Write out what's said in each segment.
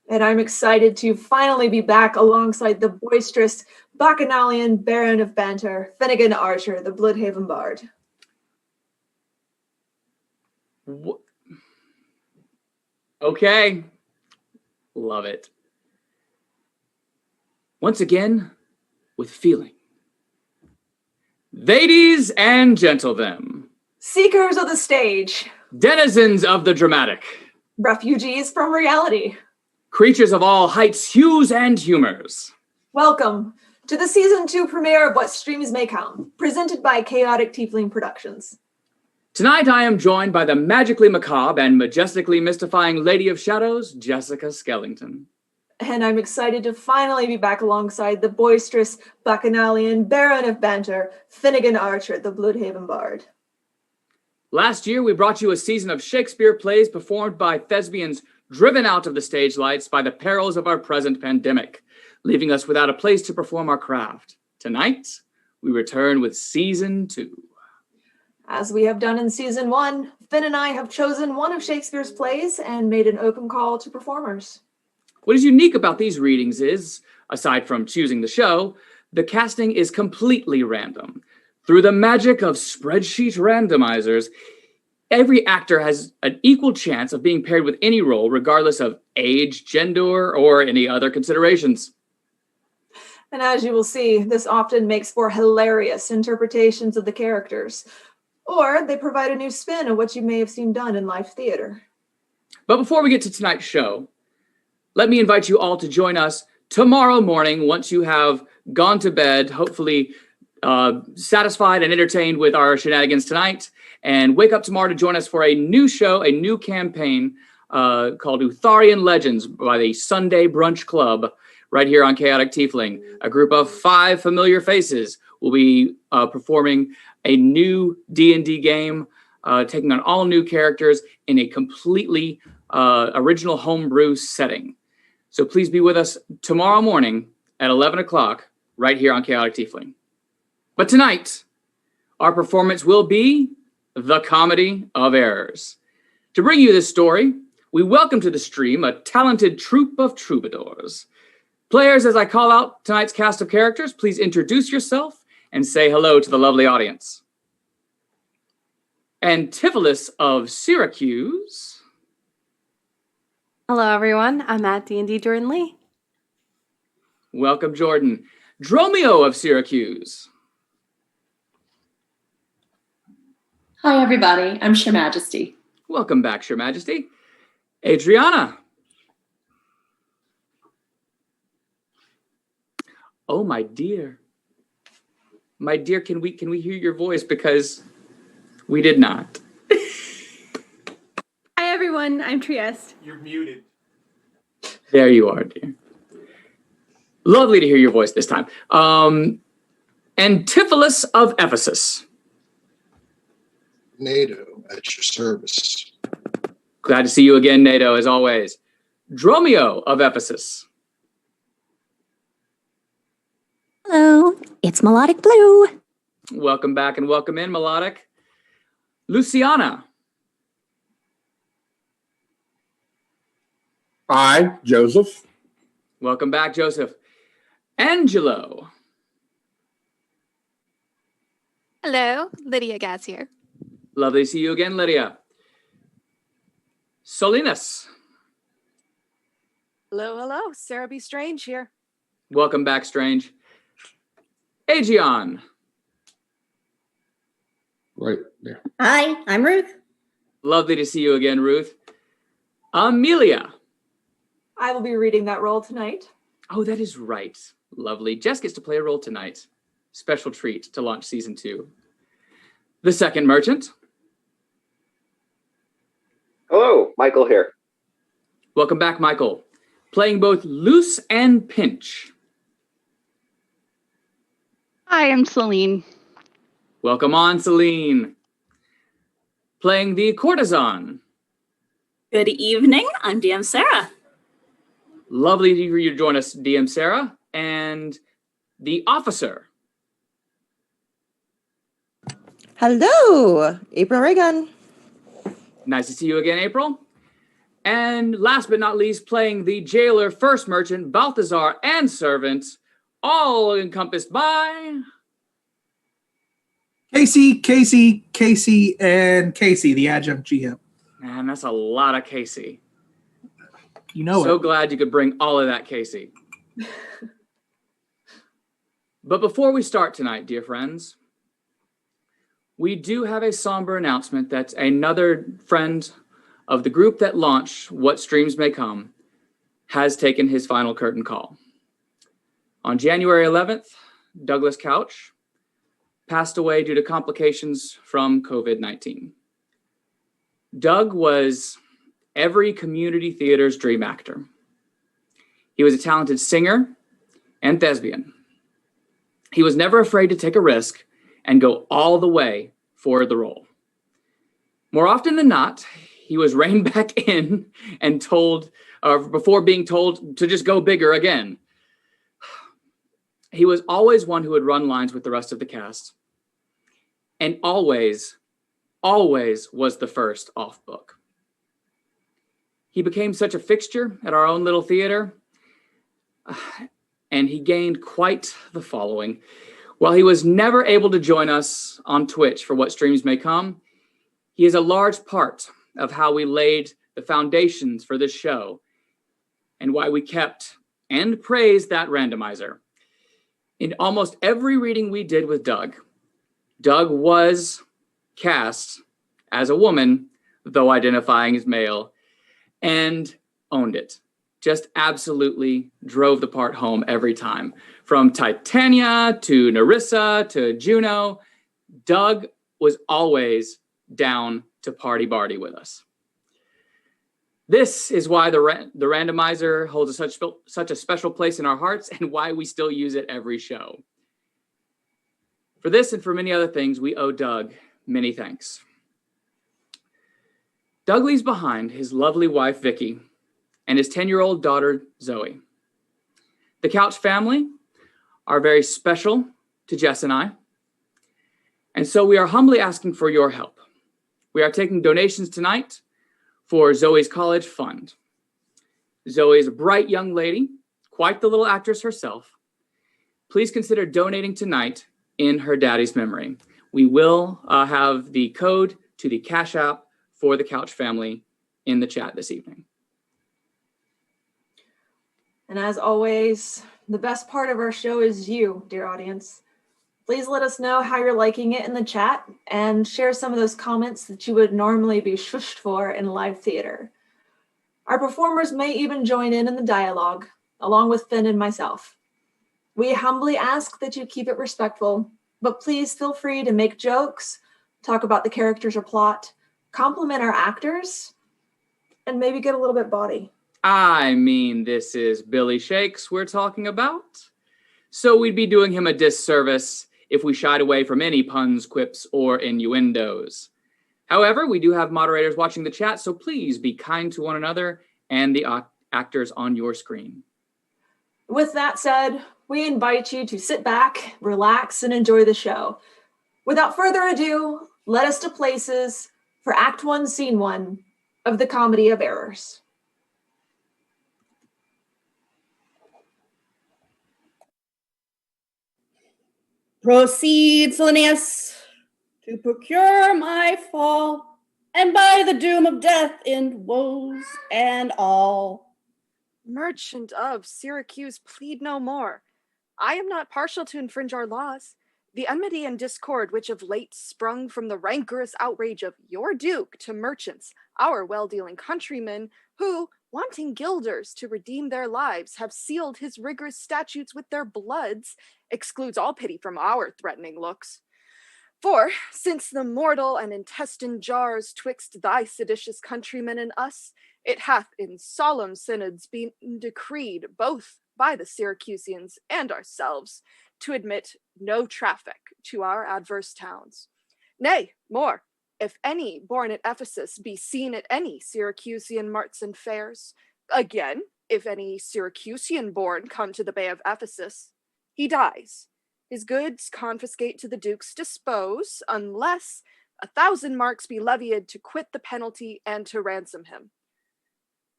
And I'm excited to finally be back alongside the boisterous Bacchanalian Baron of Banter, Finnegan Archer, the Bloodhaven Bard. Okay. Love it. Once again, with feeling. Ladies and gentlemen. Seekers of the stage. Denizens of the dramatic. Refugees from reality. Creatures of all heights, hues, and humors. Welcome to the Season 2 premiere of What Streams May Come, presented by Chaotic Tiefling Productions. Tonight I am joined by the magically macabre and majestically mystifying Lady of Shadows, Jessica Skellington. And I'm excited to finally be back alongside the boisterous Bacchanalian Baron of Banter, Finnegan Archer, the Bloodhaven Bard. Last year, we brought you a season of Shakespeare plays performed by thespians driven out of the stage lights by the perils of our present pandemic, leaving us without a place to perform our craft. Tonight, we return with Season 2. As we have done in Season 1, Finn and I have chosen one of Shakespeare's plays and made an open call to performers. What is unique about these readings is, aside from choosing the show, the casting is completely random. Through the magic of spreadsheet randomizers, every actor has an equal chance of being paired with any role, regardless of age, gender, or any other considerations. And as you will see, this often makes for hilarious interpretations of the characters, or they provide a new spin on what you may have seen done in live theater. But before we get to tonight's show, let me invite you all to join us tomorrow morning once you have gone to bed, hopefully satisfied and entertained with our shenanigans tonight, and wake up tomorrow to join us for a new show, a new campaign called Utharian Legends by the Sunday Brunch Club right here on Chaotic Tiefling. A group of 5 familiar faces will be performing a new D&D game, taking on all new characters in a completely original homebrew setting. So please be with us tomorrow morning at 11 o'clock right here on Chaotic Tiefling. But tonight, our performance will be The Comedy of Errors. To bring you this story, we welcome to the stream a talented troupe of troubadours. Players, as I call out tonight's cast of characters, please introduce yourself and say hello to the lovely audience. Antipholus of Syracuse. Hello, everyone. I'm at D&D Jordan Lee. Welcome, Jordan. Dromio of Syracuse. Hi, everybody. I'm Your Majesty. Welcome back, Your Majesty. Adriana. Oh, my dear. My dear, can we hear your voice? Because we did not. Hi, everyone. I'm Trieste. You're muted. There you are, dear. Lovely to hear your voice this time. Antipholus of Ephesus. NATO at your service. Glad to see you again, NATO, as always. Dromio of Ephesus. Hello, it's Melodic Blue. Welcome back and welcome in, Melodic. Luciana. Hi, Joseph. Welcome back, Joseph. Angelo. Hello, Lydia Gaz here. Lovely to see you again, Lydia. Solinus. Hello, hello. Sarah B. Strange here. Welcome back, Strange. Aegeon. Right there. Hi, I'm Ruth. Lovely to see you again, Ruth. Amelia. I will be reading that role tonight. Oh, that is right. Lovely. Jess gets to play a role tonight. Special treat to launch Season 2. The second merchant. Hello, Michael here. Welcome back, Michael. Playing both Loose and Pinch. Hi, I'm Celine. Welcome on, Celine. Playing the courtesan. Good evening, I'm DM Sarah. Lovely for you to join us, DM Sarah. And the officer. Hello, April Reagan. Nice to see you again, April. And last but not least, playing the jailer, first merchant, Balthazar, and servant, all encompassed by... Casey, and Casey, the adjunct GM. Man, that's a lot of Casey. You know So it. glad you could bring all of that, Casey. But before we start tonight, dear friends, we do have a somber announcement that another friend of the group that launched What Streams May Come has taken his final curtain call. On January 11th, Douglas Couch passed away due to complications from COVID-19. Doug was every community theater's dream actor. He was a talented singer and thespian. He was never afraid to take a risk and go all the way for the role. More often than not, he was reined back in and told, before being told to just go bigger again. He was always one who would run lines with the rest of the cast, and always was the first off book. He became such a fixture at our own little theater, and he gained quite the following. While he was never able to join us on Twitch for What Streams May Come, he is a large part of how we laid the foundations for this show and why we kept and praised that randomizer. In almost every reading we did with Doug was cast as a woman, though identifying as male, and owned it. Just absolutely drove the part home every time. From Titania to Nerissa to Juno, Doug was always down to party Barty with us. This is why the randomizer holds such a special place in our hearts and why we still use it every show. For this and for many other things, we owe Doug many thanks. Doug leaves behind his lovely wife, Vicky, and his 10-year-old daughter, Zoe. The Couch family are very special to Jess and I, and so we are humbly asking for your help. We are taking donations tonight for Zoe's college fund. Zoe is a bright young lady, quite the little actress herself. Please consider donating tonight in her daddy's memory. We will have the code to the Cash App for the Couch family in the chat this evening. And as always, the best part of our show is you, dear audience. Please let us know how you're liking it in the chat and share some of those comments that you would normally be shushed for in live theater. Our performers may even join in the dialogue, along with Finn and myself. We humbly ask that you keep it respectful, but please feel free to make jokes, talk about the characters or plot, compliment our actors, and maybe get a little bit bawdy. I mean, this is Billy Shakes we're talking about, so we'd be doing him a disservice if we shied away from any puns, quips, or innuendos. However, we do have moderators watching the chat, so please be kind to one another and the actors on your screen. With that said, we invite you to sit back, relax, and enjoy the show. Without further ado, let us to places for Act 1, Scene 1 of the Comedy of Errors. Proceed, Selenius, to procure my fall, and by the doom of death in woes and all. Merchant of Syracuse, plead no more. I am not partial to infringe our laws. The enmity and discord which of late sprung from the rancorous outrage of your duke to merchants, our well-dealing countrymen, who, wanting guilders to redeem their lives, have sealed his rigorous statutes with their bloods, excludes all pity from our threatening looks. For, since the mortal and intestine jars twixt thy seditious countrymen and us, it hath in solemn synods been decreed, both by the Syracusians and ourselves, to admit no traffic to our adverse towns. Nay, more, if any born at Ephesus be seen at any Syracusian marts and fairs, again, if any Syracusian born come to the Bay of Ephesus, he dies. His goods confiscate to the Duke's dispose, unless 1,000 marks be levied to quit the penalty and to ransom him.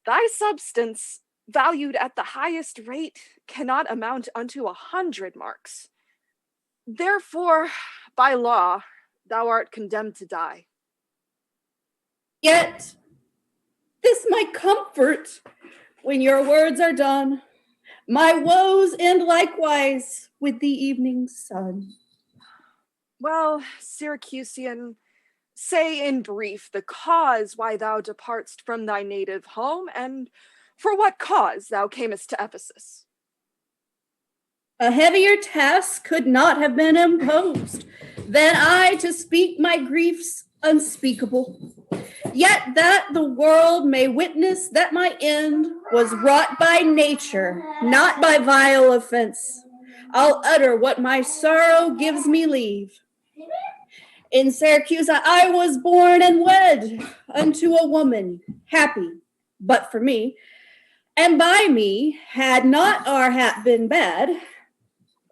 Thy substance, valued at the highest rate, cannot amount unto 100 marks. Therefore, by law, thou art condemned to die. Yet, this my comfort when your words are done. My woes end likewise with the evening sun. Well, Syracusian, say in brief the cause why thou departst from thy native home, and for what cause thou camest to Ephesus. A heavier task could not have been imposed than I to speak my griefs unspeakable. Yet that the world may witness that my end was wrought by nature, not by vile offense, I'll utter what my sorrow gives me leave. In Syracuse I was born and wed unto a woman, happy but for me, and by me had not our hap been bad.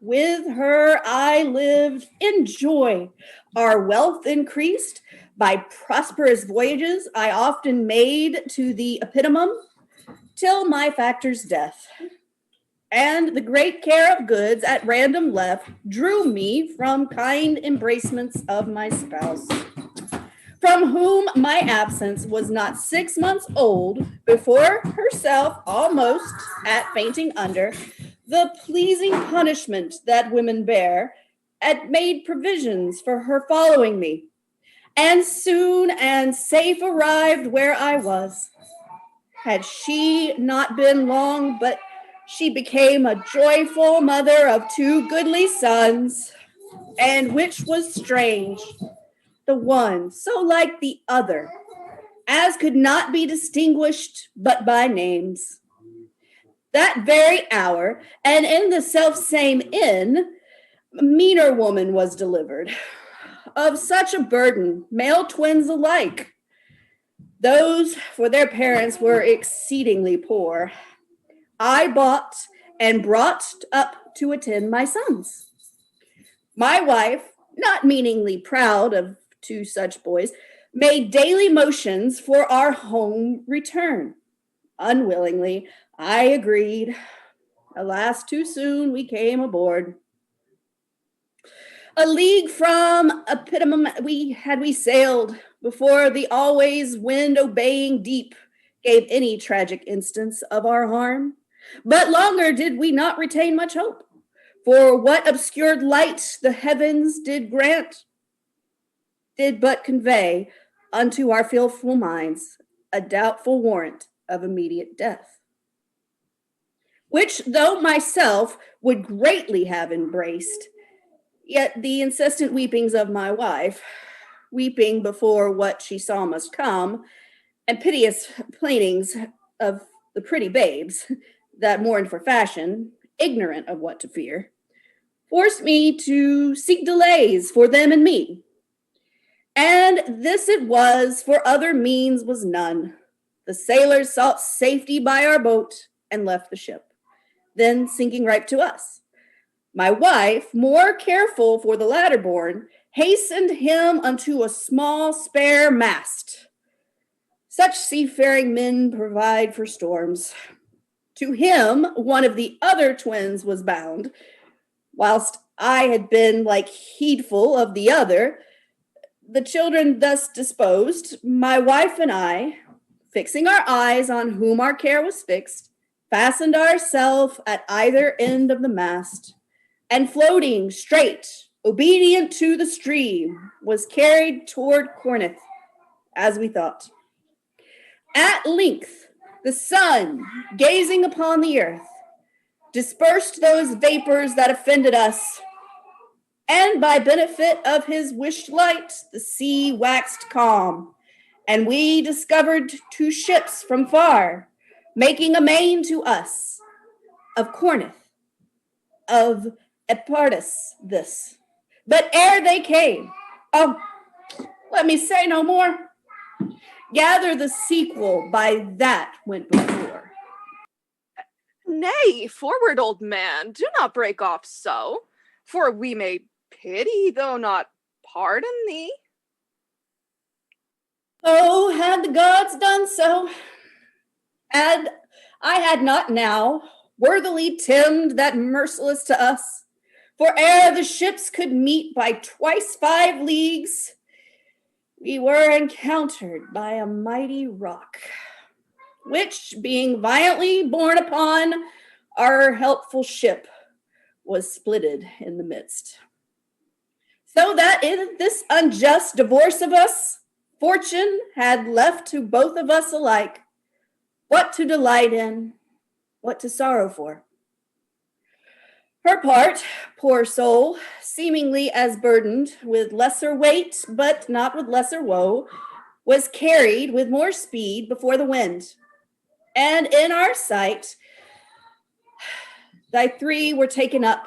With her I lived in joy. Our wealth increased by prosperous voyages I often made to the Epitome till my factor's death. And the great care of goods at random left drew me from kind embracements of my spouse, from whom my absence was not 6 months old before herself almost at fainting under the pleasing punishment that women bear, had made provisions for her following me, and soon and safe arrived where I was. Had she not been long, but she became a joyful mother of 2 goodly sons, and which was strange, the one so like the other, as could not be distinguished but by names. That very hour, and in the selfsame inn, a meaner woman was delivered, of such a burden, male twins alike. Those, for their parents were exceedingly poor, I bought and brought up to attend my sons. My wife, not meaningly proud of 2 such boys, made daily motions for our home return. Unwillingly, I agreed. Alas, too soon we came aboard. A league from Epitome we sailed before the always wind-obeying deep gave any tragic instance of our harm. But longer did we not retain much hope, for what obscured light the heavens did grant did but convey unto our fearful minds a doubtful warrant of immediate death, which though myself would greatly have embraced, yet the incessant weepings of my wife, weeping before what she saw must come, and piteous plainings of the pretty babes that mourned for fashion, ignorant of what to fear, forced me to seek delays for them and me. And this it was, for other means was none. The sailors sought safety by our boat and left the ship, then sinking right to us. My wife, more careful for the latter born, hastened him unto a small spare mast. Such seafaring men provide for storms. To him, one of the other twins was bound, whilst I had been like heedful of the other. The children thus disposed, my wife and I, fixing our eyes on whom our care was fixed, fastened ourselves at either end of the mast, and floating straight, obedient to the stream, was carried toward Corinth, as we thought. At length, the sun, gazing upon the earth, dispersed those vapors that offended us, and by benefit of his wished light, the sea waxed calm, and we discovered 2 ships from far, making amain to us, of Corinth, of Epardus this. But ere they came, oh, let me say no more. Gather the sequel by that went before. Nay, forward, old man, do not break off so, for we may pity, though not pardon thee. Oh, had the gods done so, And I had not now worthily timmed that merciless to us, for ere the ships could meet by twice 5 leagues, we were encountered by a mighty rock, which, being violently borne upon our helpful ship, was splitted in the midst. So that in this unjust divorce of us, fortune had left to both of us alike what to delight in, what to sorrow for. Her part, poor soul, seemingly as burdened with lesser weight, but not with lesser woe, was carried with more speed before the wind. And in our sight, thy 3 were taken up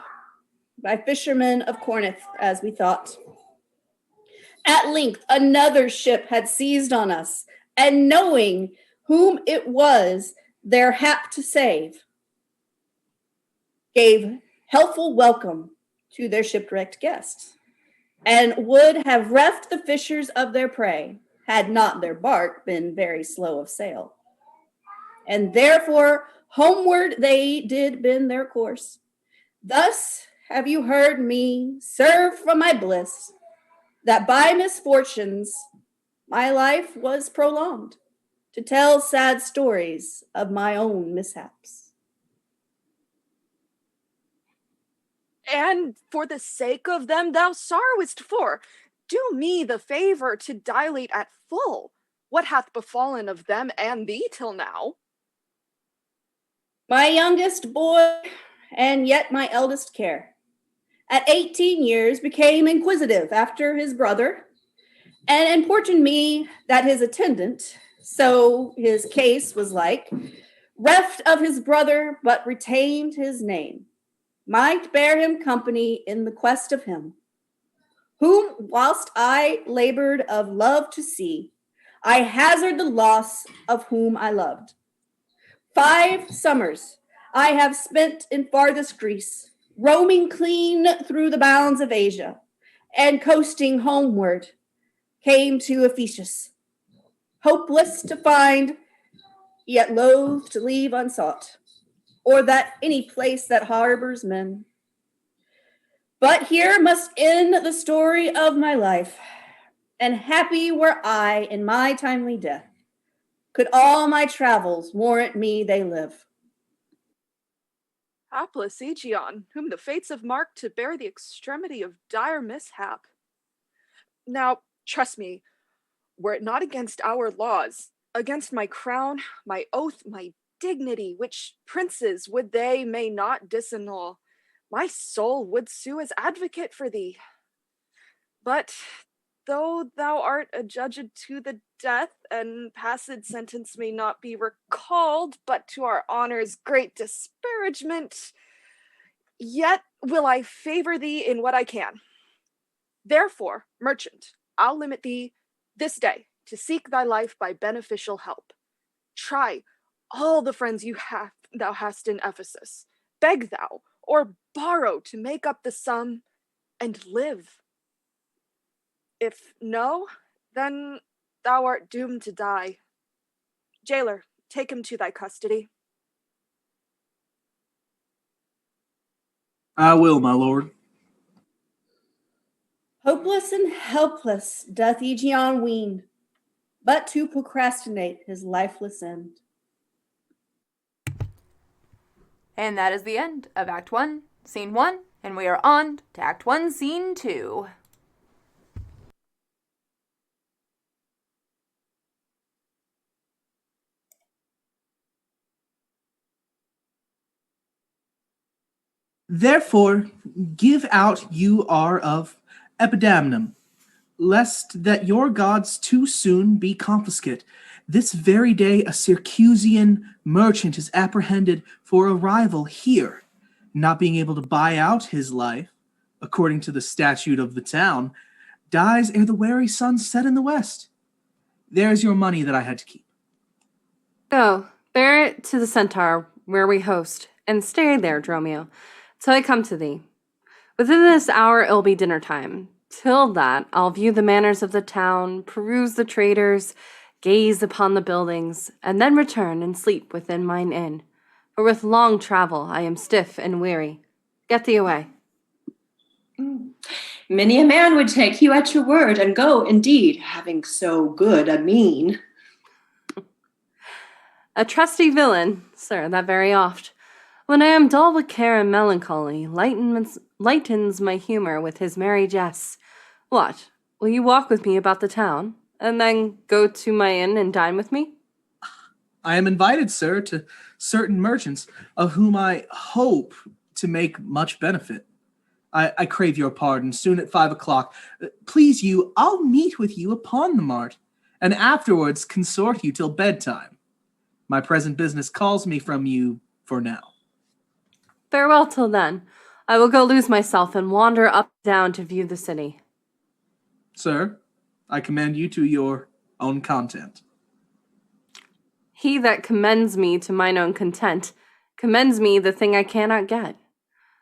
by fishermen of Corinth, as we thought. At length, another ship had seized on us, and knowing whom it was their hap to save, gave helpful welcome to their shipwrecked guests, and would have reft the fishers of their prey, had not their bark been very slow of sail. And therefore homeward they did bend their course. Thus have you heard me serve from my bliss, that by misfortunes my life was prolonged, to tell sad stories of my own mishaps. And for the sake of them thou sorrowest for, do me the favor to dilate at full what hath befallen of them and thee till now. My youngest boy, and yet my eldest care, at 18 years became inquisitive after his brother, and importuned me that his attendant, so his case was like, reft of his brother, but retained his name, might bear him company in the quest of him, whom whilst I labored of love to see, I hazard the loss of whom I loved. 5 summers I have spent in farthest Greece, roaming clean through the bounds of Asia, and coasting homeward, came to Ephesus, hopeless to find, yet loath to leave unsought, or that any place that harbors men. But here must end the story of my life, and happy were I in my timely death, could all my travels warrant me they live. Hapless Aegeon, whom the fates have marked to bear the extremity of dire mishap. Now, trust me, were it not against our laws, against my crown, my oath, my dignity, which princes would they may not disannul, my soul would sue as advocate for thee. But though thou art adjudged to the death, and passed sentence may not be recalled, but to our honor's great disparagement, yet will I favor thee in what I can. Therefore, merchant, I'll limit thee this day to seek thy life by beneficial help. Try all the friends thou hast in Ephesus, beg thou, or borrow to make up the sum, and live. If no, then thou art doomed to die. Jailer, take him to thy custody. I will, my lord. Hopeless and helpless doth Aegeon ween, but to procrastinate his lifeless end. And that is the end of Act 1, Scene 1, and we are on to Act 1, Scene 2. Therefore, give out you are of Epidamnum, lest that your gods too soon be confiscate. This very day a Syracusian merchant is apprehended for a rival here, not being able to buy out his life, according to the statute of the town, dies ere the wary sun set in the west. There's your money that I had to keep. Go, bear it to the centaur where we host, and stay there, Dromio, till I come to thee. Within this hour it'll be dinner time. Till that, I'll view the manners of the town, peruse the traders, gaze upon the buildings, and then return and sleep within mine inn. For with long travel I am stiff and weary. Get thee away. Many a man would take you at your word and go, indeed, having so good a mien. A trusty villain, sir, that very oft, when I am dull with care and melancholy, lightens my humour with his merry jests. What, will you walk with me about the town, and then go to my inn and dine with me? I am invited, sir, to certain merchants, of whom I hope to make much benefit. I crave your pardon, soon at 5 o'clock. Please you, I'll meet with you upon the mart, and afterwards consort you till bedtime. My present business calls me from you for now. Farewell till then. I will go lose myself and wander up and down to view the city. Sir, I commend you to your own content. He that commends me to mine own content commends me the thing I cannot get.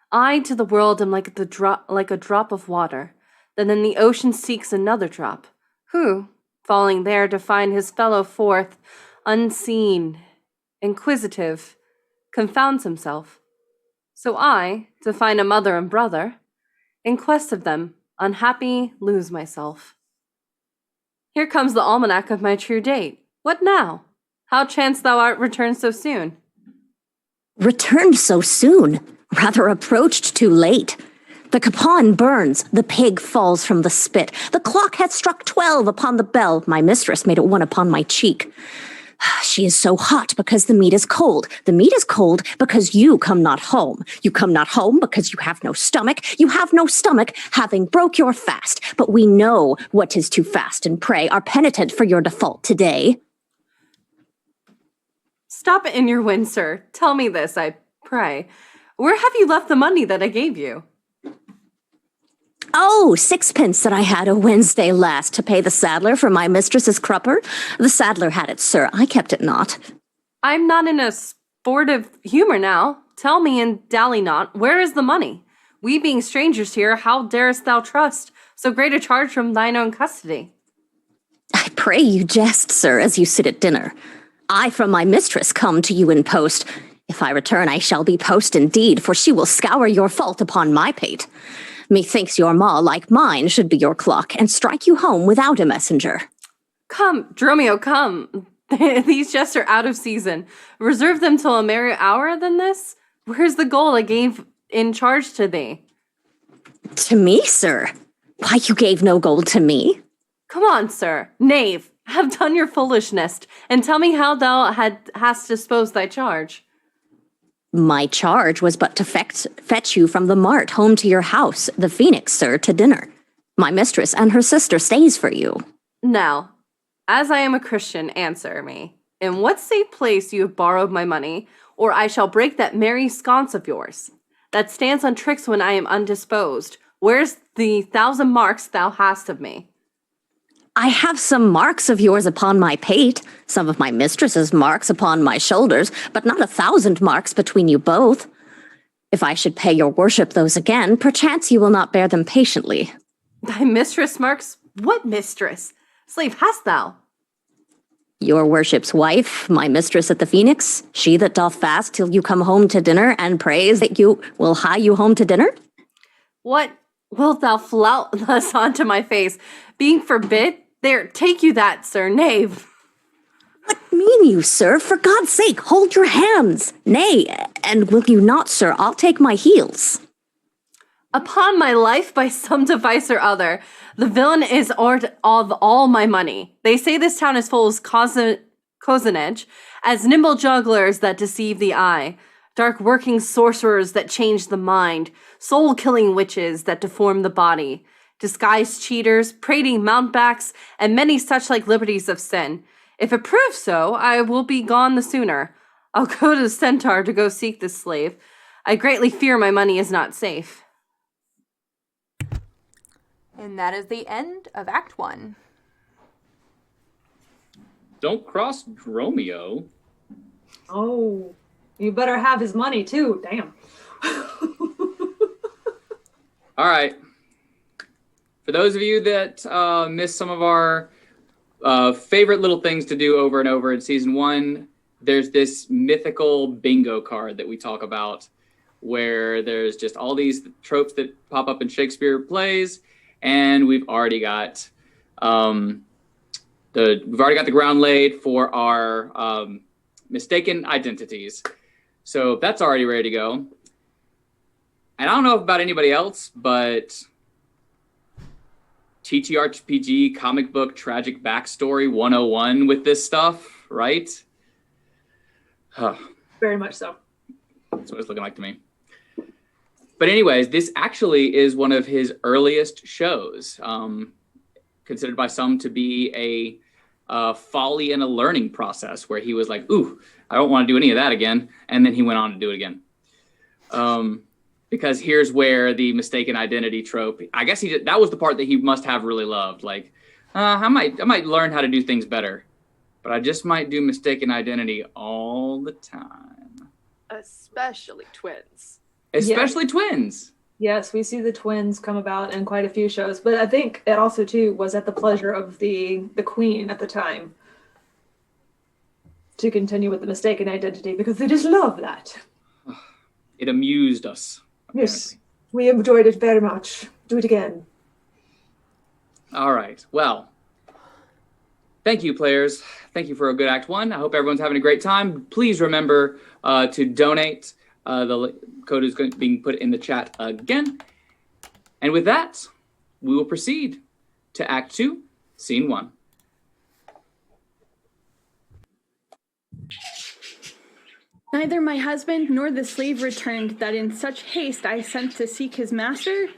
I to the world am like a drop of water, that in the ocean seeks another drop, who, falling there to find his fellow forth, unseen, inquisitive, confounds himself. So I, to find a mother and brother, in quest of them, unhappy, lose myself. Here comes the almanac of my true date. What now? How chance thou art returned so soon? Returned so soon? Rather approached too late. The capon burns, the pig falls from the spit. The clock hath struck 12 upon the bell. My mistress made it 1 upon my cheek. She is so hot because the meat is cold. The meat is cold because you come not home. You come not home because you have no stomach. You have no stomach, having broke your fast. But we know what is to fast and pray, are penitent for your default today. Stop it in your wind, sir. Tell me this, I pray. Where have you left the money that I gave you? Oh, 6 pence that I had a Wednesday last to pay the saddler for my mistress's crupper. The saddler had it, sir. I kept it not. I'm not in a sportive humor now. Tell me and dally not, where is the money? We being strangers here, how darest thou trust so great a charge from thine own custody? I pray you jest, sir, as you sit at dinner. I from my mistress come to you in post. If I return, I shall be post indeed, for she will scour your fault upon my pate. Methinks your maw, like mine, should be your clock, and strike you home without a messenger. Come, Dromio, come. These jests are out of season. Reserve them till a merrier hour than this? Where's the gold I gave in charge to thee? To me, sir? Why, you gave no gold to me. Come on, sir. Knave, have done your foolishness, and tell me how thou hast disposed thy charge. My charge was but to fetch you from the mart home to your house, the Phoenix, sir, to dinner. My mistress and her sister stays for you. Now, as I am a Christian, answer me. In what safe place you have borrowed my money, or I shall break that merry sconce of yours, that stands on tricks when I am undisposed. Where's the 1,000 marks thou hast of me? I have some marks of yours upon my pate, some of my mistress's marks upon my shoulders, but not 1,000 marks between you both. If I should pay your worship those again, perchance you will not bear them patiently. Thy mistress marks? What mistress? Slave hast thou? Your worship's wife, my mistress at the Phoenix, she that doth fast till you come home to dinner and prays that you will hie you home to dinner? What wilt thou flout thus onto my face? Being forbid? There, take you that, sir, knave. What mean you, sir? For God's sake, hold your hands. Nay, and will you not, sir? I'll take my heels. Upon my life, by some device or other, the villain is of all my money. They say this town is full of cozenage, as nimble jugglers that deceive the eye, dark working sorcerers that change the mind, soul-killing witches that deform the body, disguised cheaters, prating mountebanks, and many such like liberties of sin. If it proves so, I will be gone the sooner. I'll go to the centaur to go seek this slave. I greatly fear my money is not safe. And that is the end of Act 1. Don't cross Dromio. Oh, you better have his money too. Damn. All right. For those of you that missed some of our favorite little things to do over and over in season 1, there's this mythical bingo card that we talk about where there's just all these tropes that pop up in Shakespeare plays, and we've already got the ground laid for our mistaken identities. So that's already ready to go. And I don't know about anybody else, but TTRPG comic book tragic backstory 101 with this stuff, right? Very much so. That's what it's looking like to me. But anyways, this actually is one of his earliest shows, considered by some to be a folly and a learning process where he was like, ooh, I don't want to do any of that again. And then he went on to do it again. Because here's where the mistaken identity trope, I guess that was the part that he must have really loved. Like, I might learn how to do things better, but I just might do mistaken identity all the time. Especially twins. Especially twins. Yes, we see the twins come about in quite a few shows, but I think it also too was at the pleasure of the queen at the time to continue with the mistaken identity because they just love that. It amused us. Yes, we enjoyed it very much. Do it again. All right. Well, thank you, players. Thank you for a good Act 1. I hope everyone's having a great time. Please remember to donate. The code is being put in the chat again. And with that, we will proceed to Act 2, Scene 1. Neither my husband nor the slave returned that in such haste I sent to seek his master.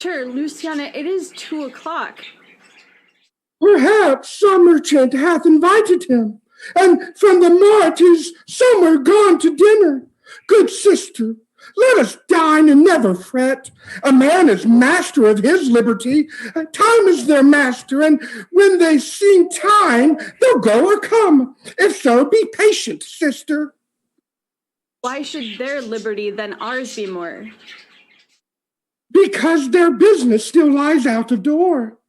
Sure, Luciana, it is 2:00. Perhaps some merchant hath invited him, and from the mart is somewhere gone to dinner. Good sister, let us dine and never fret. A man is master of his liberty. Time is their master, and when they see time, they'll go or come. If so, be patient, sister. Why should their liberty then ours be more? Because their business still lies out of door.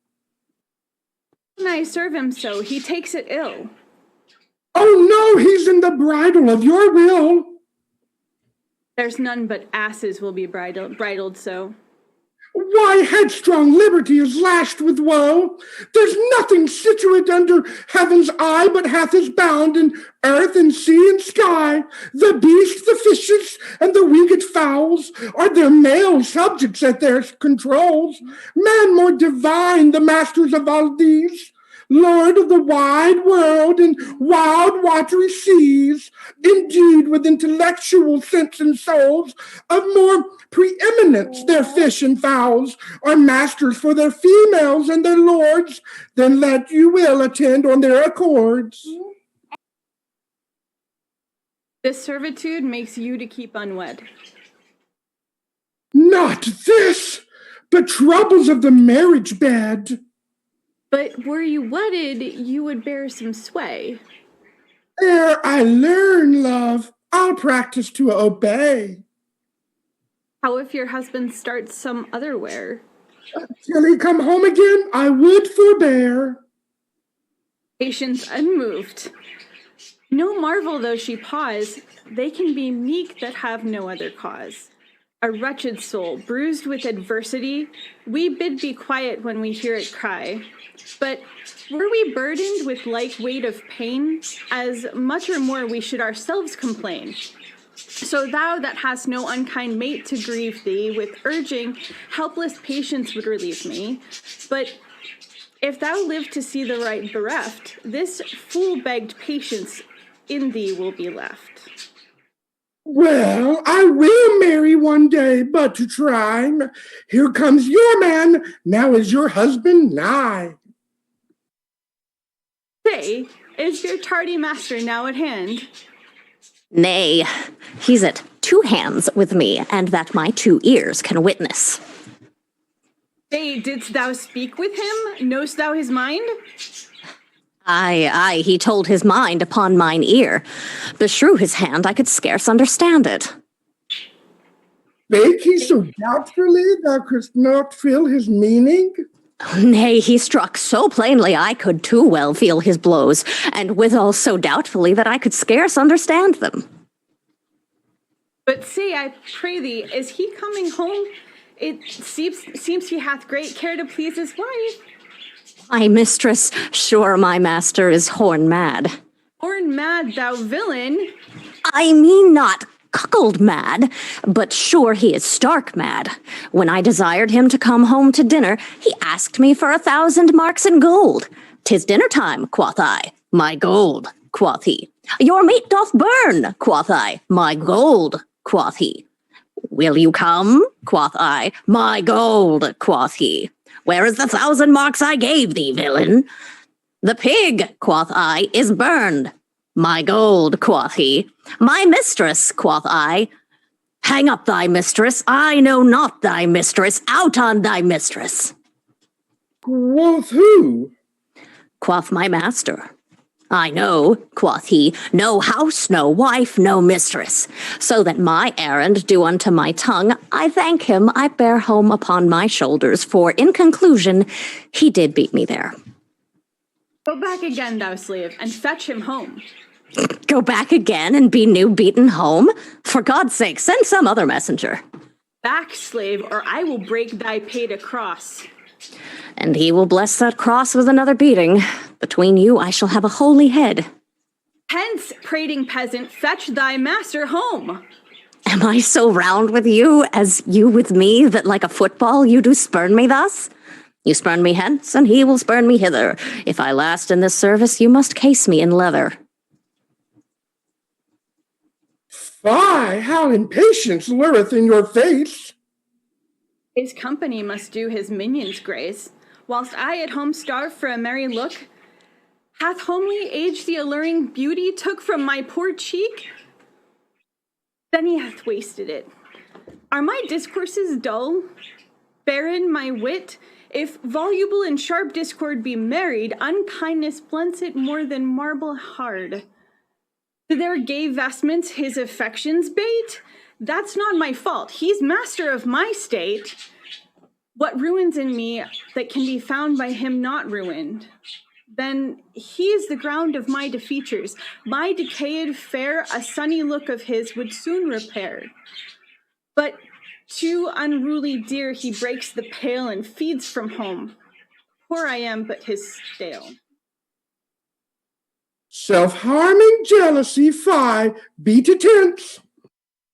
When I serve him so, he takes it ill. Oh no, he's in the bridle of your will. There's none but asses will be bridled so. Why, headstrong liberty is lashed with woe. There's nothing situate under heaven's eye but hath his bound in earth and sea and sky. The beasts, the fishes, and the winged fowls are their male subjects at their controls. Man more divine, the masters of all these. Lord of the wide world and wild watery seas, endued with intellectual sense and souls, of more preeminence their fish and fowls, are masters for their females and their lords, then let you will attend on their accords. This servitude makes you to keep unwed. Not this, but troubles of the marriage bed. But were you wedded, you would bear some sway. Ere I learn, love, I'll practice to obey. How if your husband starts some other where? Till he come home again, I would forbear. Patience unmoved. No marvel though she pause, they can be meek that have no other cause. A wretched soul, bruised with adversity, we bid be quiet when we hear it cry. But were we burdened with like weight of pain, as much or more we should ourselves complain. So thou that hast no unkind mate to grieve thee, with urging, helpless patience would relieve me. But if thou live to see the right bereft, this fool-begged patience in thee will be left. Well, I will marry one day, but to try. Here comes your man, now is your husband nigh. Say, is your tardy master now at hand? Nay, he's at 2 hands with me, and that my 2 ears can witness. Say, didst thou speak with him? Knowst thou his mind? Aye, he told his mind upon mine ear. Beshrew his hand, I could scarce understand it. Spake he so doubtfully thou couldst not feel his meaning? Nay, he struck so plainly I could too well feel his blows, and withal so doubtfully that I could scarce understand them. But say, I pray thee, is he coming home? It seems he hath great care to please his wife. My mistress, sure my master is horn mad. Horn mad, thou villain! I mean not cuckold mad, but sure he is stark mad. When I desired him to come home to dinner, he asked me for 1,000 marks in gold. 'Tis dinner time, quoth I. My gold, quoth he. Your meat doth burn, quoth I. My gold, quoth he. Will you come, quoth I. My gold, quoth he. Where is the 1,000 marks I gave thee, villain? The pig, quoth I, is burned. My gold, quoth he. My mistress, quoth I. Hang up thy mistress. I know not thy mistress. Out on thy mistress. Quoth who? Quoth my master. I know, quoth he, no house, no wife, no mistress. So that my errand do unto my tongue, I thank him I bear home upon my shoulders, for in conclusion, he did beat me there. Go back again, thou slave, and fetch him home. Go back again and be new beaten home? For God's sake, send some other messenger. Back, slave, or I will break thy paid cross. And he will bless that cross with another beating. Between you, I shall have a holy head. Hence, prating peasant, fetch thy master home. Am I so round with you as you with me, that like a football you do spurn me thus? You spurn me hence, and he will spurn me hither. If I last in this service, you must case me in leather. Fie, how impatience lureth in your face! His company must do his minions grace, whilst I at home starve for a merry look. Hath homely age the alluring beauty took from my poor cheek? Then he hath wasted it. Are my discourses dull? Barren my wit? If voluble and sharp discord be married, unkindness blunts it more than marble hard. To their gay vestments his affections bait? That's not my fault. He's master of my state. What ruins in me that can be found by him not ruined? Then he is the ground of my defeatures. My decayed fair, a sunny look of his would soon repair. But too unruly dear he breaks the pale and feeds from home. Poor I am, but his stale. Self-harming jealousy, fie, be to tents.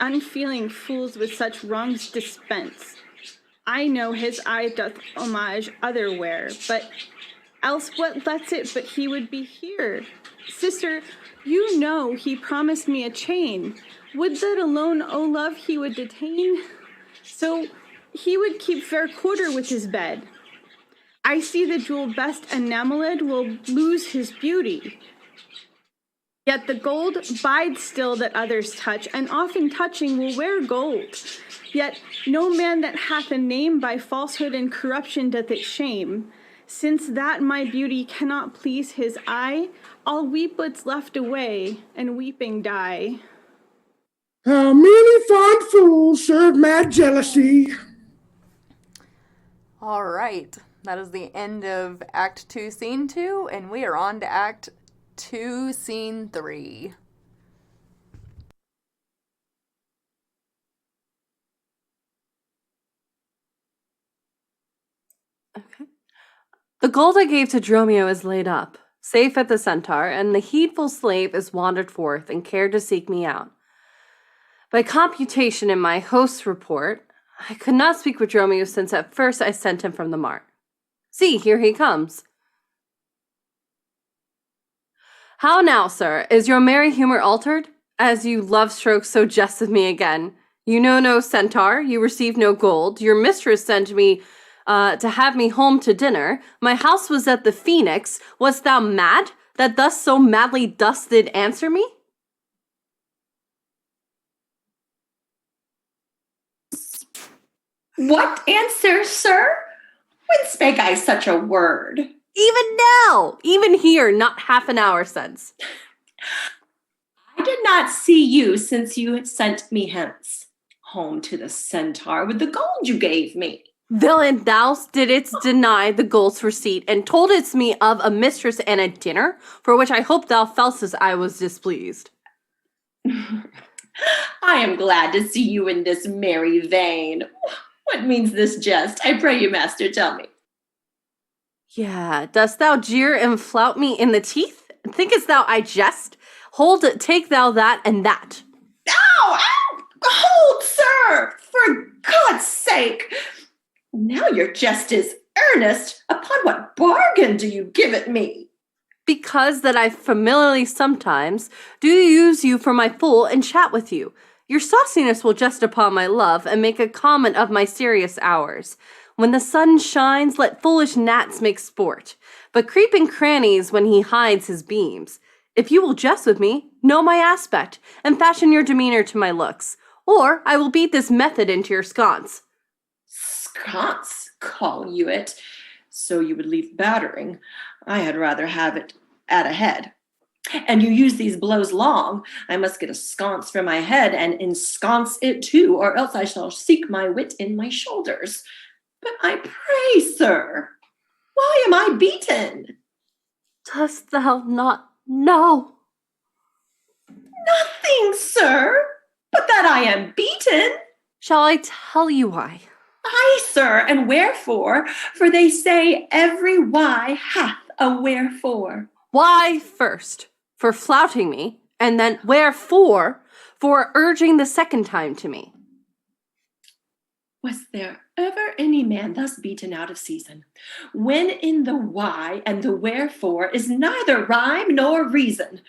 Unfeeling fools with such wrongs dispense. I know his eye doth homage otherwhere, but else what lets it but he would be here? Sister, you know he promised me a chain. Would that alone, O love, he would detain? So he would keep fair quarter with his bed. I see the jewel best enameled will lose his beauty. Yet the gold bides still that others touch, and often touching will wear gold. Yet no man that hath a name by falsehood and corruption doth it shame. Since that my beauty cannot please his eye, I'll weep what's left away, and weeping die. How many fond fools serve mad jealousy? All right, that is the end of Act 2, Scene 2, and we are on to Act 2, Scene 3. Okay. The gold I gave to Dromio is laid up, safe at the centaur, and the heedful slave is wandered forth and cared to seek me out. By computation in my host's report, I could not speak with Dromio since at first I sent him from the mart. See, here he comes. How now, sir? Is your merry humor altered? As you love-stroke so jest with me again. You know no centaur, you receive no gold, your mistress sent me to have me home to dinner. My house was at the Phoenix. Wast thou mad, that thus so madly dost did answer me? What answer, sir? When spake I such a word? Even now! Even here, not half an hour since. I did not see you since you had sent me hence, home to the centaur with the gold you gave me. Villain, thou didst deny the gold's receipt, and toldest me of a mistress and a dinner, for which I hope thou feltest I was displeased. I am glad to see you in this merry vein. What means this jest? I pray you, master, tell me. Yeah, dost thou jeer and flout me in the teeth? Thinkest thou I jest? Hold, take thou that and that. Ow! Ow! Hold, sir! For God's sake! Now your jest is earnest. Upon what bargain do you give it me? Because that I familiarly sometimes do use you for my fool and chat with you. Your sauciness will jest upon my love and make a comment of my serious hours. When the sun shines, let foolish gnats make sport, but creep in crannies when he hides his beams. If you will jest with me, know my aspect, and fashion your demeanor to my looks, or I will beat this method into your sconce. Sconce, call you it. So you would leave battering. I had rather have it at a head. And you use these blows long. I must get a sconce for my head and ensconce it too, or else I shall seek my wit in my shoulders. But I pray, sir, why am I beaten? Dost thou not know? Nothing, sir, but that I am beaten. Shall I tell you why? Aye, sir, and wherefore? For they say every why hath a wherefore. Why first, for flouting me, and then wherefore, for urging the second time to me. Was there ever any man thus beaten out of season, when in the why and the wherefore is neither rhyme nor reason?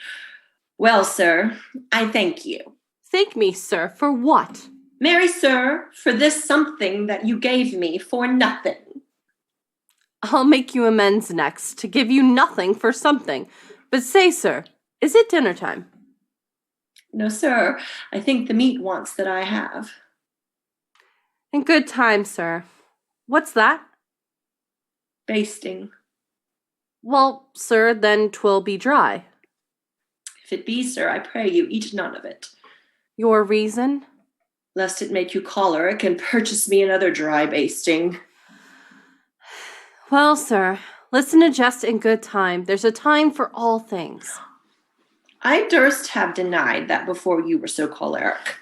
Well, sir, I thank you. Thank me, sir, for what? Marry, sir, for this something that you gave me for nothing. I'll make you amends next, to give you nothing for something. But say, sir, is it dinner time? No, sir, I think the meat wants that I have. In good time, sir. What's that? Basting. Well, sir, then 'twill be dry. If it be, sir, I pray you, eat none of it. Your reason? Lest it make you choleric and purchase me another dry basting. Well, sir, listen to jest in good time. There's a time for all things. I durst have denied that before you were so choleric.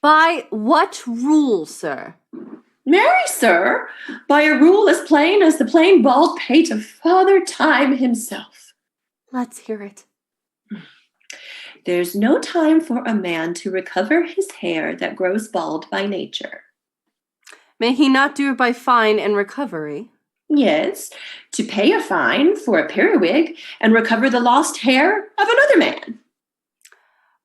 By what rule, sir? Marry, sir, by a rule as plain as the plain bald pate of Father Time himself. Let's hear it. There's no time for a man to recover his hair that grows bald by nature. May he not do it by fine and recovery? Yes, to pay a fine for a periwig and recover the lost hair of another man.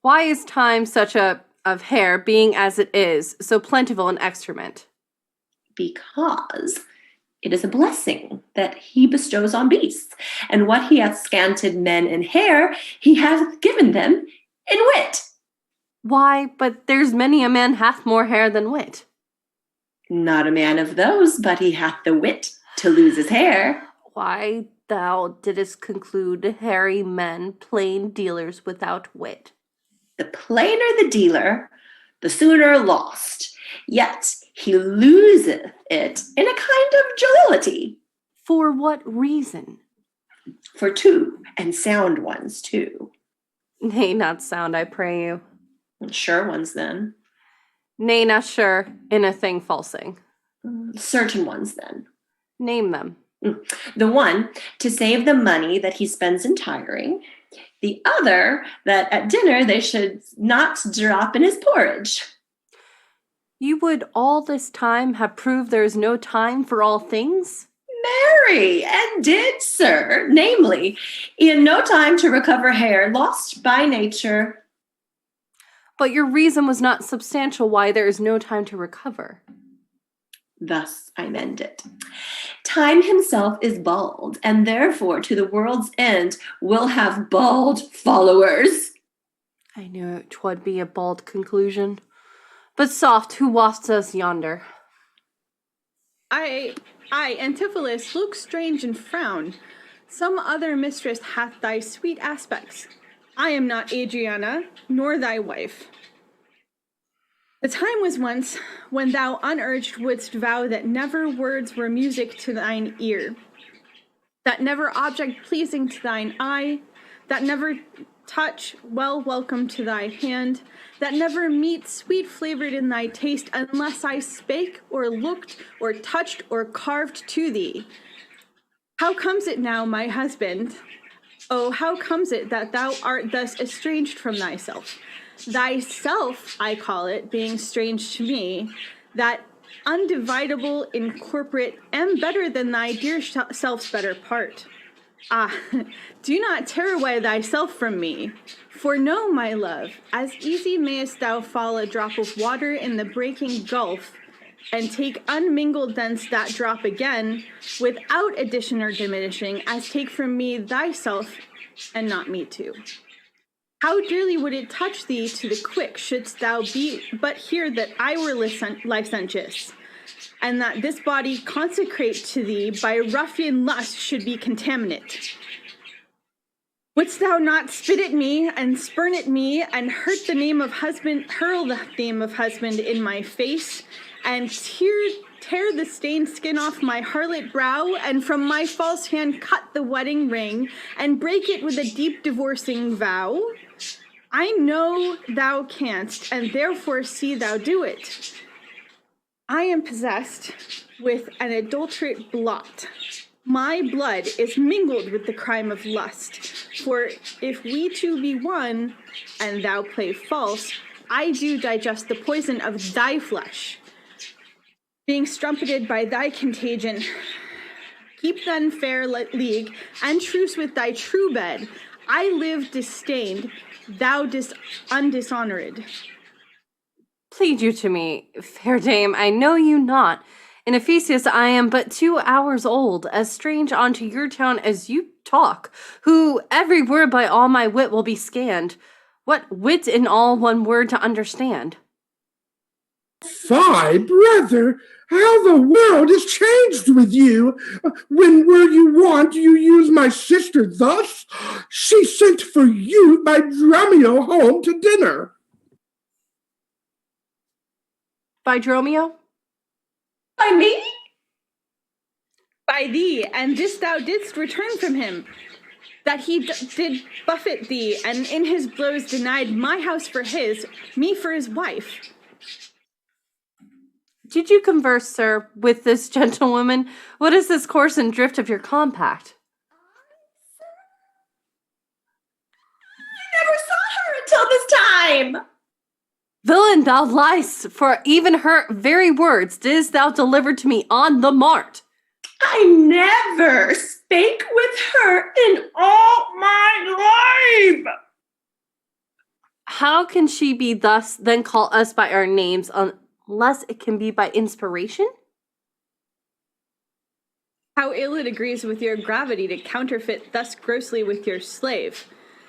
Why is time such of hair, being as it is, so plentiful in excrement? Because it is a blessing that he bestows on beasts, and what he hath scanted men in hair, he hath given them in wit. Why, but there's many a man hath more hair than wit. Not a man of those, but he hath the wit to lose his hair. Why, thou didst conclude hairy men plain dealers without wit. The plainer the dealer, the sooner lost. Yet he loseth it in a kind of jollity. For what reason? For two, and sound ones too. Nay, not sound, I pray you. Sure ones, then. Nay, not sure, in a thing falsing. Certain ones, then. Name them. The one, to save the money that he spends in tiring. The other, that at dinner they should not drop in his porridge. You would all this time have proved there is no time for all things? Marry, and did, sir. Namely, in no time to recover hair lost by nature. But your reason was not substantial why there is no time to recover. Thus I mend it. Time himself is bald, and therefore to the world's end will have bald followers. I knew 'twould be a bald conclusion. But soft, who wafts us yonder? I, Antipholus, look strange and frown. Some other mistress hath thy sweet aspects. I am not Adriana, nor thy wife. The time was once when thou unurged wouldst vow that never words were music to thine ear, that never object pleasing to thine eye, that never touch well welcome to thy hand, that never meat sweet flavored in thy taste, unless I spake or looked or touched or carved to thee. How comes it now, my husband? Oh, how comes it that thou art thus estranged from thyself? Thyself, I call it, being strange to me, that undividable, incorporate, am better than thy dear self's better part. Ah, do not tear away thyself from me. For know, my love, as easy mayest thou fall a drop of water in the breaking gulf, and take unmingled thence that drop again, without addition or diminishing, as take from me thyself, and not me too. How dearly would it touch thee to the quick, shouldst thou be but hear that I were licentious, and that this body consecrate to thee by ruffian lust should be contaminate? Wouldst thou not spit at me and spurn at me and hurl the name of husband in my face, and tear the stained skin off my harlot brow, and from my false hand cut the wedding ring, and break it with a deep divorcing vow? I know thou canst, and therefore see thou do it. I am possessed with an adulterate blot. My blood is mingled with the crime of lust. For if we two be one, and thou play false, I do digest the poison of thy flesh. Being strumpeted by thy contagion, keep then fair league, and truce with thy true bed. I live disdained, thou undishonored. Plead you to me, fair dame, I know you not. In Ephesus I am but 2 hours old, as strange unto your town as you talk, who every word by all my wit will be scanned. What wit in all one word to understand? Fie, brother, how the world is changed with you. When were you wont you use my sister thus? She sent for you by Dromio home to dinner. By Dromio? By me? By thee, and this thou didst return from him, that he did buffet thee, and in his blows denied my house for his, me for his wife. Did you converse, sir, with this gentlewoman? What is this course and drift of your compact? I never saw her until this time. Villain, thou liest, for even her very words didst thou deliver to me on the mart. I never spake with her in all my life. How can she be thus, then call us by our names, unless it can be by inspiration? How ill it agrees with your gravity to counterfeit thus grossly with your slave,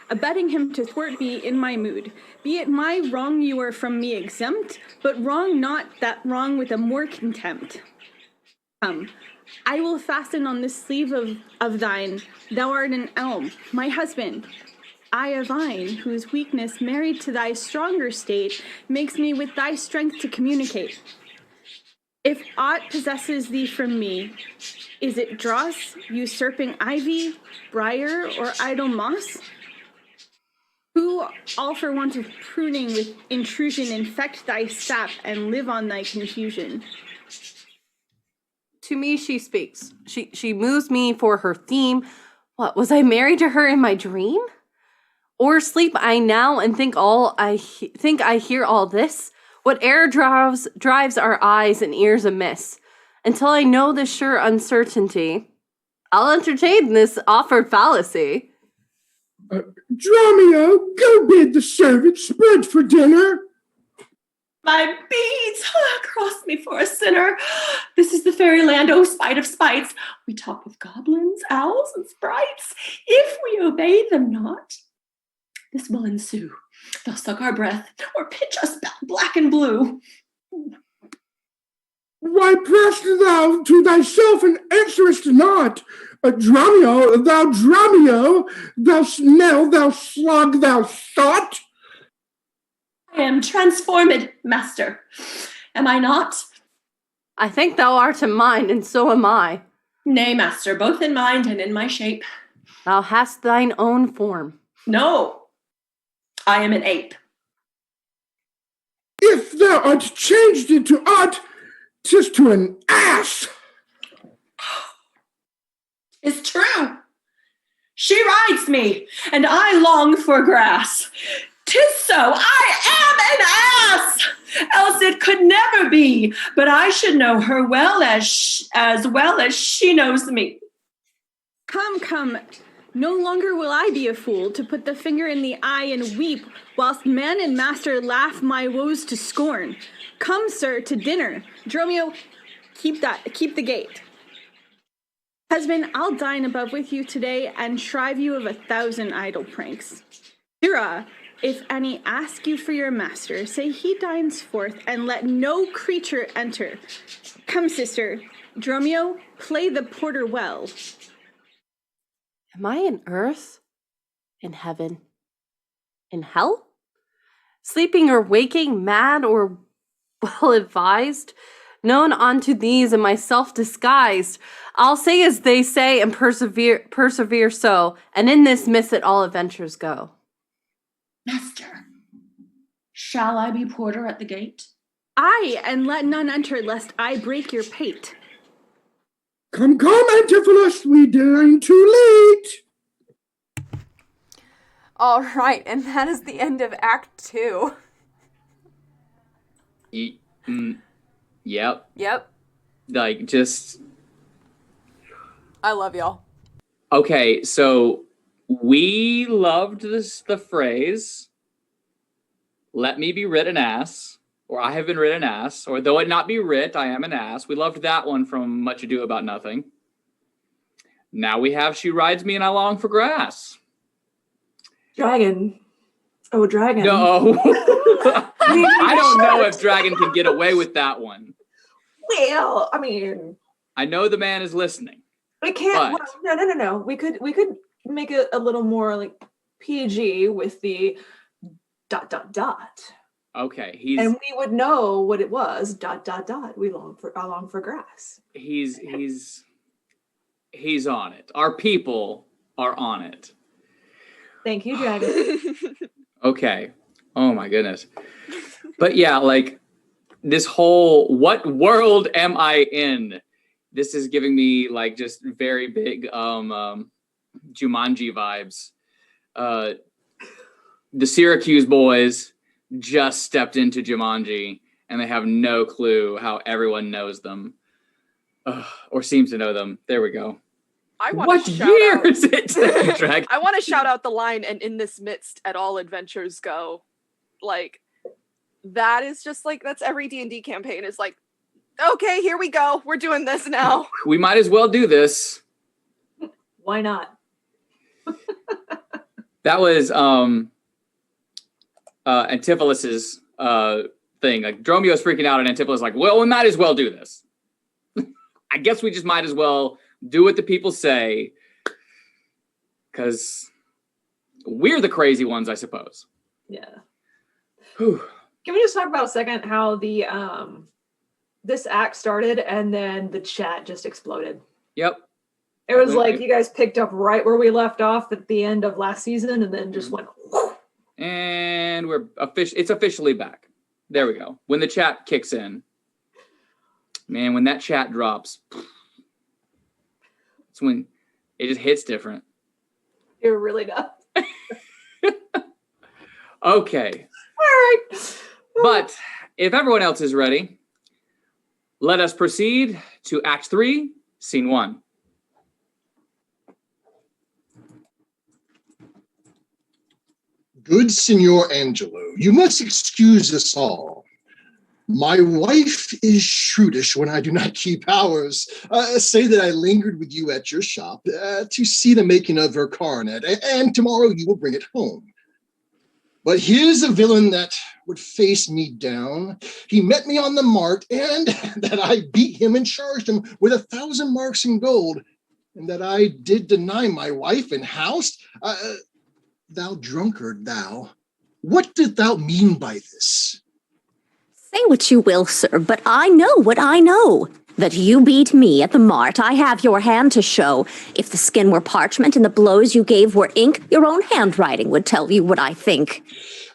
abetting him to thwart me in my mood. Be it my wrong you are from me exempt, but wrong not that wrong with a more contempt. Come, I will fasten on this sleeve of thine. Thou art an elm, my husband. I a vine, whose weakness married to thy stronger state makes me with thy strength to communicate. If aught possesses thee from me, is it dross, usurping ivy, briar, or idle moss? Who, all for want of pruning with intrusion, infect thy sap and live on thy confusion? To me she speaks. She moves me for her theme. What, was I married to her in my dream? Or sleep I now and think I hear all this? What error drives our eyes and ears amiss? Until I know the sure uncertainty, I'll entertain this offered fallacy. Dromio, go bid the servants spread for dinner. My beads cross me for a sinner. This is the fairyland, oh spite of spites. We talk with goblins, owls, and sprites. If we obey them not, this will ensue. They'll suck our breath or pitch us black and blue. Why press thou to thyself and answerest not? Dromio, thou smell, thou slug, thou sot. I am transformed, master. Am I not? I think thou art in mind, and so am I. Nay, master, both in mind and in my shape. Thou hast thine own form. No, I am an ape. If thou art changed into aught, 'tis to an ass. It's true. She rides me, and I long for grass. 'Tis so, I am an ass, else it could never be, but I should know her well as she knows me. Come, no longer will I be a fool to put the finger in the eye and weep, whilst man and master laugh my woes to scorn. Come, sir, to dinner. Dromio, keep the gate. Husband, I'll dine above with you today and shrive you of 1,000 idle pranks. Sirrah, if any ask you for your master, say he dines forth, and let no creature enter. Come, sister. Dromio, play the porter well. Am I in earth? In heaven? In hell? Sleeping or waking, mad or well-advised? Known unto these and myself disguised, I'll say as they say and persevere so, and in this midst that all adventures go. Master, shall I be porter at the gate? Aye, and let none enter, lest I break your pate. Come, Antipholus, we dine too late. All right, and that is the end of Act 2. Yep. Like, just... I love y'all. Okay, so we loved the phrase, let me be writ an ass, or I have been writ an ass, or though it not be writ, I am an ass. We loved that one from Much Ado About Nothing. Now we have She Rides Me and I Long for Grass. Dragon. Oh, dragon. No. I don't know if Dragon can get away with that one. Well, I mean, I know the man is listening. we can't. But- Well, no. We could make it a little more like PG with the ... Okay, and we would know what it was ... I long for grass. He's on it. Our people are on it. Thank you, Dragon. Okay. Oh my goodness. But yeah, like this whole what world am I in? This is giving me like just very big Jumanji vibes. The Syracuse boys just stepped into Jumanji and they have no clue how everyone knows them. Or seems to know them. There we go. What year is it? Dragon? I want to shout out the line, and in this midst at all adventures go. Like, that is just like, that's every D&D campaign is like, okay, here we go. We're doing this now. We might as well do this. Why not? That was Antipholus's thing. Like Dromio's freaking out and Antipholus like, well, we might as well do this. I guess we just might as well do what the people say, because we're the crazy ones, I suppose. Yeah. Whew. Can we just talk about a second how the this act started and then the chat just exploded? Yep. It was like you guys picked up right where we left off at the end of last season and then just went whoosh. And it's officially back. There we go. When the chat kicks in. Man, when that chat drops, it's when it just hits different. It really does. Okay. All right. But if everyone else is ready, let us proceed to Act 3, Scene 1. Good Signor Angelo, you must excuse us all. My wife is shrewish when I do not keep hours. Say that I lingered with you at your shop to see the making of her coronet, and tomorrow you will bring it home. But here's a villain that would face me down. He met me on the mart, and that I beat him and charged him with 1,000 marks in gold, and that I did deny my wife and house. Thou drunkard, thou. What did thou mean by this? Say what you will, sir, but I know what I know. That you beat me at the mart, I have your hand to show. If the skin were parchment and the blows you gave were ink, your own handwriting would tell you what I think.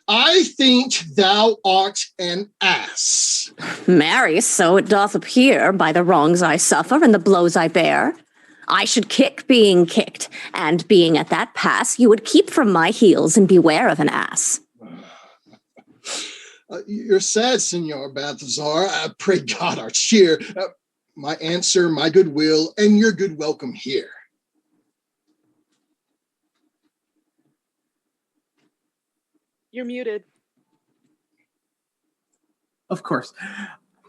I think thou art an ass. Marry, so it doth appear, by the wrongs I suffer and the blows I bear. I should kick being kicked, and being at that pass, you would keep from my heels and beware of an ass. You're sad, Senor Balthazar. Pray God our cheer. My answer, my goodwill, and your good welcome here. You're muted. Of course.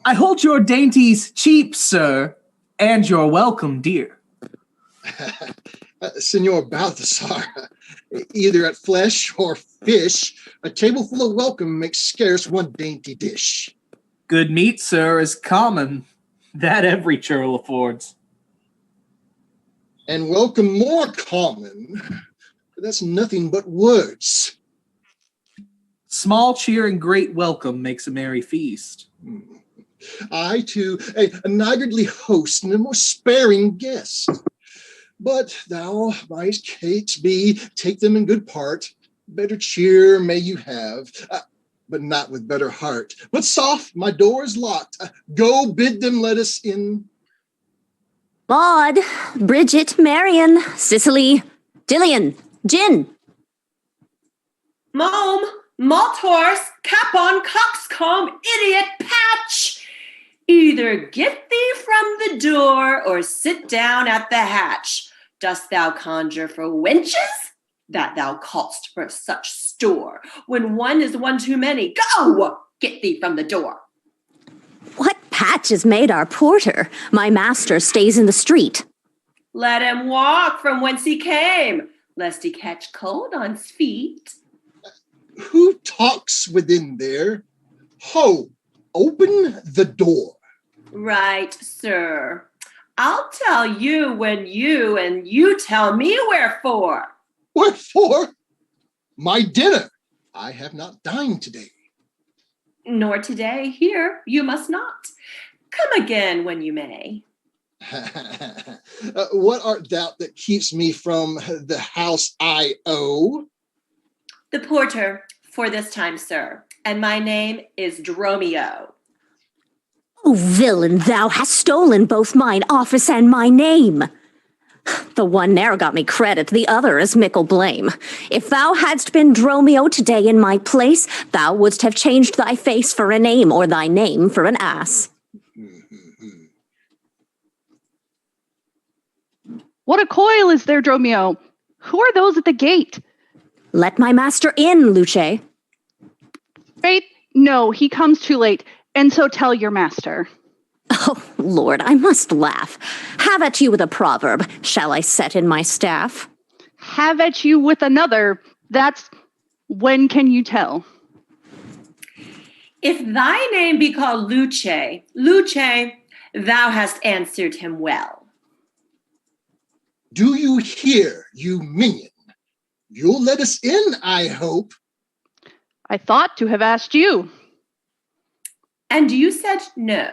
I hold your dainties cheap, sir, and your welcome, dear. Senor Balthazar, either at flesh or fish, a table full of welcome makes scarce one dainty dish. Good meat, sir, is common. That every churl affords. And welcome more common. That's nothing but words. Small cheer and great welcome makes a merry feast. I, too, a niggardly host and a more sparing guest. But thou, my Kate, take them in good part. Better cheer may you have, but not with better heart. But soft, my door is locked. Go bid them let us in. Maud, Bridget, Marion, Cicely, Dillian, Gin. Mome, malt horse, capon, coxcomb, idiot, patch. Either get thee from the door or sit down at the hatch. Dost thou conjure for wenches? That thou call'st for such store. When one is one too many, go! Get thee from the door. What patch is made our porter? My master stays in the street. Let him walk from whence he came, lest he catch cold on's feet. Who talks within there? Ho, open the door. Right, sir. I'll tell you when you tell me wherefore. Wherefore? My dinner. I have not dined today. Nor today. Here, you must not. Come again when you may. What art thou that keeps me from the house I owe? The porter for this time, sir, and my name is Dromio. Oh, villain, thou hast stolen both mine office and my name. The one ne'er got me credit, the other is mickle blame. If thou hadst been Dromio today in my place, thou wouldst have changed thy face for a name, or thy name for an ass. What a coil is there, Dromio? Who are those at the gate? Let my master in, Luce. Faith, no, he comes too late, and so tell your master. Oh, Lord, I must laugh. Have at you with a proverb. Shall I set in my staff? Have at you with another. That's when can you tell? If thy name be called Luce, thou hast answered him well. Do you hear, you minion? You'll let us in, I hope. I thought to have asked you. And you said no.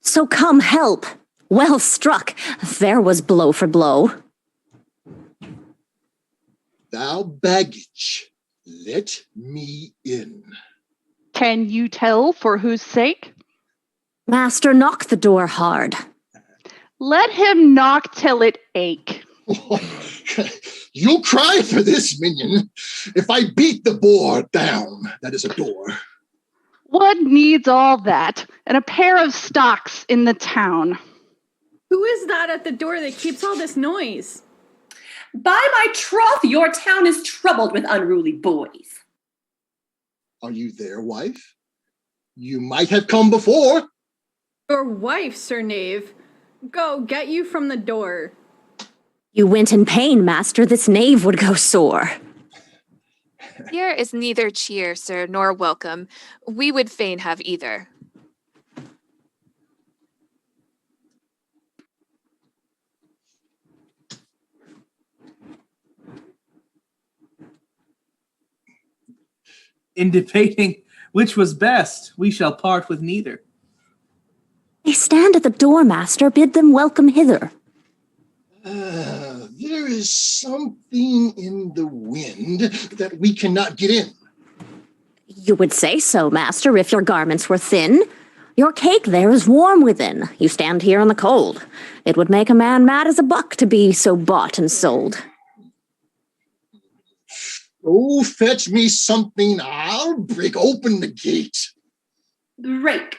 So come help. Well struck. There was blow for blow. Thou baggage, let me in. Can you tell for whose sake? Master, knock the door hard. Let him knock till it ache. You'll cry for this, minion. If I beat the boar down, that is a door. What needs all that? And a pair of stocks in the town. Who is that at the door that keeps all this noise? By my troth, your town is troubled with unruly boys. Are you there, wife? You might have come before. Your wife, Sir Knave. Go, get you from the door. You went in pain, master. This knave would go sore. Here is neither cheer, sir, nor welcome. We would fain have either. In debating which was best, we shall part with neither. They stand at the door, master. Bid them welcome hither. There is something in the wind that we cannot get in. You would say so, master, if your garments were thin. Your cake there is warm within. You stand here in the cold. It would make a man mad as a buck to be so bought and sold. Oh, fetch me something. I'll break open the gate. Break.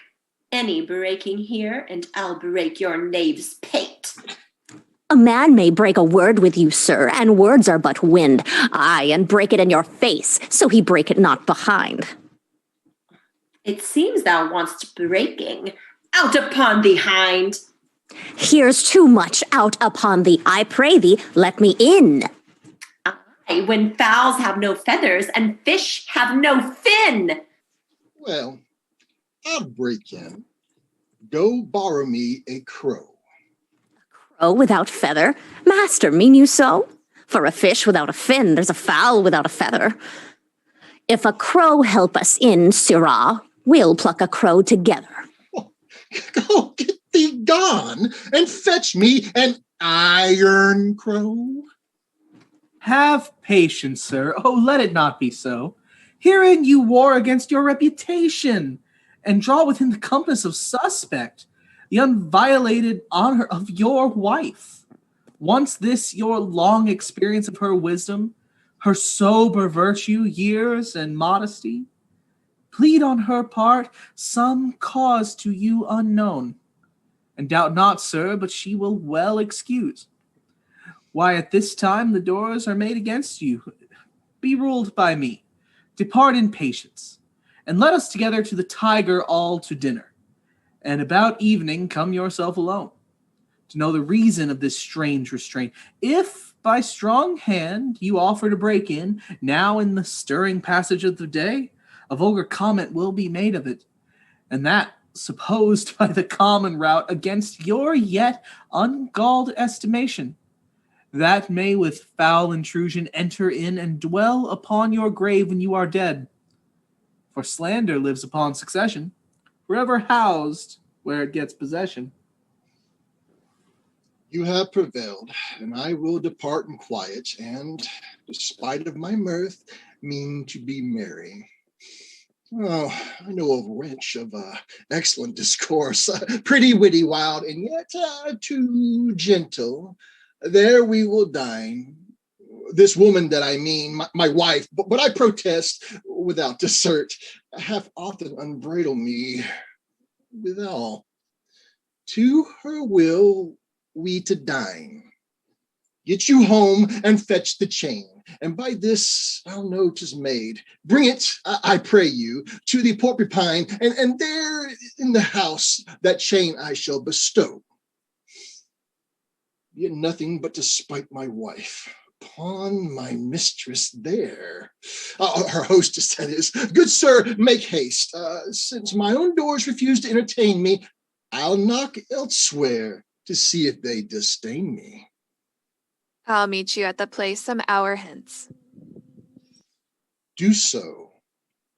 Any breaking here, and I'll break your knave's pate. A man may break a word with you, sir, and words are but wind. Aye, and break it in your face, so he break it not behind. It seems thou want'st breaking. Out upon thee, hind! Here's too much out upon thee. I pray thee, let me in. Aye, when fowls have no feathers and fish have no fin. Well, I'll break in. Go borrow me a crow. Crow without feather? Master, mean you so? For a fish without a fin, there's a fowl without a feather. If a crow help us in, sirrah, we'll pluck a crow together. Go get thee gone, and fetch me an iron crow. Have patience, sir. Oh, let it not be so. Herein you war against your reputation, and draw within the compass of suspect the unviolated honor of your wife. Once this your long experience of her wisdom, her sober virtue, years, and modesty, plead on her part some cause to you unknown, and doubt not, sir, but she will well excuse. Why, at this time the doors are made against you. Be ruled by me. Depart in patience, and let us together to the Tiger all to dinner. And about evening come yourself alone, to know the reason of this strange restraint. If by strong hand you offer to break in, now in the stirring passage of the day, a vulgar comment will be made of it, and that supposed by the common route against your yet ungalled estimation, that may with foul intrusion enter in and dwell upon your grave when you are dead. For slander lives upon succession, forever housed where it gets possession. You have prevailed, and I will depart in quiet, and, despite of my mirth, mean to be merry. Oh, I know a wrench of excellent discourse, pretty witty, wild, and yet too gentle. There we will dine. This woman that I mean, my wife, but I protest without desert, hath often unbridled me withal. To her will we to dine. Get you home and fetch the chain. And by this I'll know 'tis made. Bring it, I pray you, to the porcupine, and there in the house that chain I shall bestow. Yet nothing but to spite my wife upon my mistress there. Her hostess, that is. Good sir, make haste. Since my own doors refuse to entertain me, I'll knock elsewhere to see if they disdain me. I'll meet you at the place some hour hence. Do so.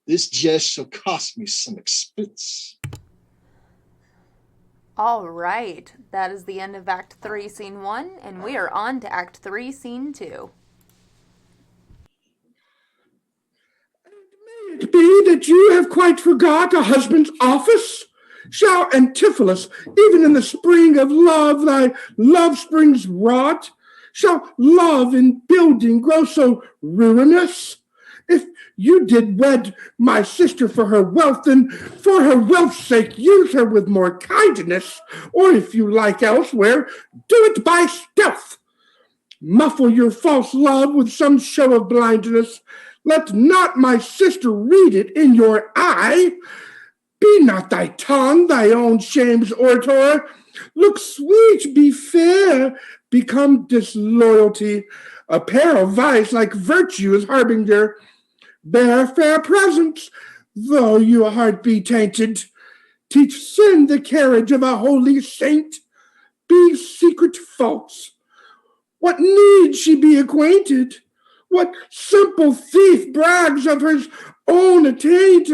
This jest shall cost me some expense. All right, that is the end of Act 3, Scene 1, and we are on to Act 3, Scene 2. May it be that you have quite forgot a husband's office? Shall Antipholus, even in the spring of love, thy love springs rot? Shall love in building grow so ruinous? If you did wed my sister for her wealth, then for her wealth's sake use her with more kindness, or if you like elsewhere, do it by stealth. Muffle your false love with some show of blindness. Let not my sister read it in your eye. Be not thy tongue thy own shame's orator. Look sweet, be fair, become disloyalty. A pair of vice like virtue is harbinger. Bear fair presence, though your heart be tainted. Teach sin the carriage of a holy saint. Be secret false. What need she be acquainted? What simple thief brags of his own attaint?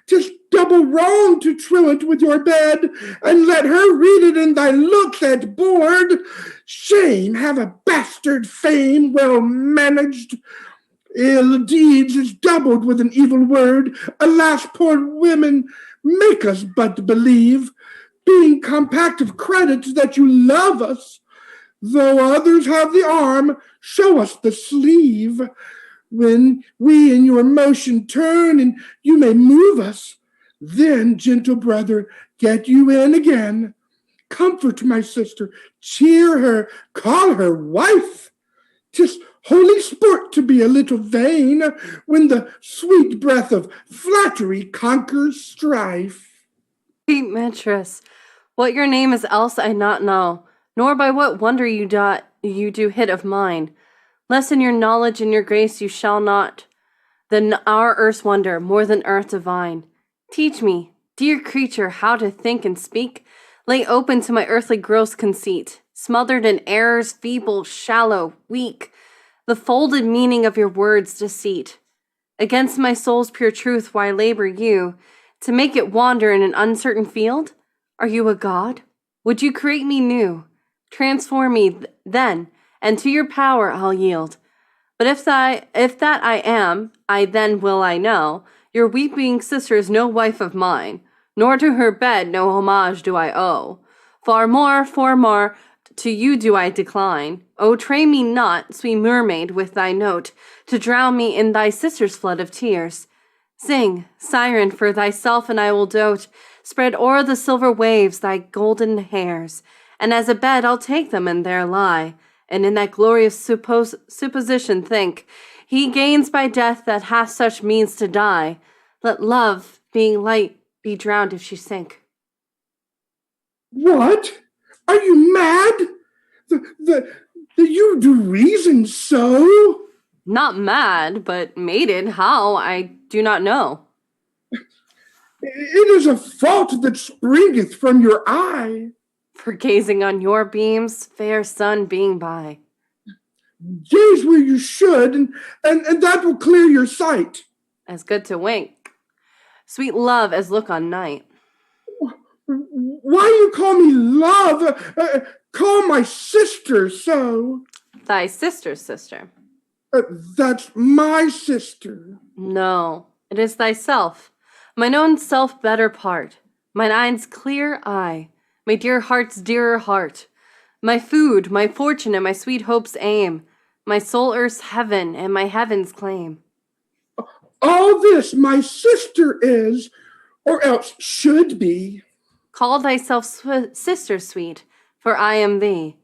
'Tis double wrong to truant with your bed, and let her read it in thy looks at board. Shame have a bastard fame well managed. Ill deeds is doubled with an evil word. Alas, poor women, make us but believe, being compact of credit, that you love us. Though others have the arm, show us the sleeve. When we in your motion turn, and you may move us, then, gentle brother, get you in again. Comfort my sister, cheer her, call her wife. 'Tis holy sport to be a little vain, when the sweet breath of flattery conquers strife. Sweet mistress, what your name is else I not know, nor by what wonder you do hit of mine. Less in your knowledge and your grace you shall not, than our earth's wonder, more than earth divine. Teach me, dear creature, how to think and speak, lay open to my earthly gross conceit, smothered in errors, feeble, shallow, weak, the folded meaning of your words' deceit. Against my soul's pure truth why labor you, to make it wander in an uncertain field? Are you a god? Would you create me new? Transform me then, and to your power I'll yield. But if that I am, I then will I know, your weeping sister is no wife of mine, nor to her bed no homage do I owe. Far more, to you do I decline. O train me not, sweet mermaid, with thy note, to drown me in thy sister's flood of tears. Sing, siren, for thyself, and I will dote, spread o'er the silver waves thy golden hairs, and as a bed I'll take them and there lie, and in that glorious supposition think, he gains by death that hath such means to die. Let love, being light, be drowned if she sink. What? Are you mad? That you do reason so? Not mad, but mated, how, I do not know. It is a fault that springeth from your eye. For gazing on your beams, fair sun being by. Gaze where you should, and that will clear your sight. As good to wink, sweet love as look on night. Why you call me love? Call my sister so. Thy sister's sister. That's my sister. No, it is thyself, mine own self better part, mine eye's clear eye, my dear heart's dearer heart, my food, my fortune, and my sweet hope's aim, my soul earth's heaven, and my heaven's claim. All this my sister is, or else should be. Call thyself sister sweet, for I am thee.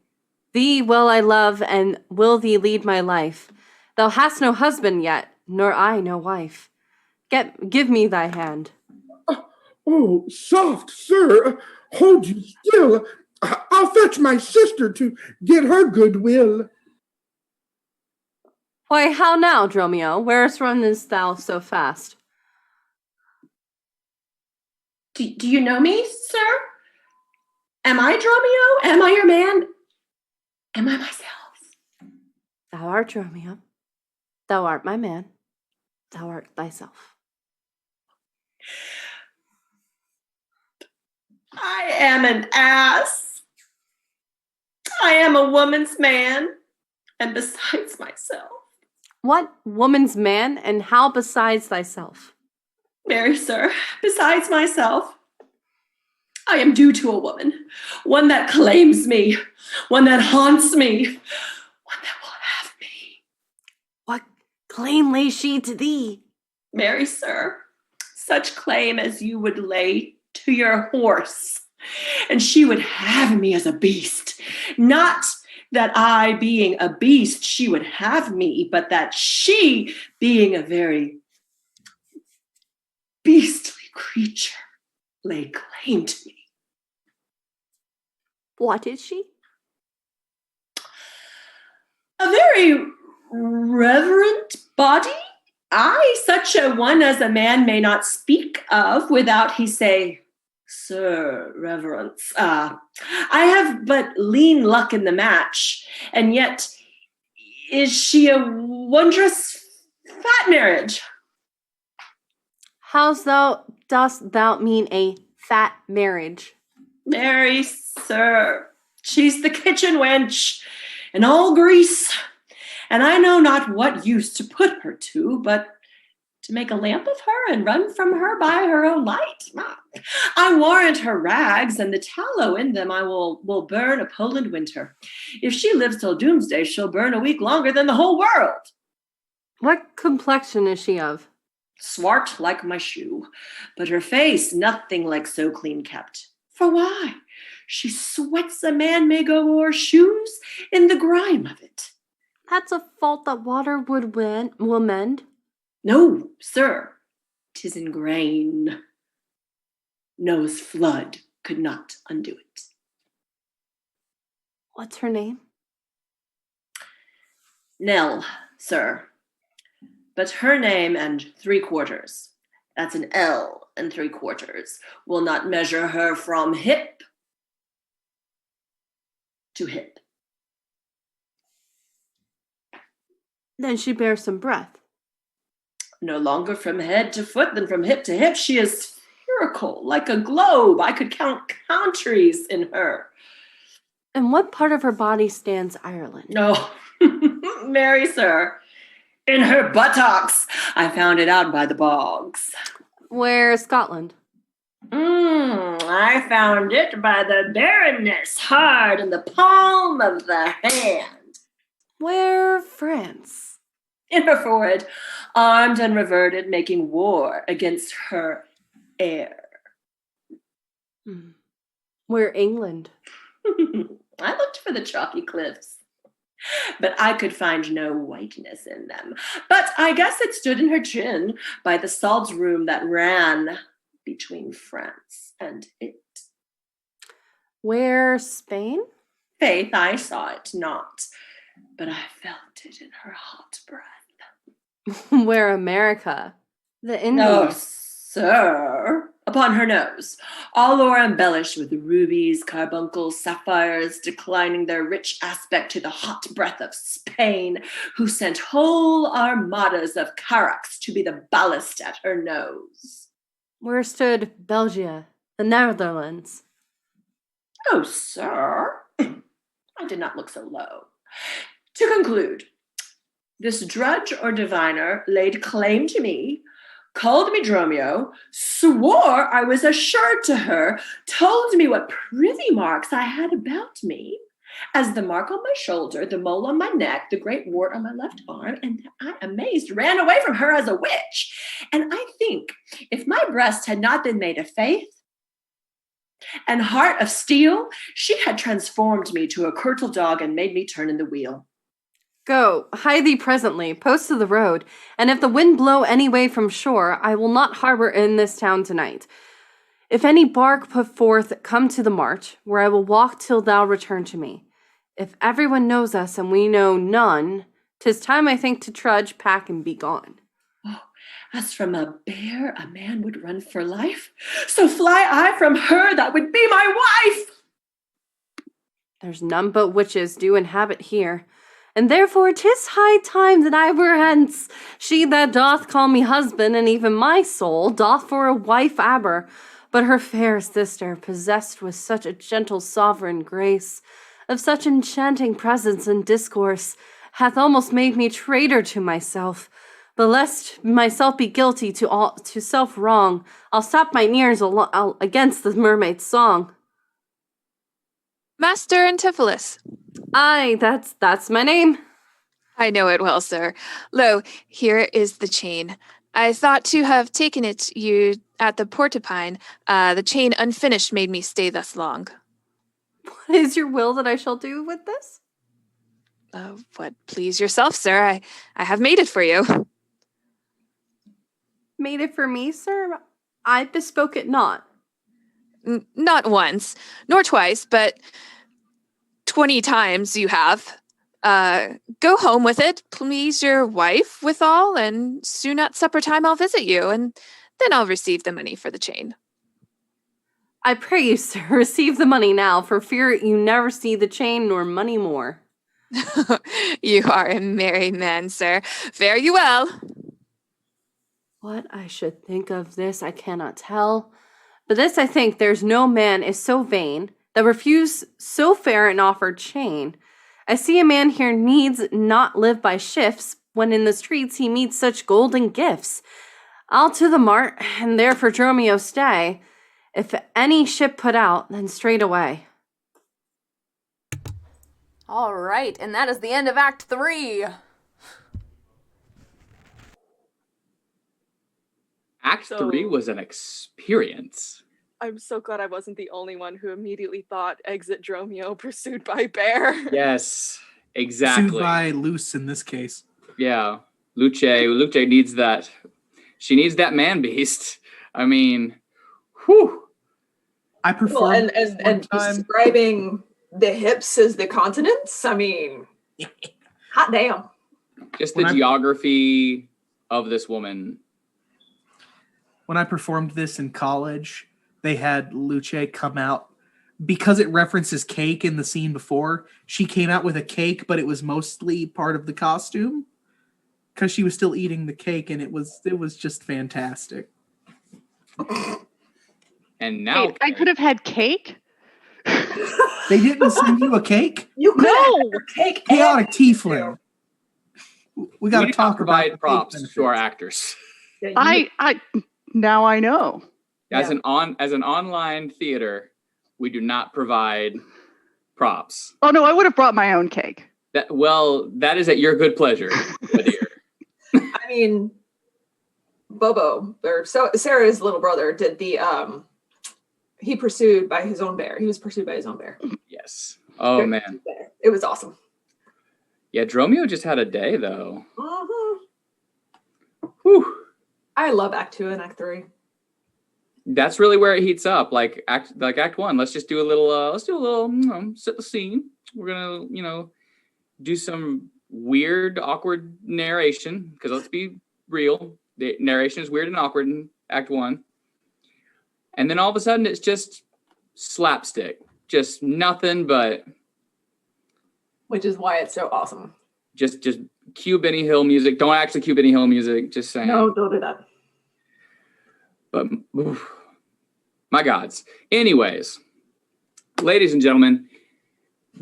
Thee will I love, and will thee lead my life. Thou hast no husband yet, nor I no wife. Give me thy hand. Oh, soft, sir. Hold you still. I'll fetch my sister to get her goodwill. Why, how now, Dromio? Whereas runnest thou so fast? Do you know me, sir? Am I Dromio? Am I your man? Am I myself? Thou art Dromio. Thou art my man. Thou art thyself. I am an ass. I am a woman's man, and besides myself. What woman's man, and how besides thyself? Marry, sir, besides myself, I am due to a woman, one that claims me, one that haunts me, one that will have me. What claim lays she to thee? Marry, sir, such claim as you would lay to your horse, and she would have me as a beast. Not that I, being a beast, she would have me, but that she, being a very beastly creature, lay claim to me. What is she? A very reverent body. I, such a one as a man may not speak of without he say, Sir, reverence. I have but lean luck in the match, and yet Is she a wondrous fat marriage? Dost thou mean a fat marriage? Marry, sir, she's the kitchen wench, and all grease, and I know not what use to put her to, but to make a lamp of her and run from her by her own light. I warrant her rags and the tallow in them I will burn a Poland winter. If she lives till doomsday, she'll burn a week longer than the whole world. What complexion is she of? Swart like my shoe, but her face nothing like so clean kept. For why? She sweats a man may go o'er shoes in the grime of it. That's a fault that water will mend. No, sir, 'tis in grain. Noah's flood could not undo it. What's her name? Nell, sir. But her name and 3/4, that's an L and 3/4, will not measure her from hip to hip. Then she bears some breath. No longer from head to foot than from hip to hip. She is spherical, like a globe. I could count countries in her. And what part of her body stands Ireland? No, marry, sir. In her buttocks. I found it out by the bogs. Where's Scotland? I found it by the barrenness, hard in the palm of the hand. Where France? In her forehead, armed and reverted, making war against her heir. Where England? I looked for the chalky cliffs, but I could find no whiteness in them. But I guess it stood in her chin by the salt room that ran between France and it. Where Spain? Faith, I saw it not, but I felt it in her hot breath. Where America? The Indies? No, sir. Upon her nose, all o'er embellished with rubies, carbuncles, sapphires, declining their rich aspect to the hot breath of Spain, who sent whole armadas of carracks to be the ballast at her nose. Where stood Belgium, the Netherlands? Oh, sir, I did not look so low. To conclude, this drudge or diviner laid claim to me, called me Dromio, swore I was assured to her, told me what privy marks I had about me, as the mark on my shoulder, the mole on my neck, the great wart on my left arm, and I, amazed, ran away from her as a witch. And I think if my breast had not been made of faith and heart of steel, she had transformed me to a curtal dog and made me turn in the wheel. Go, hide thee presently, post to the road, and if the wind blow any way from shore, I will not harbor in this town tonight. If any bark put forth, come to the march, where I will walk till thou return to me. If everyone knows us and we know none, 'tis time, I think, to trudge, pack, and be gone. Oh, as from a bear a man would run for life, so fly I from her that would be my wife. There's none but witches do inhabit here, and therefore 'tis high time that I were hence. She that doth call me husband, and even my soul, doth for a wife aber, but her fair sister, possessed with such a gentle sovereign grace, of such enchanting presence and discourse, hath almost made me traitor to myself. But lest myself be guilty to self-wrong, I'll stop mine ears against the mermaid's song. Master Antipholus. Aye, that's my name. I know it well, sir. Lo, here is the chain. I thought to have taken it you at the portapine. The chain unfinished made me stay thus long. What is your will that I shall do with this? What please yourself, sir. I have made it for you. Made it for me, sir? I bespoke it not. Not once, nor twice, but 20 times you have. Go home with it, please your wife withal, and soon at supper time I'll visit you, and then I'll receive the money for the chain. I pray you, sir, receive the money now, for fear you never see the chain nor money more. You are a merry man, sir. Fare you well. What I should think of this, I cannot tell. But this I think there's no man is so vain that refuse so fair an offered chain. I see a man here needs not live by shifts, when in the streets he meets such golden gifts. I'll to the mart, and there for Dromio stay. If any ship put out, then straight away. All right, and that is the end of Act 3. Act 3 was an experience. I'm so glad I wasn't the only one who immediately thought exit Dromio pursued by bear. Yes, exactly. Pursued by Luce in this case. Yeah, Luce needs that. She needs that man beast. I mean, whew. I performed and describing the hips as the continents. I mean, hot damn. Just the geography of this woman. When I performed this in college, they had Luce come out because it references cake in the scene before. She came out with a cake, but it was mostly part of the costume because she was still eating the cake, and it was just fantastic. And now Wait, I could have had cake. They didn't send you a cake? You could have cake. Chaotic tiefling. We got to talk provide about props to our actors. I now I know. As an online theater, we do not provide props. Oh no, I would have brought my own cake. That is at your good pleasure, my dear. I mean, Bobo, or Sarah's little brother, did the he pursued by his own bear. He was pursued by his own bear. Yes. Oh man. It was awesome. Yeah, Dromio just had a day though. Mm-hmm. Whew. I love Act 2 and Act 3. That's really where it heats up. Like Act 1. Let's just do a little. Set the scene. We're gonna do some weird, awkward narration because let's be real. The narration is weird and awkward in Act 1. And then all of a sudden it's just slapstick. Just nothing but. Which is why it's so awesome. Just cue Benny Hill music. Don't actually cue Benny Hill music. Just saying. No, don't do that. But oof, my gods. Anyways, ladies and gentlemen,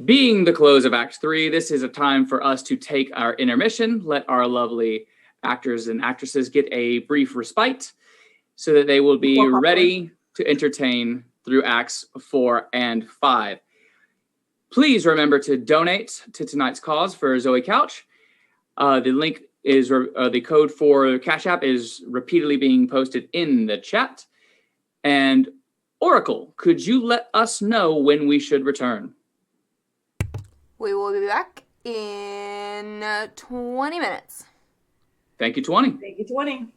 being the close of Act 3, this is a time for us to take our intermission, let our lovely actors and actresses get a brief respite so that they will be ready to entertain through Acts 4 and 5. Please remember to donate to tonight's cause for Zoe Couch. The link is the code for Cash App is repeatedly being posted in the chat. And Oracle, could you let us know when we should return? We will be back in 20 minutes. Thank you, 20. Thank you, 20.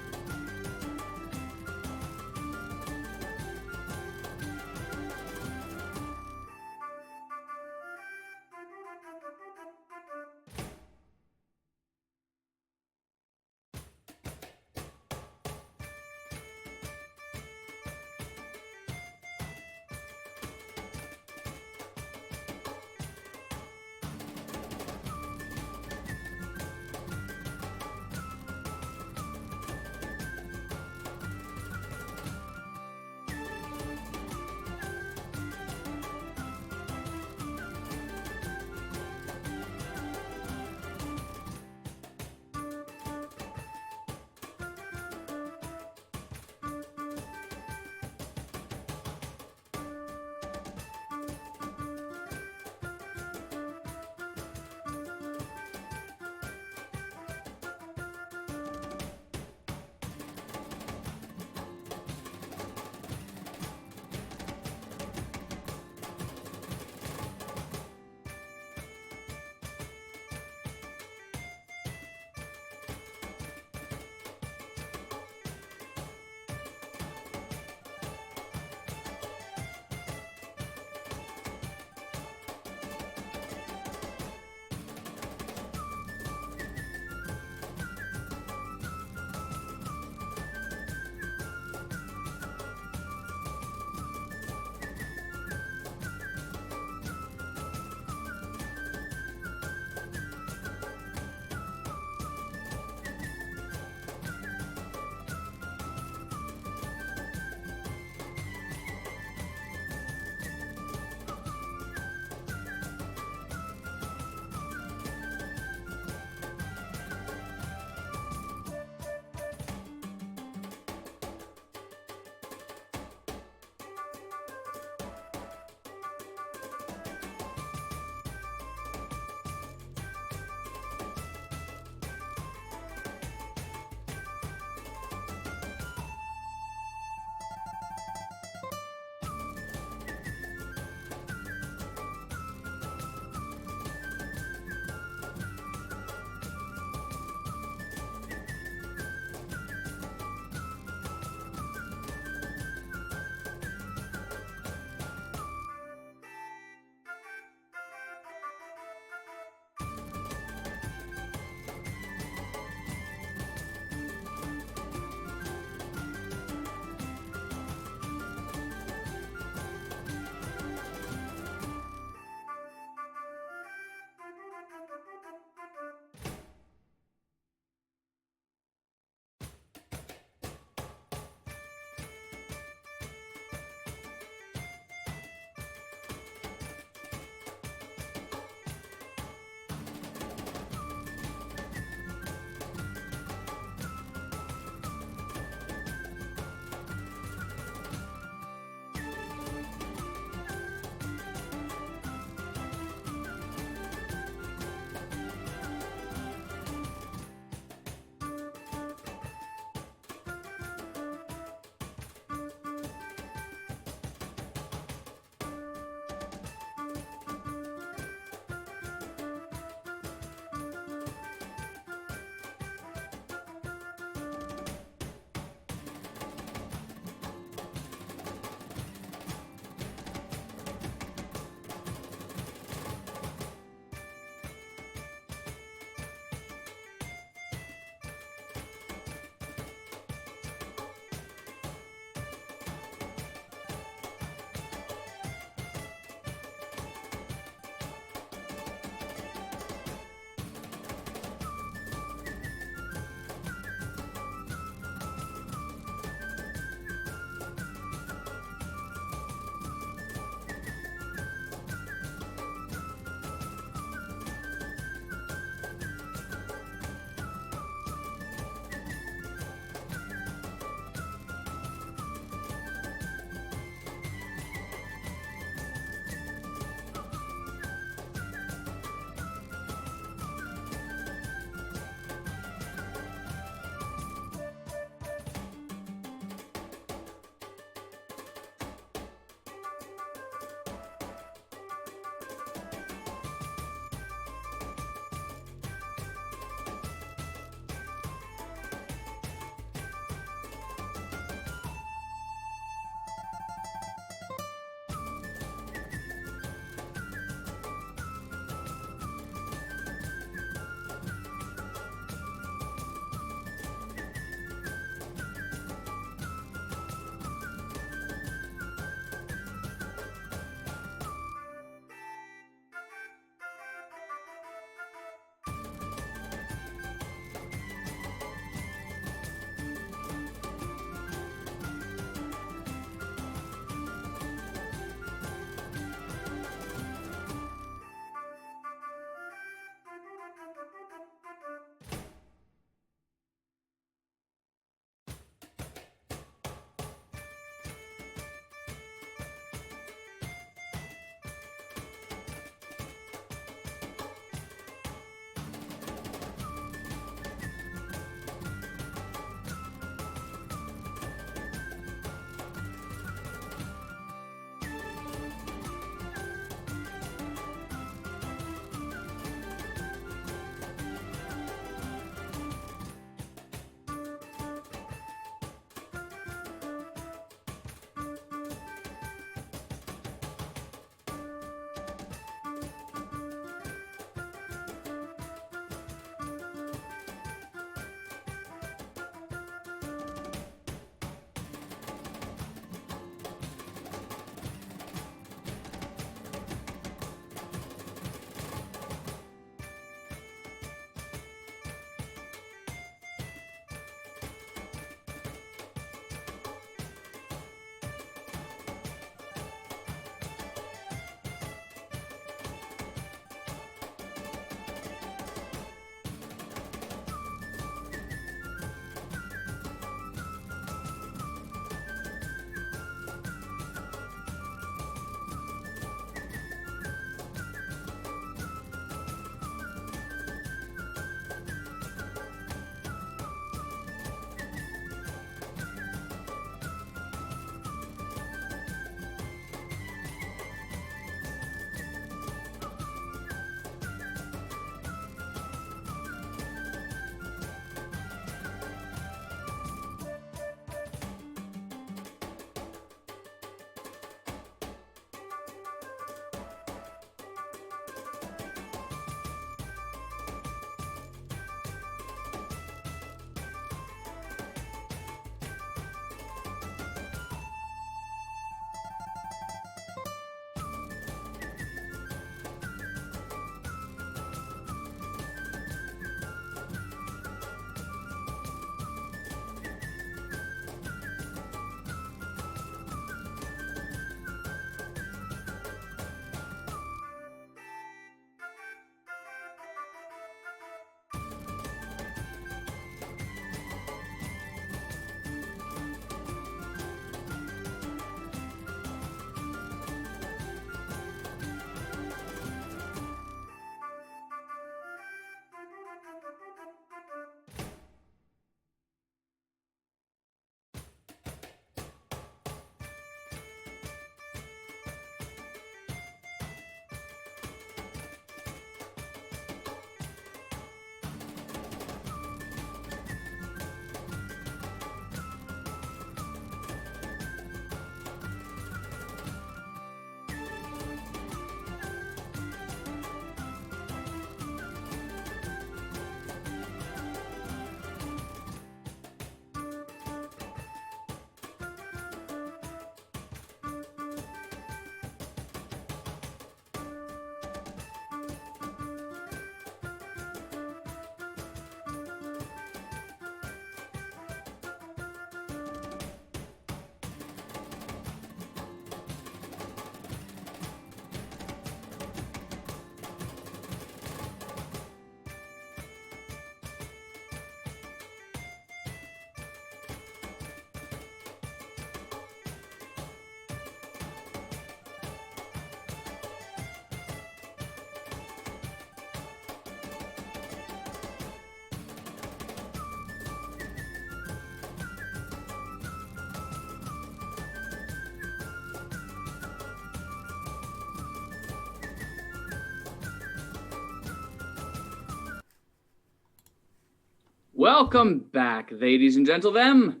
Welcome back, ladies and gentlemen,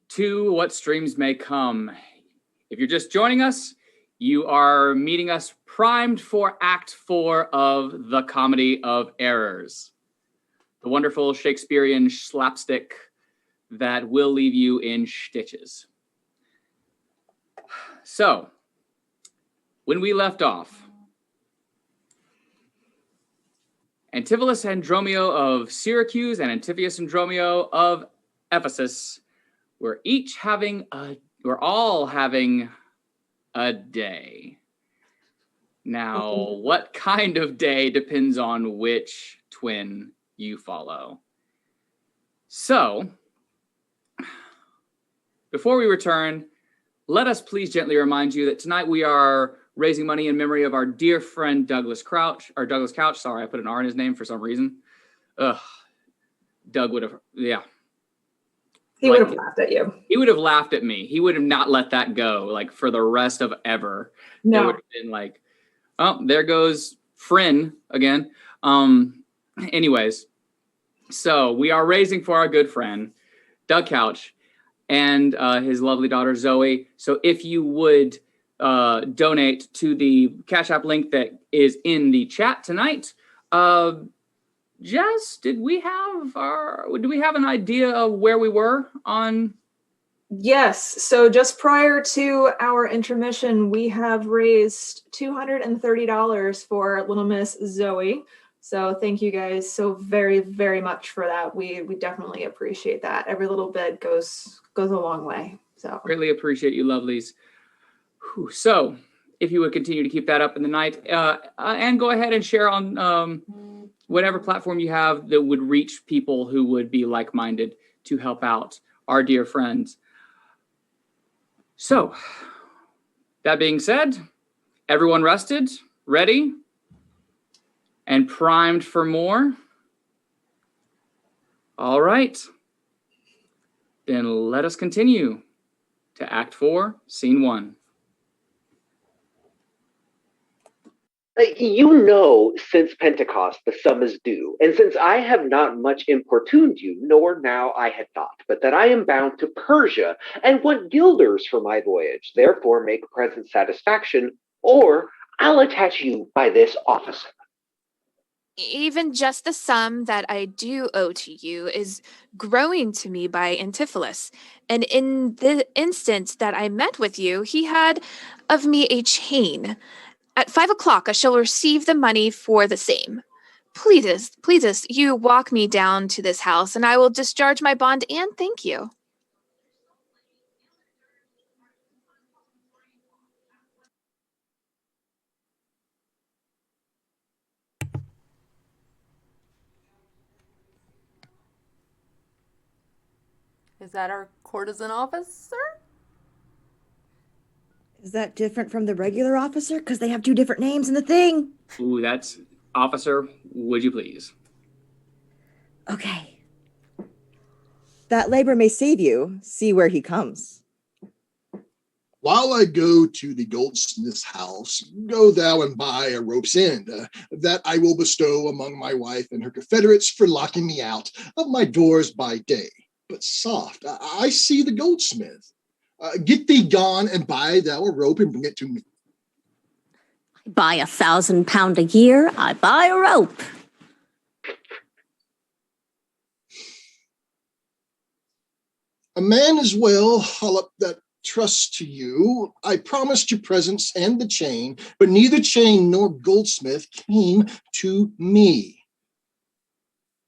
to What Streams May Come. If you're just joining us, you are meeting us primed for Act 4 of The Comedy of Errors, the wonderful Shakespearean slapstick that will leave you in stitches. So, when we left off, Antipholus and Dromio of Syracuse and Antipholus and Dromio of Ephesus were all having a day. Now, what kind of day depends on which twin you follow. So, before we return, let us please gently remind you that tonight we are raising money in memory of our dear friend Douglas Couch. Sorry, I put an R in his name for some reason. Doug would have, yeah. He would have laughed at you. He would have laughed at me. He would have not let that go, like, for the rest of ever. No. It would have been like, oh, there goes Friend again. Anyways, so we are raising for our good friend, Doug Couch, and his lovely daughter, Zoe. So if you would donate to the Cash App link that is in the chat tonight. Jess, do we have an idea of where we were on? Yes. So just prior to our intermission, we have raised $230 for little Miss Zoe. So thank you guys so very, very much for that. We definitely appreciate that. Every little bit goes a long way. So really appreciate you, lovelies. So if you would continue to keep that up in the night, and go ahead and share on whatever platform you have that would reach people who would be like-minded to help out our dear friends. So, that being said, everyone rested, ready, and primed for more? All right. Then let us continue to Act 4, Scene 1. You know, since Pentecost the sum is due, and since I have not much importuned you, nor now I had thought, but that I am bound to Persia, and want guilders for my voyage, therefore make present satisfaction, or I'll attach you by this officer. Even just the sum that I do owe to you is growing to me by Antipholus, and in the instant that I met with you, he had of me a chain. At 5 o'clock, I shall receive the money for the same. Please, you walk me down to this house, and I will discharge my bond and thank you. Is that our courtesan officer? Is that different from the regular officer? Because they have two different names in the thing. Ooh, that's officer, would you please? Okay. That labor may save you. See where he comes. While I go to the goldsmith's house, go thou and buy a rope's end, that I will bestow among my wife and her confederates for locking me out of my doors by day. But soft, I see the goldsmith. Get thee gone and buy thou a rope and bring it to me. I buy £1,000 a year. I buy a rope. A man as well, Hullop, that trusts to you. I promised you presents and the chain, but neither chain nor goldsmith came to me.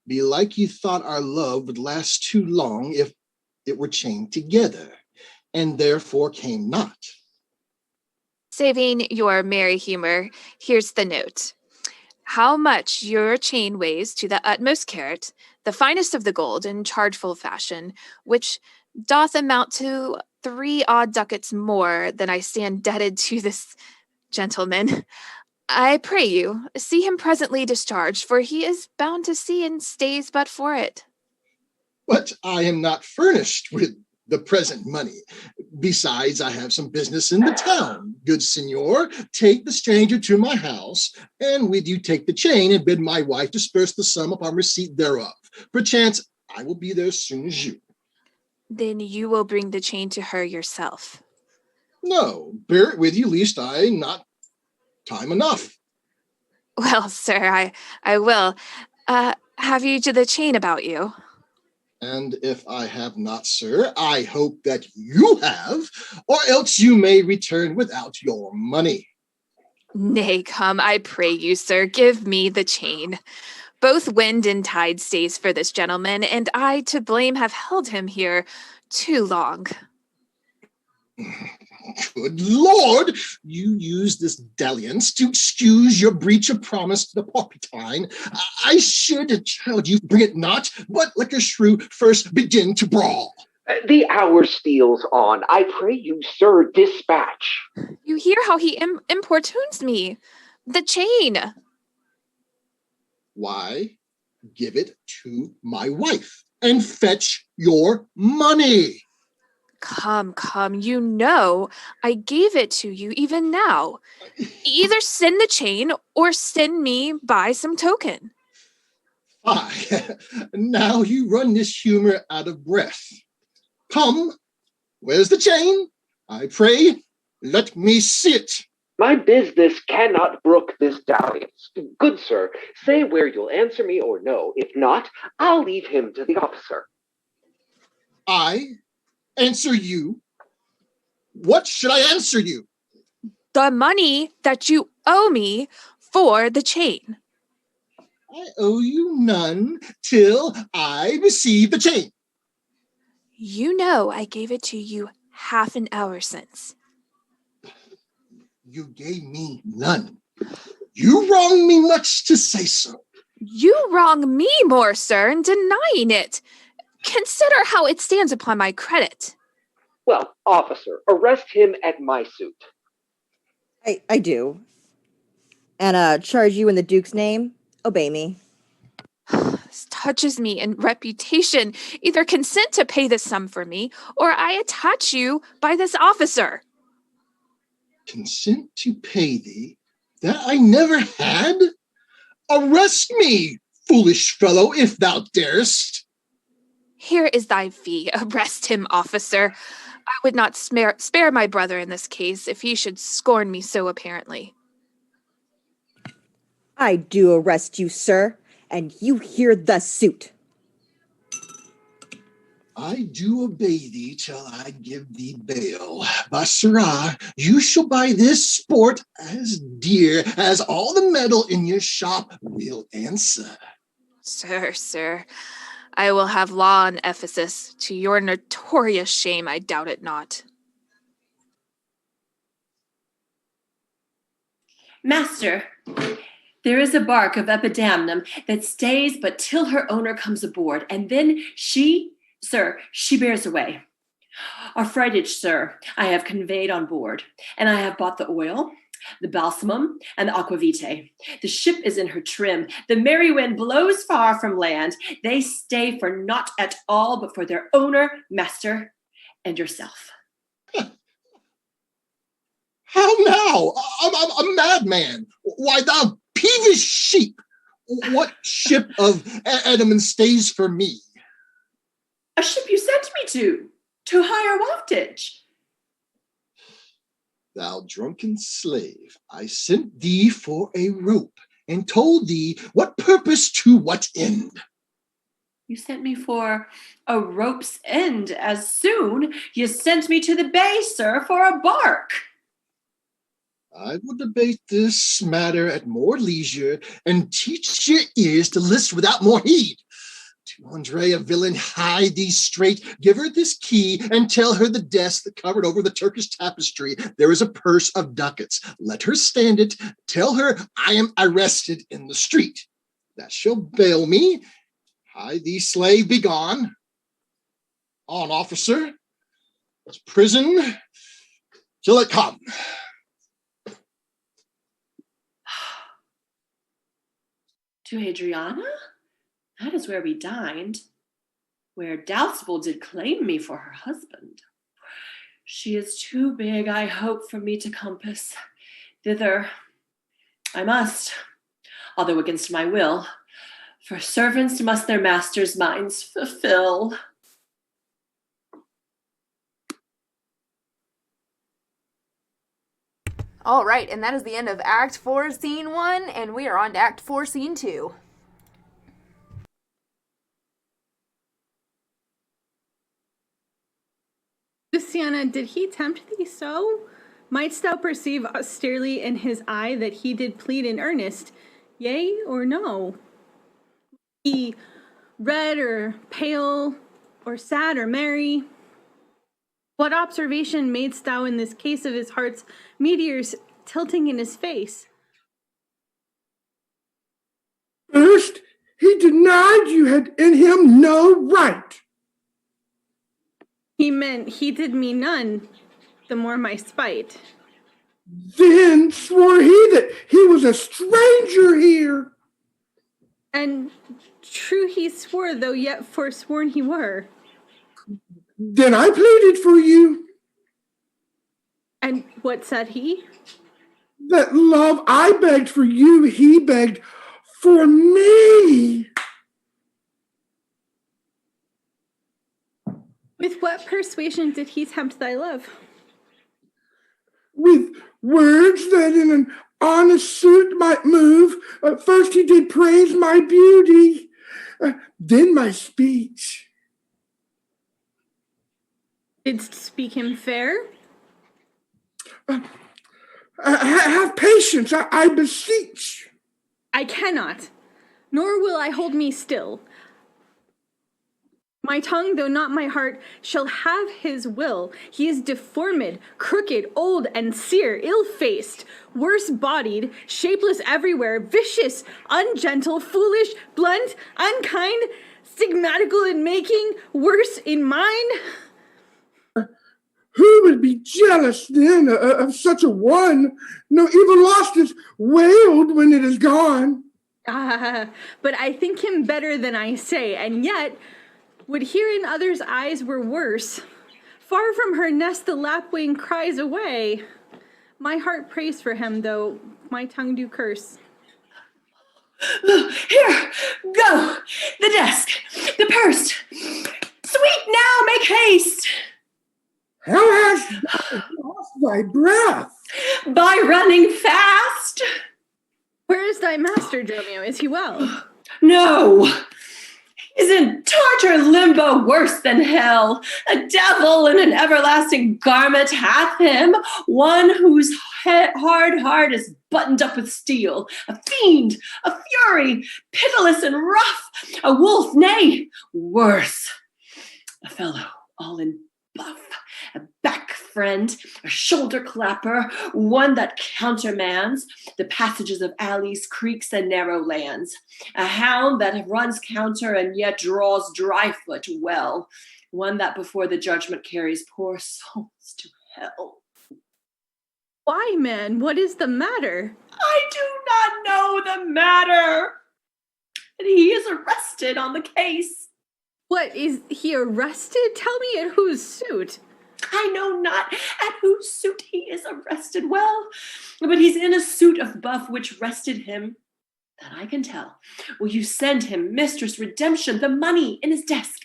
Belike you thought our love would last too long if it were chained together, and therefore came not. Saving your merry humor, here's the note. How much your chain weighs to the utmost carat, the finest of the gold in chargeful fashion, which doth amount to 3 odd ducats more than I stand indebted to this gentleman. I pray you, see him presently discharged, for he is bound to sea and stays but for it. But I am not furnished with the present money. Besides, I have some business in the town. Good signor, take the stranger to my house, and with you take the chain, and bid my wife disperse the sum upon receipt thereof. Perchance I will be there as soon as you. Then you will bring the chain to her yourself. No, bear it with you, least I not time enough. Well, sir, I will. Have you to the chain about you? And if I have not, sir, I hope that you have, or else you may return without your money. Nay, come, I pray you, sir, give me the chain. Both wind and tide stays for this gentleman, and I to blame have held him here too long. Good Lord! You use this dalliance to excuse your breach of promise to the Porpentine. I should have told you, bring it not, but like a shrew, first begin to brawl. The hour steals on. I pray you, sir, dispatch. You hear how he importunes me. The chain. Why, give it to my wife and fetch your money. Come, you know I gave it to you even now. Either send the chain or send me by some token. Now you run this humor out of breath. Come, where's the chain? I pray, let me see it. My business cannot brook this dalliance. Good sir, say where you'll answer me or no. If not, I'll leave him to the officer. I answer you? What should I answer you? The money that you owe me for the chain. I owe you none till I receive the chain. You know I gave it to you half an hour since. You gave me none. You wrong me much to say so. You wrong me more, sir, in denying it. Consider how it stands upon my credit. Well, officer, arrest him at my suit. I do. And charge you in the Duke's name. Obey me. This touches me in reputation. Either consent to pay this sum for me, or I attach you by this officer. Consent to pay thee? That I never had? Arrest me, foolish fellow, if thou darest. Here is thy fee. Arrest him, officer. I would not spare my brother in this case if he should scorn me so apparently. I do arrest you, sir, and you hear the suit. I do obey thee till I give thee bail. Basara, you shall buy this sport as dear as all the metal in your shop will answer. Sir, I will have law in Ephesus. To your notorious shame, I doubt it not. Master, there is a bark of Epidamnum that stays but till her owner comes aboard, and then she bears away. Our freightage, sir, I have conveyed on board, and I have bought the oil, the balsamum, and the aquavitae. The ship is in her trim. The merry wind blows far from land. They stay for naught at all but for their owner, master, and yourself. How now? I'm a madman. Why, thou peevish sheep! What ship of Edmund stays for me? A ship you sent me to hire waftage. Thou drunken slave, I sent thee for a rope, and told thee what purpose to what end. You sent me for a rope's end as soon you sent me to the bay, sir, for a bark. I will debate this matter at more leisure, and teach your ears to list without more heed. To Andrea, villain, hide thee straight, give her this key, and tell her the desk that covered over the Turkish tapestry, there is a purse of ducats. Let her stand it, tell her I am arrested in the street. That shall bail me. Hide thee, slave, be gone. On, officer. It's prison till it come. To Adriana? That is where we dined, where Dousteable did claim me for her husband. She is too big, I hope, for me to compass. Thither I must, although against my will, For servants must their masters' minds fulfill. All right, and that is the end of Act 4, Scene 1, and we are on to Act 4, Scene 2. Luciana, did he tempt thee so? Mightst thou perceive austerely in his eye that he did plead in earnest, yea or no? He red or pale, or sad or merry? What observation madest thou in this case of his heart's meteors tilting in his face? First, he denied you had in him no right. He meant he did me none, the more my spite. Then swore he that he was a stranger here. And true he swore, though yet forsworn he were. Then I pleaded for you. And what said he? That love I begged for you, he begged for me. With what persuasion did he tempt thy love? With words that in an honest suit might move. First he did praise my beauty, then my speech. Didst speak him fair? Have patience, I beseech. I cannot, nor will I hold me still. My tongue, though not my heart, shall have his will. He is deformed, crooked, old, and sere, ill-faced, worse-bodied, shapeless everywhere, vicious, ungentle, foolish, blunt, unkind, stigmatical in making, worse in mind. Who would be jealous then of such a one? No evil lost is wailed when it is gone. But I think him better than I say, and yet would hear in others' eyes were worse. Far from her nest the lapwing cries away. My heart prays for him, though my tongue do curse. Here, go! The desk, the purse. Sweet now, make haste! How hast thou lost thy breath? By running fast. Where is thy master, Dromio? Is he well? No. He's in torture limbo worse than hell. A devil in an everlasting garment hath him, one whose hard heart is buttoned up with steel, a fiend, a fury, pitiless and rough, a wolf, nay, worse, a fellow all in buff, a back friend, a shoulder clapper, one that countermands the passages of alleys, creeks, and narrow lands, a hound that runs counter and yet draws dry foot well, one that before the judgment carries poor souls to hell. Why, man? What is the matter? I do not know the matter. And he is arrested on the case. What, is he arrested? Tell me at whose suit? I know not at whose suit he is arrested well, but he's in a suit of buff which rested him, that I can tell. Will you send him, mistress, redemption, the money in his desk?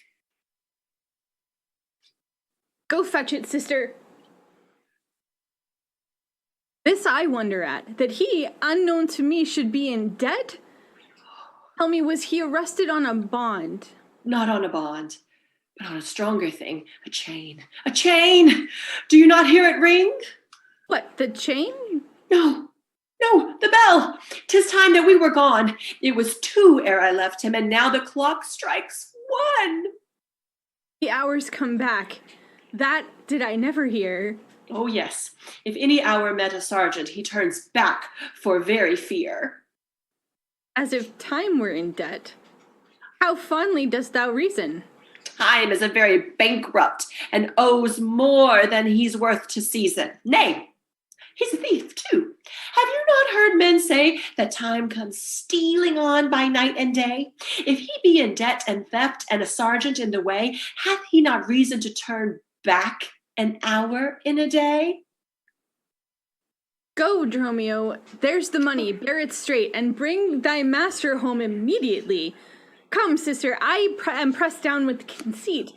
Go fetch it, sister. This I wonder at, that he, unknown to me, should be in debt? Tell me, was he arrested on a bond? Not on a bond, but on a stronger thing, a chain. A chain! Do you not hear it ring? What, the chain? No, the bell. 'Tis time that we were gone. It was 2 ere I left him, and now the clock strikes 1. The hours come back. That did I never hear. Oh, yes. If any hour met a sergeant, he turns back for very fear. As if time were in debt. How fondly dost thou reason? Time is a very bankrupt, and owes more than he's worth to season. Nay, he's a thief, too. Have you not heard men say that time comes stealing on by night and day? If he be in debt and theft and a sergeant in the way, hath he not reason to turn back an hour in a day? Go, Dromio, there's the money, bear it straight, and bring thy master home immediately. Come, sister, I am pressed down with conceit.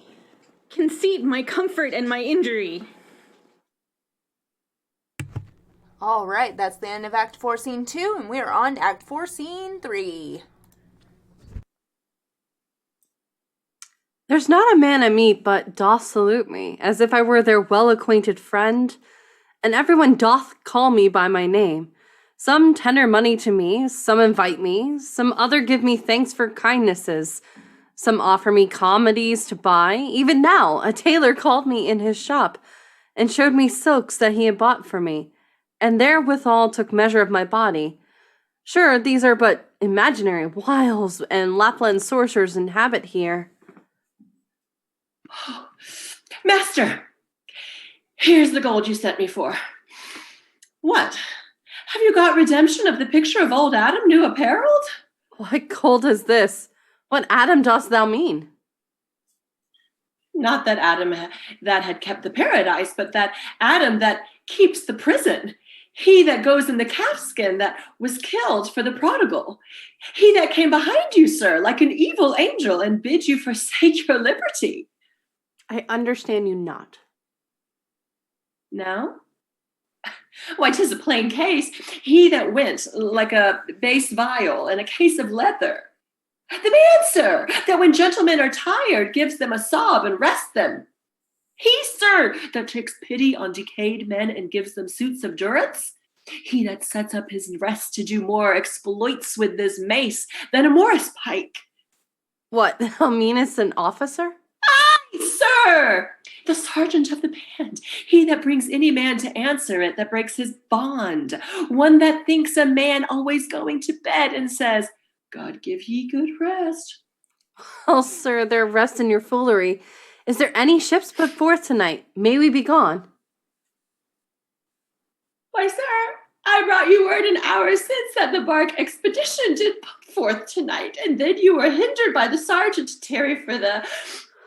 Conceit, my comfort and my injury. All right, that's the end of Act 4, Scene 2, and we are on to Act 4, Scene 3. There's not a man I meet but doth salute me, as if I were their well-acquainted friend, and everyone doth call me by my name. Some tender money to me, some invite me, some other give me thanks for kindnesses, some offer me comedies to buy. Even now, a tailor called me in his shop, and showed me silks that he had bought for me, and therewithal took measure of my body. Sure, these are but imaginary wiles, and Lapland sorcerers inhabit here. Master, here's the gold you sent me for. What? Have you got redemption of the picture of old Adam new apparelled? What gold is this? What Adam dost thou mean? Not that Adam that had kept the paradise, but that Adam that keeps the prison. He that goes in the calfskin that was killed for the prodigal. He that came behind you, sir, like an evil angel and bid you forsake your liberty. I understand you not. No? Why, 'tis a plain case. He that went like a base vial in a case of leather. The man, sir, that when gentlemen are tired gives them a sob and rests them. He, sir, that takes pity on decayed men and gives them suits of durance. He that sets up his rest to do more exploits with this mace than a Morris pike. What, thou meanest an officer? Aye, sir! The sergeant of the band, he that brings any man to answer it, that breaks his bond, one that thinks a man always going to bed and says, God give ye good rest. Oh, sir, there rest in your foolery. Is there any ships put forth tonight? May we be gone? Why, sir, I brought you word an hour since that the bark expedition did put forth tonight, and then you were hindered by the sergeant to tarry for the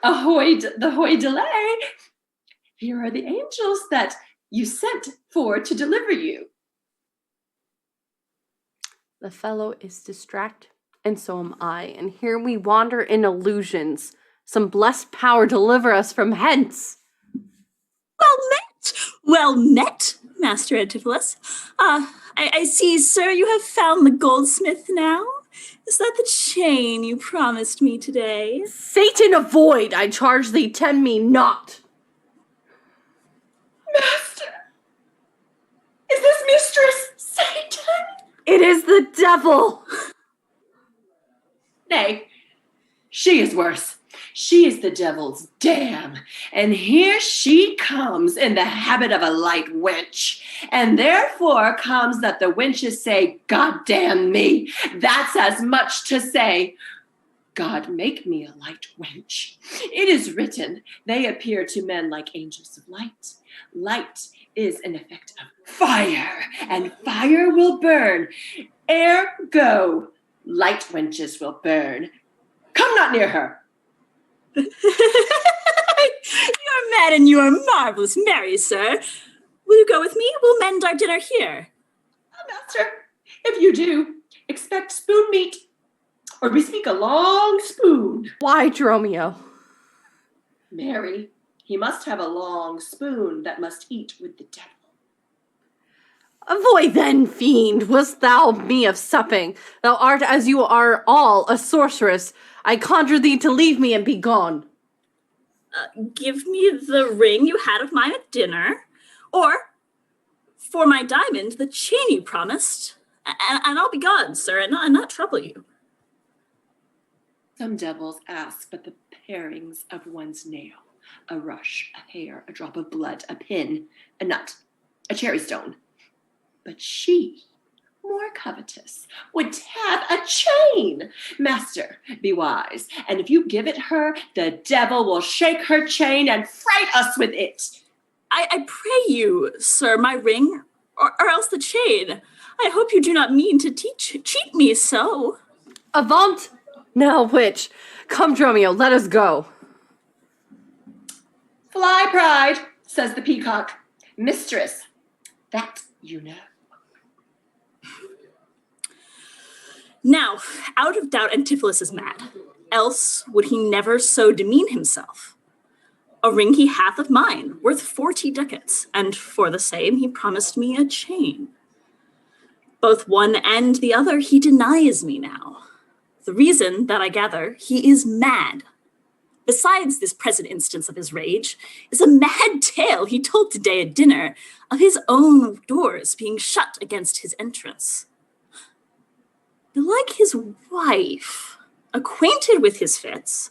hoy delay. Here are the angels that you sent for to deliver you. The fellow is distracted, and so am I, and here we wander in illusions. Some blessed power deliver us from hence. Well met, Master Antipholus. I see, sir, you have found the goldsmith now. Is that the chain you promised me today? Satan avoid, I charge thee, tempt me not. Master, is this mistress Satan? It is the devil. Nay, she is worse. She is the devil's dam, and here she comes in the habit of a light wench, and therefore comes that the wenches say, God damn me. That's as much to say, God make me a light wench. It is written, they appear to men like angels of light. Light is an effect of fire, and fire will burn. Ergo, light wenches will burn. Come not near her. You're mad and you are marvelous merry, sir. Will you go with me? We'll mend our dinner here. Master, if you do, expect spoon meat, or bespeak a long spoon. Why, Dromio? Mary, he must have a long spoon that must eat with the devil. Avoid then, fiend, wast thou me of supping? Thou art, as you are all, a sorceress. I conjure thee to leave me and be gone. Give me the ring you had of mine at dinner, or, for my diamond, the chain you promised, and I'll be gone, sir, and not trouble you. Some devils ask but the parings of one's nail, a rush, a hair, a drop of blood, a pin, a nut, a cherry stone. But she, more covetous, would have a chain. Master, be wise, and if you give it her, the devil will shake her chain and fright us with it. I pray you, sir, my ring, or else the chain. I hope you do not mean to cheat me so. Avaunt! Now, witch, come, Dromio, let us go. Fly, pride, says the peacock. Mistress, that you know. Now, out of doubt, Antipholus is mad. else would he never so demean himself? A ring he hath of mine, worth 40 ducats, and for the same he promised me a chain. Both one and the other he denies me now. The reason that I gather he is mad. Besides this present instance of his rage, is a mad tale he told today at dinner of his own doors being shut against his entrance. Belike his wife, acquainted with his fits,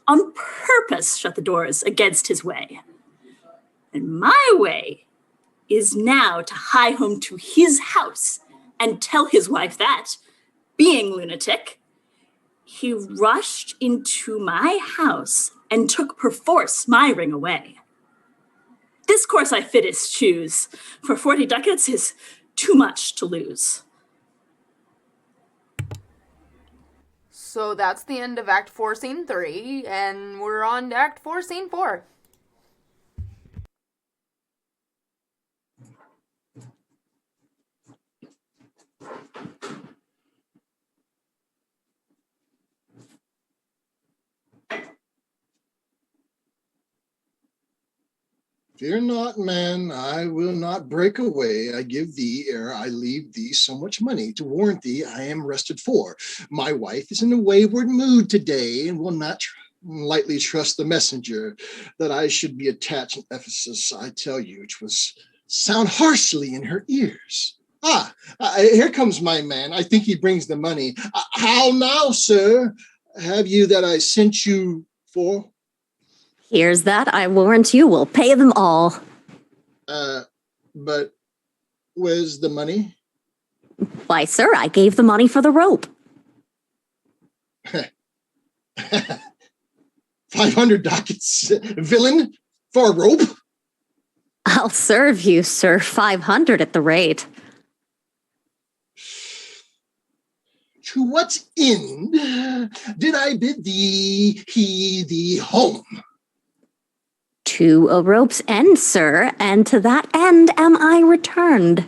on purpose shut the doors against his way. And my way is now to hie home to his house and tell his wife that, being lunatic, he rushed into my house and took perforce my ring away. This course I fittest choose, for 40 ducats is too much to lose. So that's the end of Act 4, Scene 3, and we're on to Act 4, Scene 4. Fear not, man, I will not break away. I give thee, ere I leave thee, so much money to warrant thee I am rested for. My wife is in a wayward mood today, and will not lightly trust the messenger that I should be attached in Ephesus. I tell you, 'twas sound harshly in her ears. Here comes my man. I think he brings the money. How now, sir? Have you that I sent you for? Here's that. I warrant you will pay them all. But where's the money? Why, sir, I gave the money for the rope. 500 ducats, villain, for a rope? I'll serve you, sir, 500 at the rate. To what end did I bid thee hie thee home? To a rope's end, sir, and to that end am I returned.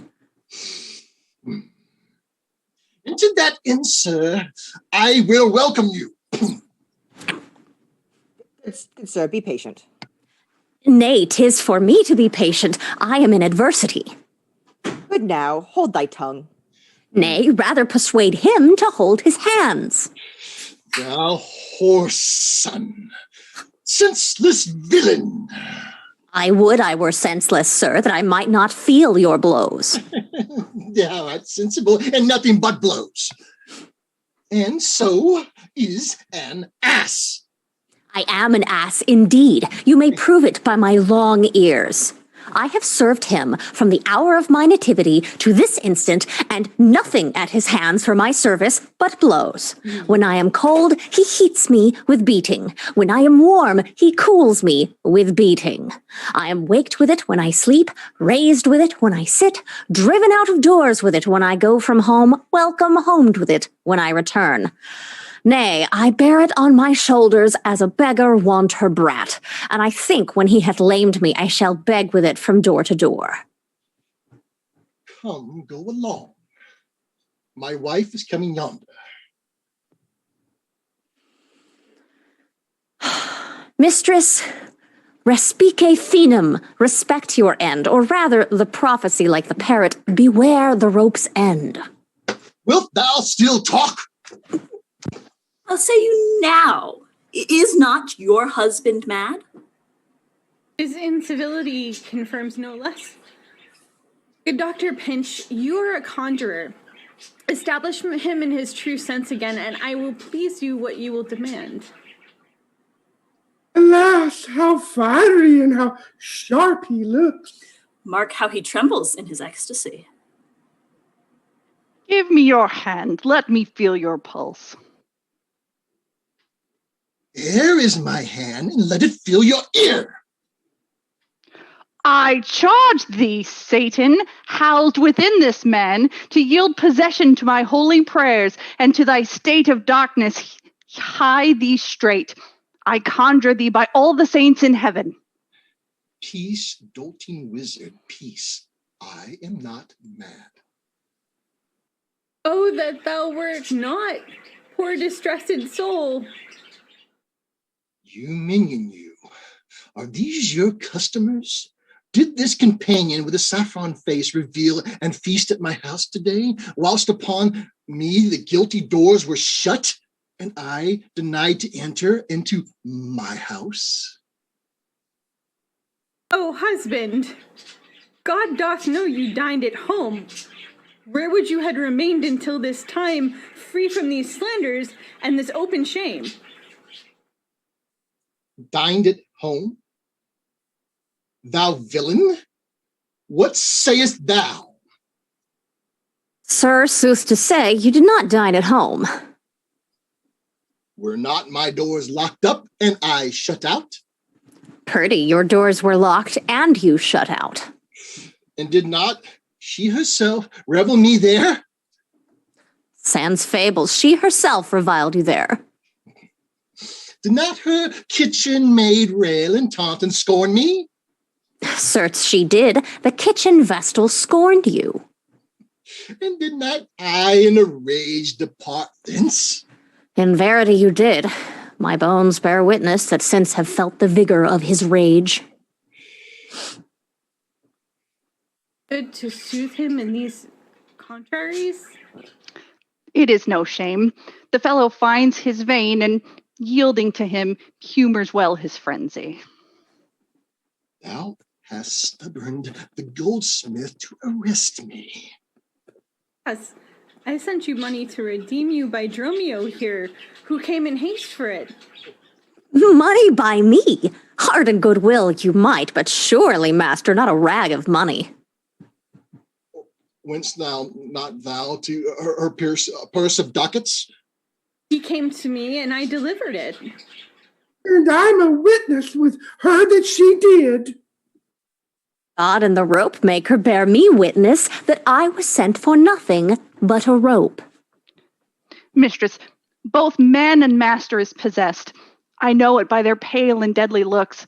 And to that end, sir, I will welcome you. Good sir, be patient. Nay, 'tis for me to be patient. I am in adversity. Good now, hold thy tongue. Nay, rather persuade him to hold his hands. Thou whore's son, senseless villain. I would I were senseless, sir, that I might not feel your blows. Yeah, that's sensible, and nothing but blows. And so is an ass. I am an ass indeed. You may prove it by my long ears. I have served him from the hour of my nativity to this instant, and nothing at his hands for my service but blows. When I am cold, he heats me with beating. When I am warm, he cools me with beating. I am waked with it when I sleep, raised with it when I sit, driven out of doors with it when I go from home, welcome homed with it when I return. Nay, I bear it on my shoulders as a beggar wont her brat, and I think when he hath lamed me, I shall beg with it from door to door. Come, go along. My wife is coming yonder. Mistress, respice finem, respect your end, or rather the prophecy like the parrot, beware the rope's end. Wilt thou still talk? I'll say you now, is not your husband mad? His incivility confirms no less. Good Dr. Pinch, you are a conjurer. Establish him in his true sense again, and I will please you what you will demand. Alas, how fiery and how sharp he looks. Mark how he trembles in his ecstasy. Give me your hand. Let me feel your pulse. Here is my hand, and let it feel your ear. I charge thee, Satan, housed within this man, to yield possession to my holy prayers, and to thy state of darkness hie thee straight. I conjure thee by all the saints in heaven. Peace, doting wizard, peace. I am not mad. Oh, that thou wert not, poor distressed soul. You minion, you. Are these your customers? Did this companion with a saffron face reveal and feast at my house today, whilst upon me the guilty doors were shut, and I denied to enter into my house? Oh, husband, God doth know you dined at home. Where would you have remained until this time, free from these slanders and this open shame? Dined at home? Thou villain? What sayest thou? Sir, sooth to say, you did not dine at home. Were not my doors locked up and I shut out? Purdy, your doors were locked and you shut out. And did not she herself revel me there? Sans fables, she herself reviled you there. Did not her kitchen maid rail and taunt and scorn me? Certes she did. The kitchen vestal scorned you. And did not I in a rage depart thence? In verity you did. My bones bear witness that since have felt the vigor of his rage. Good to soothe him in these contraries? It is no shame. The fellow finds his vein, and yielding to him, humors well his frenzy. Thou hast stubborned the goldsmith to arrest me. Yes, I sent you money to redeem you by Dromio here, who came in haste for it. Money by me? Heart and goodwill you might, but surely, master, not a rag of money. Whence not thou to her purse of ducats? He came to me, and I delivered it. And I'm a witness with her that she did. God and the rope maker bear me witness that I was sent for nothing but a rope. Mistress, both man and master is possessed. I know it by their pale and deadly looks.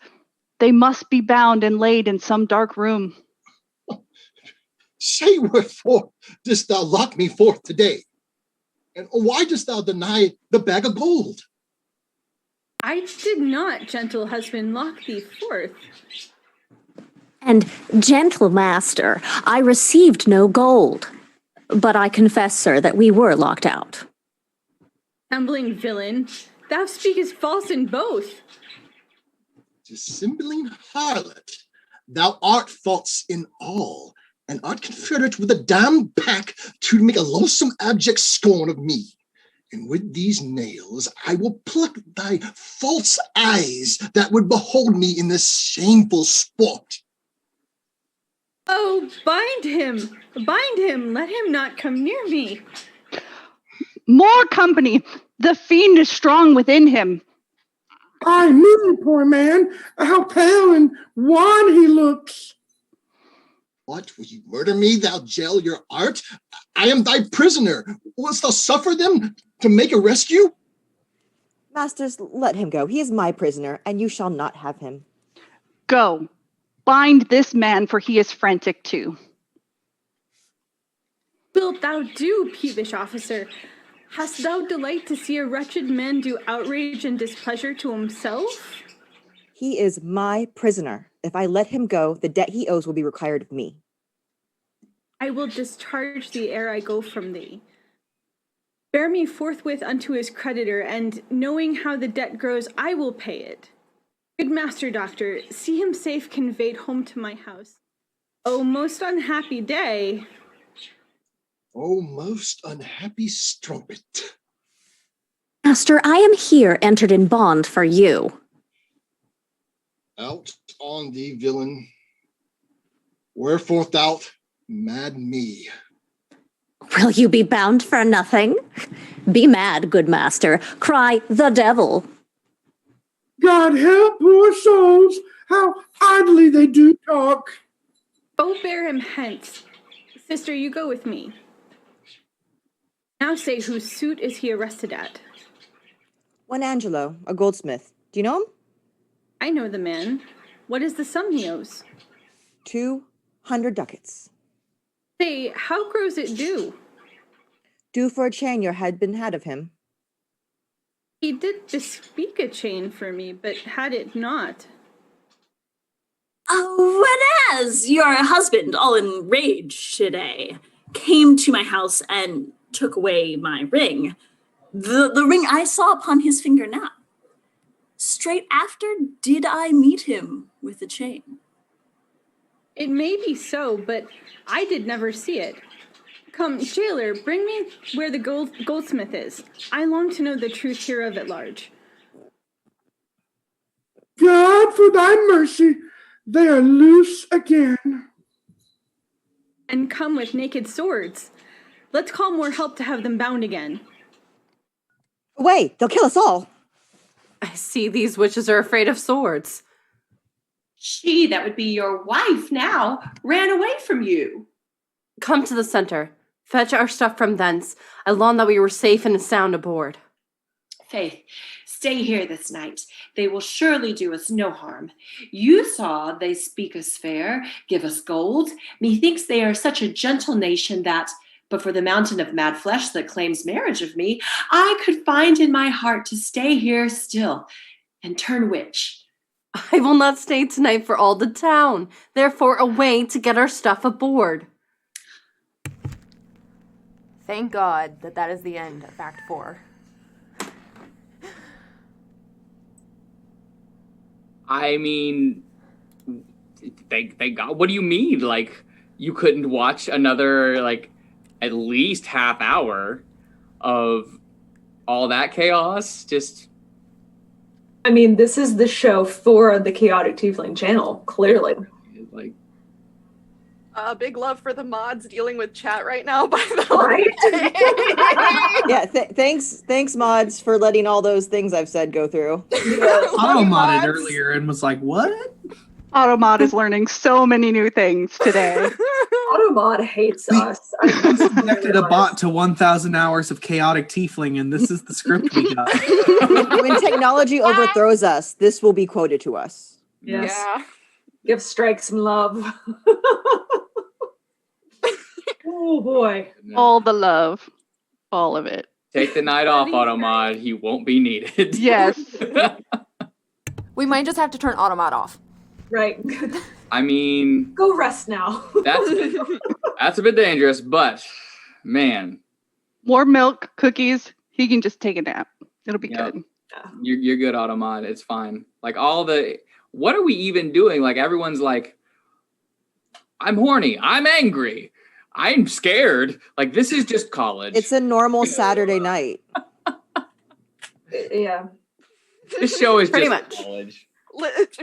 They must be bound and laid in some dark room. Say wherefore didst thou lock me forth today? And why dost thou deny the bag of gold? I did not, gentle husband, lock thee forth. And, gentle master, I received no gold. But I confess, sir, that we were locked out. Trembling villain, thou speakest false in both. Dissembling harlot, thou art false in all, and art confederate with a damned pack to make a loathsome abject scorn of me. And with these nails I will pluck thy false eyes that would behold me in this shameful sport. Oh, bind him, let him not come near me. More company! The fiend is strong within him. I knew, poor man, how pale and wan he looks. What, will you murder me, thou jail your art? I am thy prisoner. Wouldst thou suffer them to make a rescue? Masters, let him go. He is my prisoner, and you shall not have him. Go. Bind this man, for he is frantic too. Wilt thou do, peevish officer? Hast thou delight to see a wretched man do outrage and displeasure to himself? He is my prisoner. If I let him go, the debt he owes will be required of me. I will discharge thee ere I go from thee. Bear me forthwith unto his creditor, and knowing how the debt grows, I will pay it. Good master doctor, see him safe conveyed home to my house. Oh, most unhappy day. Oh, most unhappy strumpet. Master, I am here entered in bond for you. Out on thee, villain. Wherefore thou mad me? Will you be bound for nothing? Be mad, good master. Cry, the devil. God help poor souls, how idly they do talk. Oh, bear him hence. Sister, you go with me. Now say, whose suit is he arrested at? One Angelo, a goldsmith. Do you know him? I know the man. What is the sum he owes? 200 ducats. Say, how grows it due? Due for a chain your had been had of him. He did bespeak a chain for me, but had it not. Whereas your husband, all enraged today, came to my house and took away my ring, the ring I saw upon his finger now. Straight after did I meet him with the chain. It may be so, but I did never see it. Come, jailer, bring me where the goldsmith is. I long to know the truth hereof at large. God, for thy mercy, they are loose again. And come with naked swords. Let's call more help to have them bound again. Wait, they'll kill us all. I see these witches are afraid of swords. She, that would be your wife now, ran away from you. Come to the center. Fetch our stuff from thence. I long that we were safe and sound aboard. Faith, stay here this night. They will surely do us no harm. You saw they speak us fair, give us gold. Methinks they are such a gentle nation that, but for the mountain of mad flesh that claims marriage of me, I could find in my heart to stay here still and turn witch. I will not stay tonight for all the town. Therefore, away to get our stuff aboard. Thank God that is the end of Act 4. I mean, thank God. What do you mean? Like, you couldn't watch another, like, at least half hour of all that chaos? Just... I mean, this is the show for the Chaotic Tiefling channel, clearly. Like, big love for the mods dealing with chat right now, by the way. Yeah, thanks mods for letting all those things I've said go through. Auto-modded earlier and was like, what? Automod is learning so many new things today. Automod hates us. We subjected a bot to 1,000 hours of chaotic tiefling, and this is the script we got. When technology overthrows us, this will be quoted to us. Yes. Yeah. Give Strike some love. Oh boy. All the love. All of it. Take the night off, Automod. He won't be needed. Yes. We might just have to turn Automod off. Right. I mean... Go rest now. That's a bit dangerous, but, man. More milk, cookies. He can just take a nap. It'll be good. You're good, Automod. It's fine. Like, all the... What are we even doing? Like, everyone's like, I'm horny. I'm angry. I'm scared. Like, this is just college. It's a normal Saturday night. Yeah. This show is pretty just much college. Listen,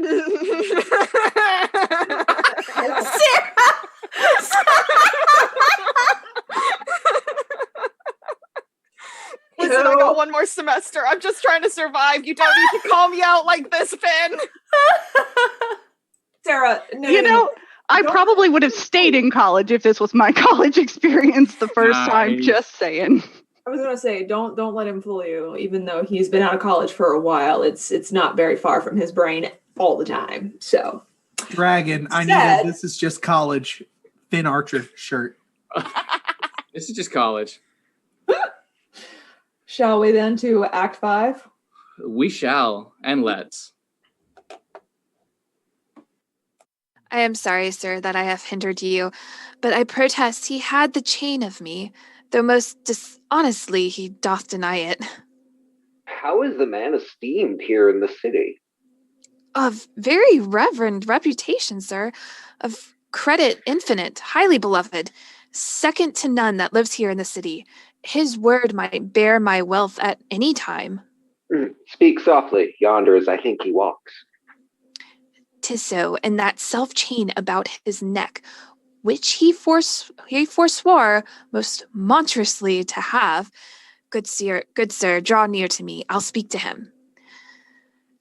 I got one more semester. I'm just trying to survive. You don't need to call me out like this, Finn. Sarah, I probably would have stayed in college if this was my college experience the first time. Just saying. I was gonna say, don't let him fool you. Even though he's been out of college for a while, it's not very far from his brain all the time. So, Dragon, I need it. This is just college. Finn Archer shirt. This is just college. Shall we then to Act 5? We shall, and let's. I am sorry, sir, that I have hindered you, but I protest he had the chain of me, though most dishonestly he doth deny it. How is the man esteemed here in the city? Of very reverend reputation, sir, of credit infinite, highly beloved, second to none that lives here in the city. His word might bear my wealth at any time. Speak softly, yonder as I think he walks. 'Tis so, and that self-chain about his neck, which he forswore most monstrously to have. Good sir, draw near to me. I'll speak to him.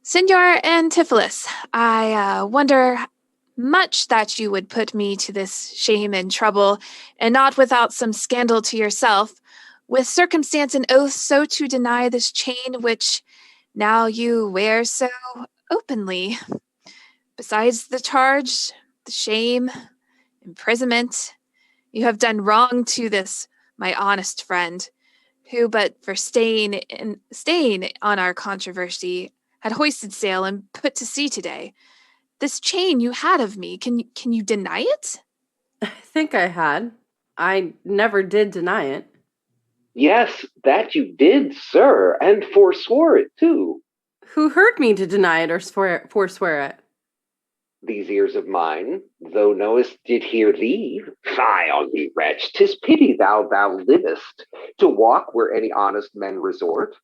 Senor Antipholus, I wonder much that you would put me to this shame and trouble, and not without some scandal to yourself, with circumstance and oath so to deny this chain which now you wear so openly. Besides the charge, the shame, imprisonment, you have done wrong to this, my honest friend. who, but for staying on our controversy, had hoisted sail and put to sea today. This chain you had of me, can you deny it? I think I had. I never did deny it. Yes, that you did, sir, and forswore it too. Who heard me to deny it or forswear it? These ears of mine, thou knowest, did hear thee. Fie on thee, wretch! 'Tis pity thou livest, to walk where any honest men resort.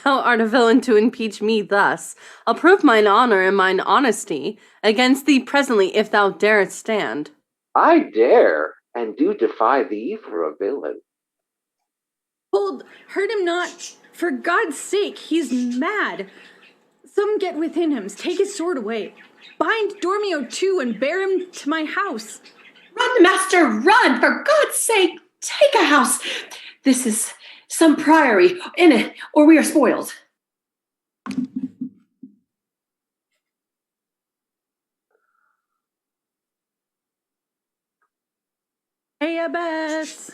Thou art a villain to impeach me thus. I'll prove mine honour and mine honesty against thee presently, if thou darest stand. I dare, and do defy thee for a villain. Hold, hurt him not. For God's sake, he's mad. Some get within him. Take his sword away. Bind Dormio too and bear him to my house. Run, master, run! For God's sake, take a house. This is some priory in it, or we are spoiled. Hey, Abbess.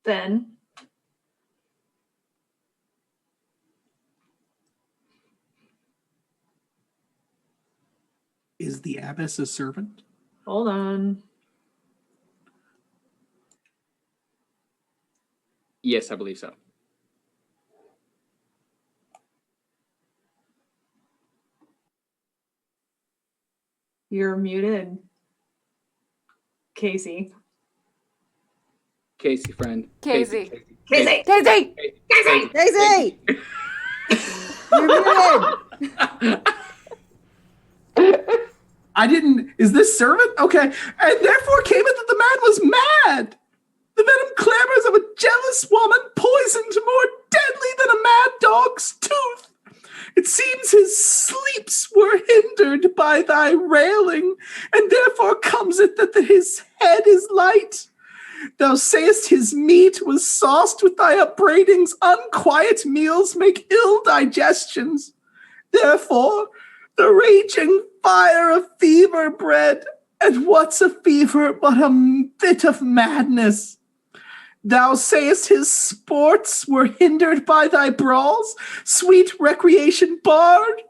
Then Is the abbess a servant? hold on. Yes, I believe so. You're muted. Casey. Casey, friend. Casey. Casey. Casey. Casey. Daisy! You're muted! I didn't. Is this servant? Okay. And therefore came it that the man was mad. The venom clamors of a jealous woman, poisoned more deadly than a mad dog's tooth. It seems his sleeps were hindered by thy railing, and therefore comes it that his head is light. Thou sayest his meat was sauced with thy upbraidings. Unquiet meals make ill digestions. Therefore, the raging fire of fever bred. And what's a fever but a fit of madness? Thou sayest his sports were hindered by thy brawls, sweet recreation barred.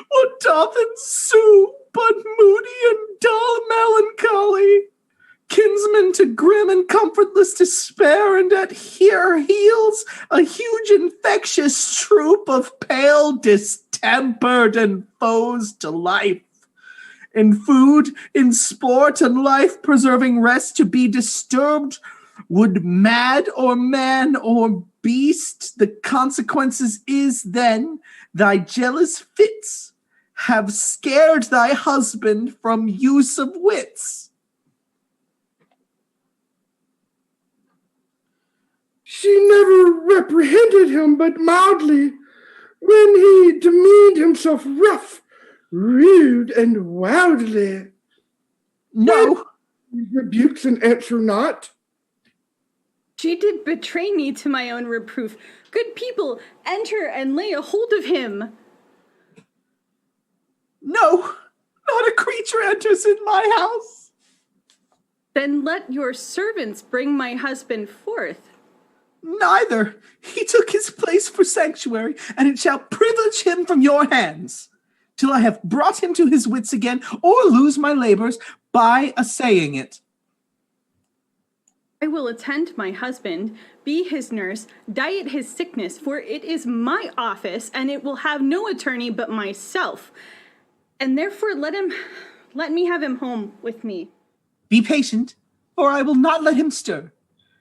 What doth ensue but moody and dull melancholy? Kinsman to grim and comfortless despair, and at her heels a huge infectious troop of pale, distempered, and foes to life. In food, in sport, and life-preserving rest to be disturbed, would mad or man or beast, the consequences is then thy jealous fits have scared thy husband from use of wits. She never reprehended him but mildly, when he demeaned himself rough, rude, and wildly. No. Rebukes and answer not. She did betray me to my own reproof. Good people, enter and lay a hold of him. No, not a creature enters in my house. Then let your servants bring my husband forth. Neither. He took his place for sanctuary, and it shall privilege him from your hands, till I have brought him to his wits again, or lose my labors by assaying it. I will attend my husband, be his nurse, diet his sickness, for it is my office, and it will have no attorney but myself. And therefore let me have him home with me. Be patient, or I will not let him stir,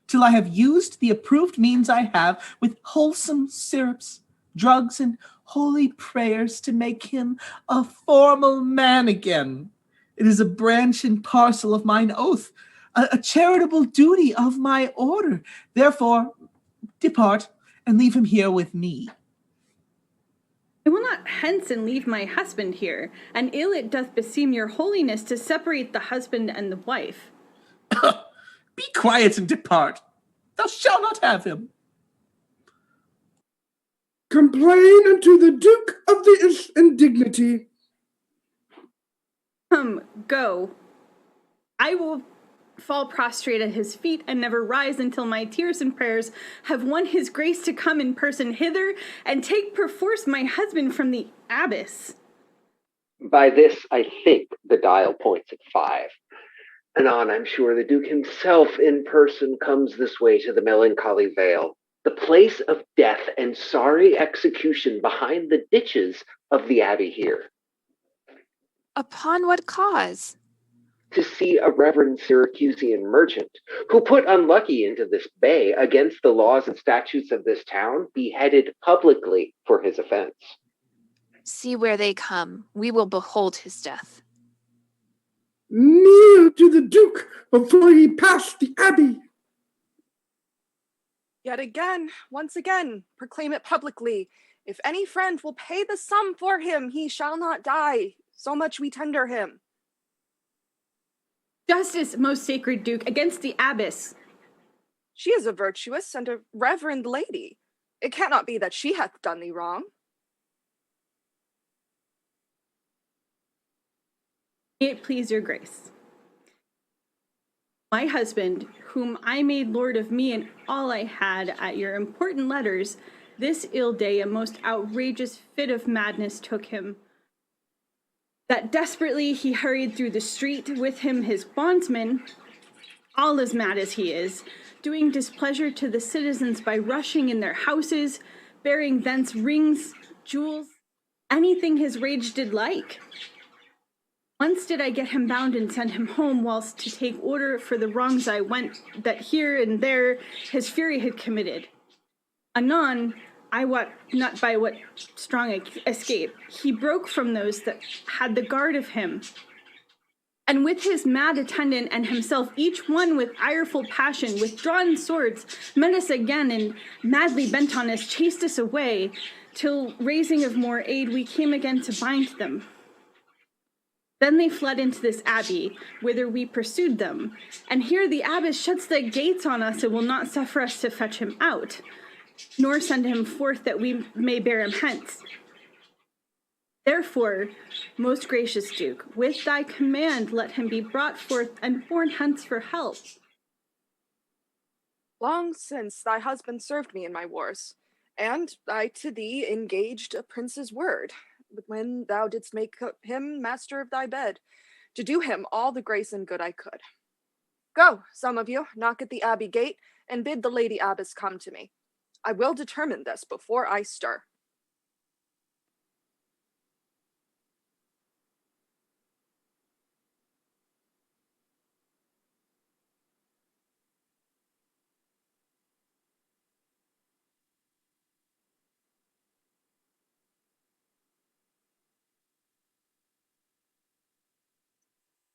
till I have used the approved means I have with wholesome syrups, drugs, and holy prayers to make him a formal man again. It is a branch and parcel of mine oath, a charitable duty of my order. Therefore, depart and leave him here with me. I will not hence and leave my husband here, and ill it doth beseem your holiness to separate the husband and the wife. Be quiet and depart. Thou shalt not have him. Complain unto the Duke of the indignity. Go. I will fall prostrate at his feet and never rise until my tears and prayers have won his grace to come in person hither and take perforce my husband from the abyss. By this, I think the dial points at 5. Anon, I'm sure the Duke himself in person comes this way to the melancholy vale, the place of death and sorry execution behind the ditches of the abbey here. Upon what cause? To see a reverend Syracusian merchant, who put unlucky into this bay against the laws and statutes of this town, beheaded publicly for his offense. See where they come. We will behold his death. Kneel to the Duke before he pass the abbey. Yet again, once again, proclaim it publicly. If any friend will pay the sum for him, he shall not die. So much we tender him. Justice, most sacred Duke, against the abbess. She is a virtuous and a reverend lady. It cannot be that she hath done thee wrong. May it please your grace. My husband, whom I made lord of me and all I had at your important letters, this ill day a most outrageous fit of madness took him, that desperately he hurried through the street, with him his bondsman, all as mad as he is, doing displeasure to the citizens by rushing in their houses, bearing thence rings, jewels, anything his rage did like. Once did I get him bound and send him home, whilst to take order for the wrongs I went, that here and there his fury had committed. Anon, I wot not by what strong escape, he broke from those that had the guard of him. And with his mad attendant and himself, each one with ireful passion, with drawn swords, met us again, and madly bent on us, chased us away, till raising of more aid, we came again to bind them. Then they fled into this abbey, whither we pursued them. And here the abbess shuts the gates on us and will not suffer us to fetch him out, nor send him forth that we may bear him hence. Therefore, most gracious Duke, with thy command let him be brought forth and borne hence for help. Long since thy husband served me in my wars, and I to thee engaged a prince's word, when thou didst make him master of thy bed, to do him all the grace and good I could. Go, some of you, knock at the abbey gate, and bid the lady abbess come to me. I will determine this before I stir.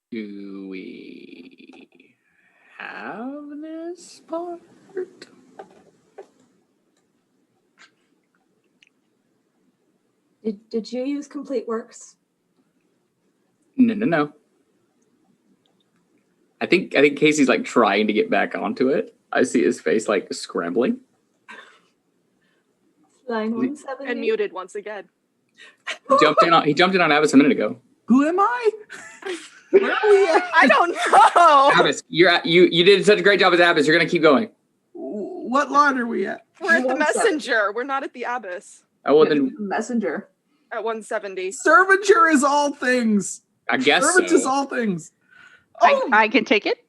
Do we have this part? Did you use complete works? No. I think Casey's like trying to get back onto it. I see his face like scrambling. Line 170. And muted once again. He jumped in on Abbas a minute ago. Who am I? Where are we at? I don't know. Abbas, you did such a great job as Abbas. You're gonna keep going. What line are we at? We're at the messenger. We're not at the abbess. Oh, well then. Messenger. At 170. Servature is all things. I guess Servants so. is all things. I can take it.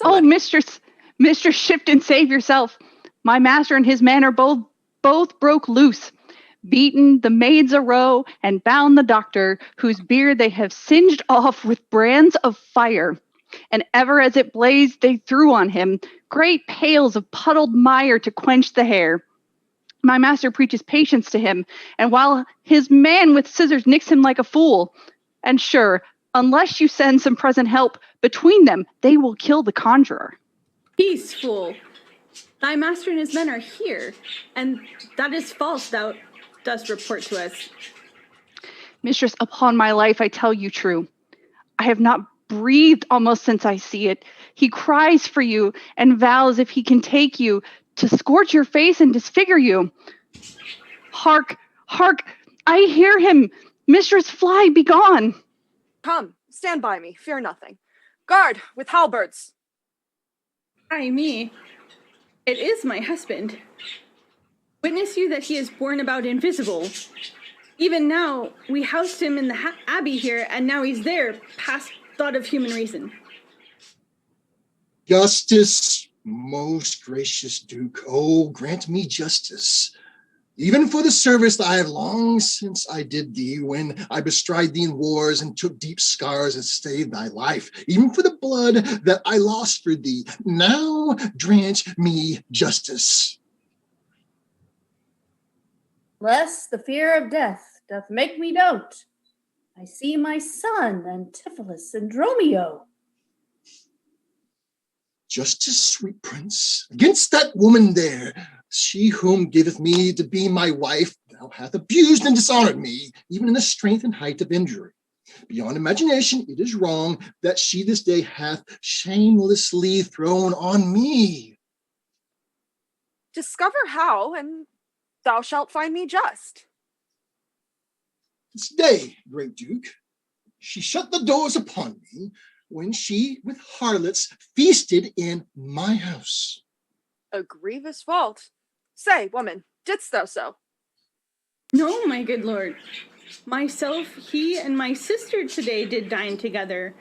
Oh, Mistress Shipton, save yourself. My master and his man are both broke loose, beaten the maids a row, and bound the doctor, whose beard they have singed off with brands of fire. And ever as it blazed, they threw on him great pails of puddled mire to quench the hair. My master preaches patience to him, and while his man with scissors nicks him like a fool. And sure, unless you send some present help between them, they will kill the conjurer. Peace, fool. Thy master and his men are here, and that is false thou dost report to us. Mistress, upon my life, I tell you true. I have not breathed almost since I see it. He cries for you and vows if he can take you to scorch your face and disfigure you. Hark, hark, I hear him. Mistress, fly, be gone. Come, stand by me, fear nothing. Guard, with halberds. Ay me, it is my husband. Witness you that he is borne about invisible. Even now, we housed him in the abbey here, and now he's there, past thought of human reason. Justice, most gracious Duke, oh, grant me justice. Even for the service that I have long since I did thee, when I bestride thee in wars and took deep scars and saved thy life, even for the blood that I lost for thee, now grant me justice. Lest the fear of death doth make me dote. I see my son, Antipholus and Dromio. Justice, sweet prince, against that woman there, she whom giveth me to be my wife, thou hath abused and dishonored me, even in the strength and height of injury. Beyond imagination, it is wrong that she this day hath shamelessly thrown on me. Discover how, and thou shalt find me just. This day, great Duke, she shut the doors upon me when she with harlots feasted in my house. A grievous fault. Say, woman, didst thou so? No, my good lord. Myself, he, and my sister today did dine together.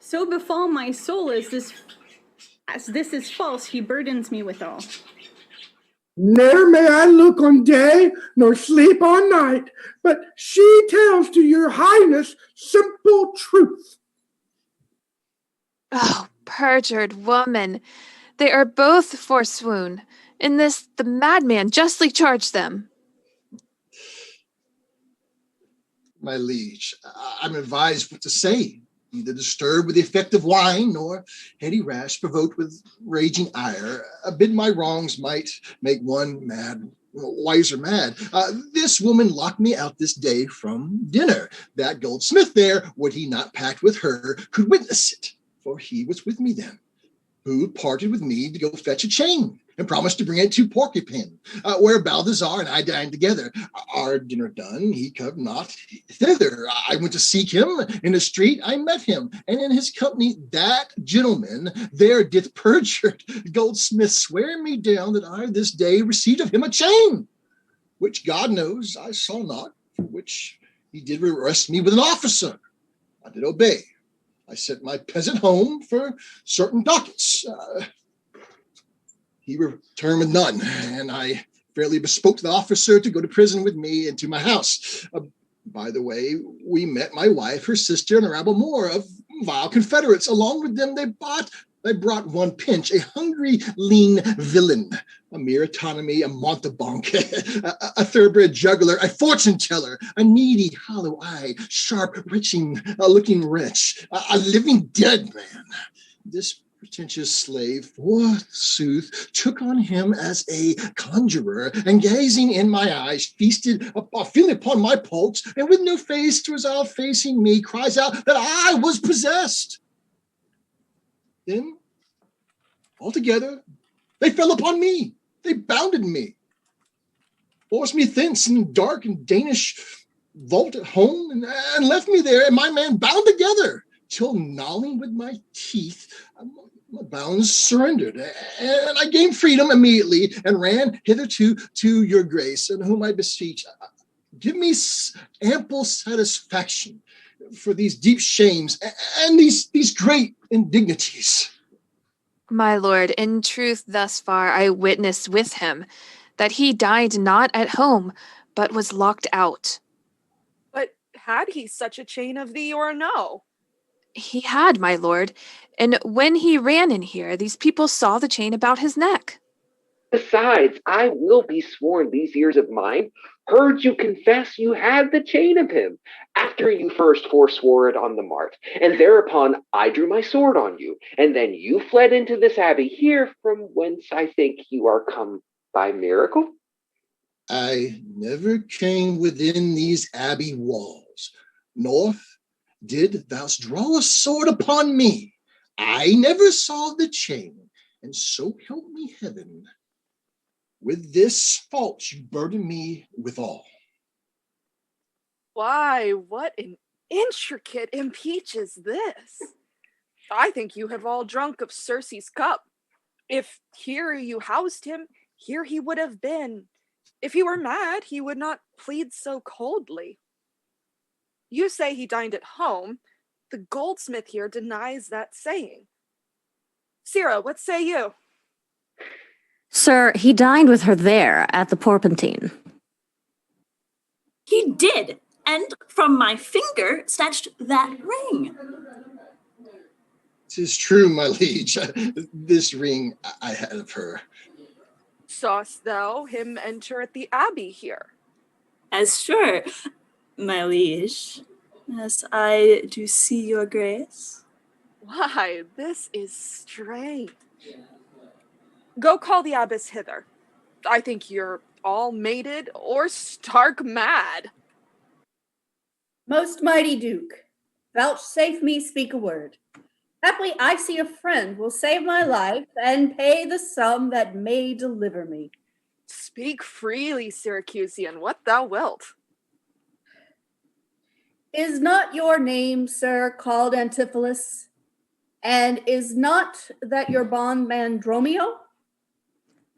So befall my soul as this is false, he burdens me withal. Ne'er may I look on day, nor sleep on night, but she tells to your highness simple truth. Oh, perjured woman, they are both forswoon. In this the madman justly charged them. My liege, I'm advised what to say, neither disturbed with the effect of wine, nor heady rash provoked with raging ire. Bid my wrongs might make one mad, wiser mad. This woman locked me out this day from dinner. That goldsmith there, would he not pact with her, could witness it, for he was with me then, who parted with me to go fetch a chain, and promised to bring it to Porcupine, where Balthazar and I dined together. Our dinner done, he come not thither. I went to seek him. In the street I met him, and in his company that gentleman there did perjured goldsmith swear me down that I this day received of him a chain, which God knows I saw not, for which he did arrest me with an officer. I did obey. I sent my peasant home for certain ducats. He returned with none, and I fairly bespoke the officer to go to prison with me and to my house. By the way, we met my wife, her sister, and a rabble more of vile confederates. Along with them, they brought one pinch, a hungry, lean villain, a mere autonomy, a mountebank, a thoroughbred juggler, a fortune teller, a needy, hollow-eyed, sharp, looking wretch, a living dead man. This pretentious slave, forsooth, took on him as a conjurer, and gazing in my eyes, feasted upon my pulse, and with no face to resolve facing me, cries out that I was possessed. Then, altogether, they fell upon me. They bounded me, forced me thence in dark and Danish vault at home, and left me there and my man bound together, till gnawing with my teeth, my bounds surrendered, and I gained freedom immediately and ran hitherto to your grace, and whom I beseech, give me ample satisfaction for these deep shames and these great indignities. My lord, in truth, thus far I witnessed with him that he dined not at home, but was locked out. But had he such a chain of thee or no? He had, my lord, and when he ran in here, these people saw the chain about his neck. Besides, I will be sworn these ears of mine heard you confess you had the chain of him, after you first forswore it on the mart, and thereupon I drew my sword on you, and then you fled into this abbey here, from whence I think you are come by miracle. I never came within these abbey walls, nor did thou draw a sword upon me. I never saw the chain, and so help me heaven, with this fault you burden me withal. Why, what an intricate impeach is this? I think you have all drunk of Circe's cup. If here you housed him, here he would have been. If he were mad, he would not plead so coldly. You say he dined at home. The goldsmith here denies that saying. Syrah, what say you? Sir, he dined with her there at the Porpentine. He did, and from my finger snatched that ring. 'Tis true, my liege. This ring I had of her. Saw'st thou him enter at the abbey here? As sure, my liege, as I do see your grace. Why, this is strange. Go call the abbess hither. I think you're all mated or stark mad. Most mighty Duke, vouchsafe me speak a word. Haply I see a friend will save my life and pay the sum that may deliver me. Speak freely, Syracusian, what thou wilt. Is not your name, sir, called Antipholus? And is not that your bondman Dromio?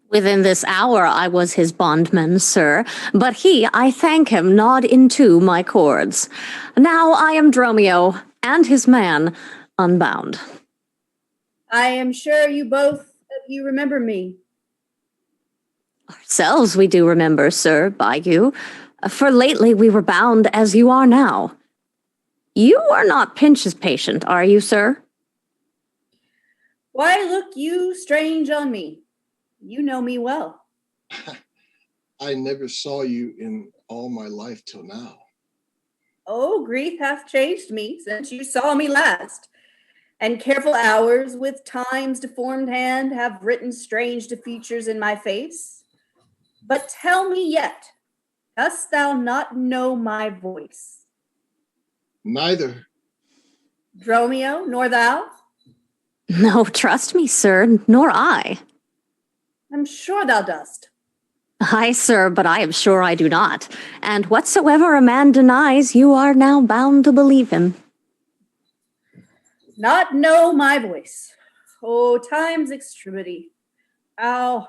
Within this hour I was his bondman, sir, but he, I thank him, gnawed into my cords. Now I am Dromio, and his man, unbound. I am sure you both of you remember me. Ourselves we do remember, sir, by you, for lately we were bound as you are now. You are not Pinch's patient, are you, sir? Why look you strange on me? You know me well. I never saw you in all my life till now. Oh, grief hath changed me since you saw me last, and careful hours with time's deformed hand have written strange features in my face. But tell me yet, dost thou not know my voice? Neither. Dromio, nor thou? No, trust me, sir, nor I. I'm sure thou dost. Aye, sir, but I am sure I do not. And whatsoever a man denies, you are now bound to believe him. Not know my voice. Oh, time's extremity. How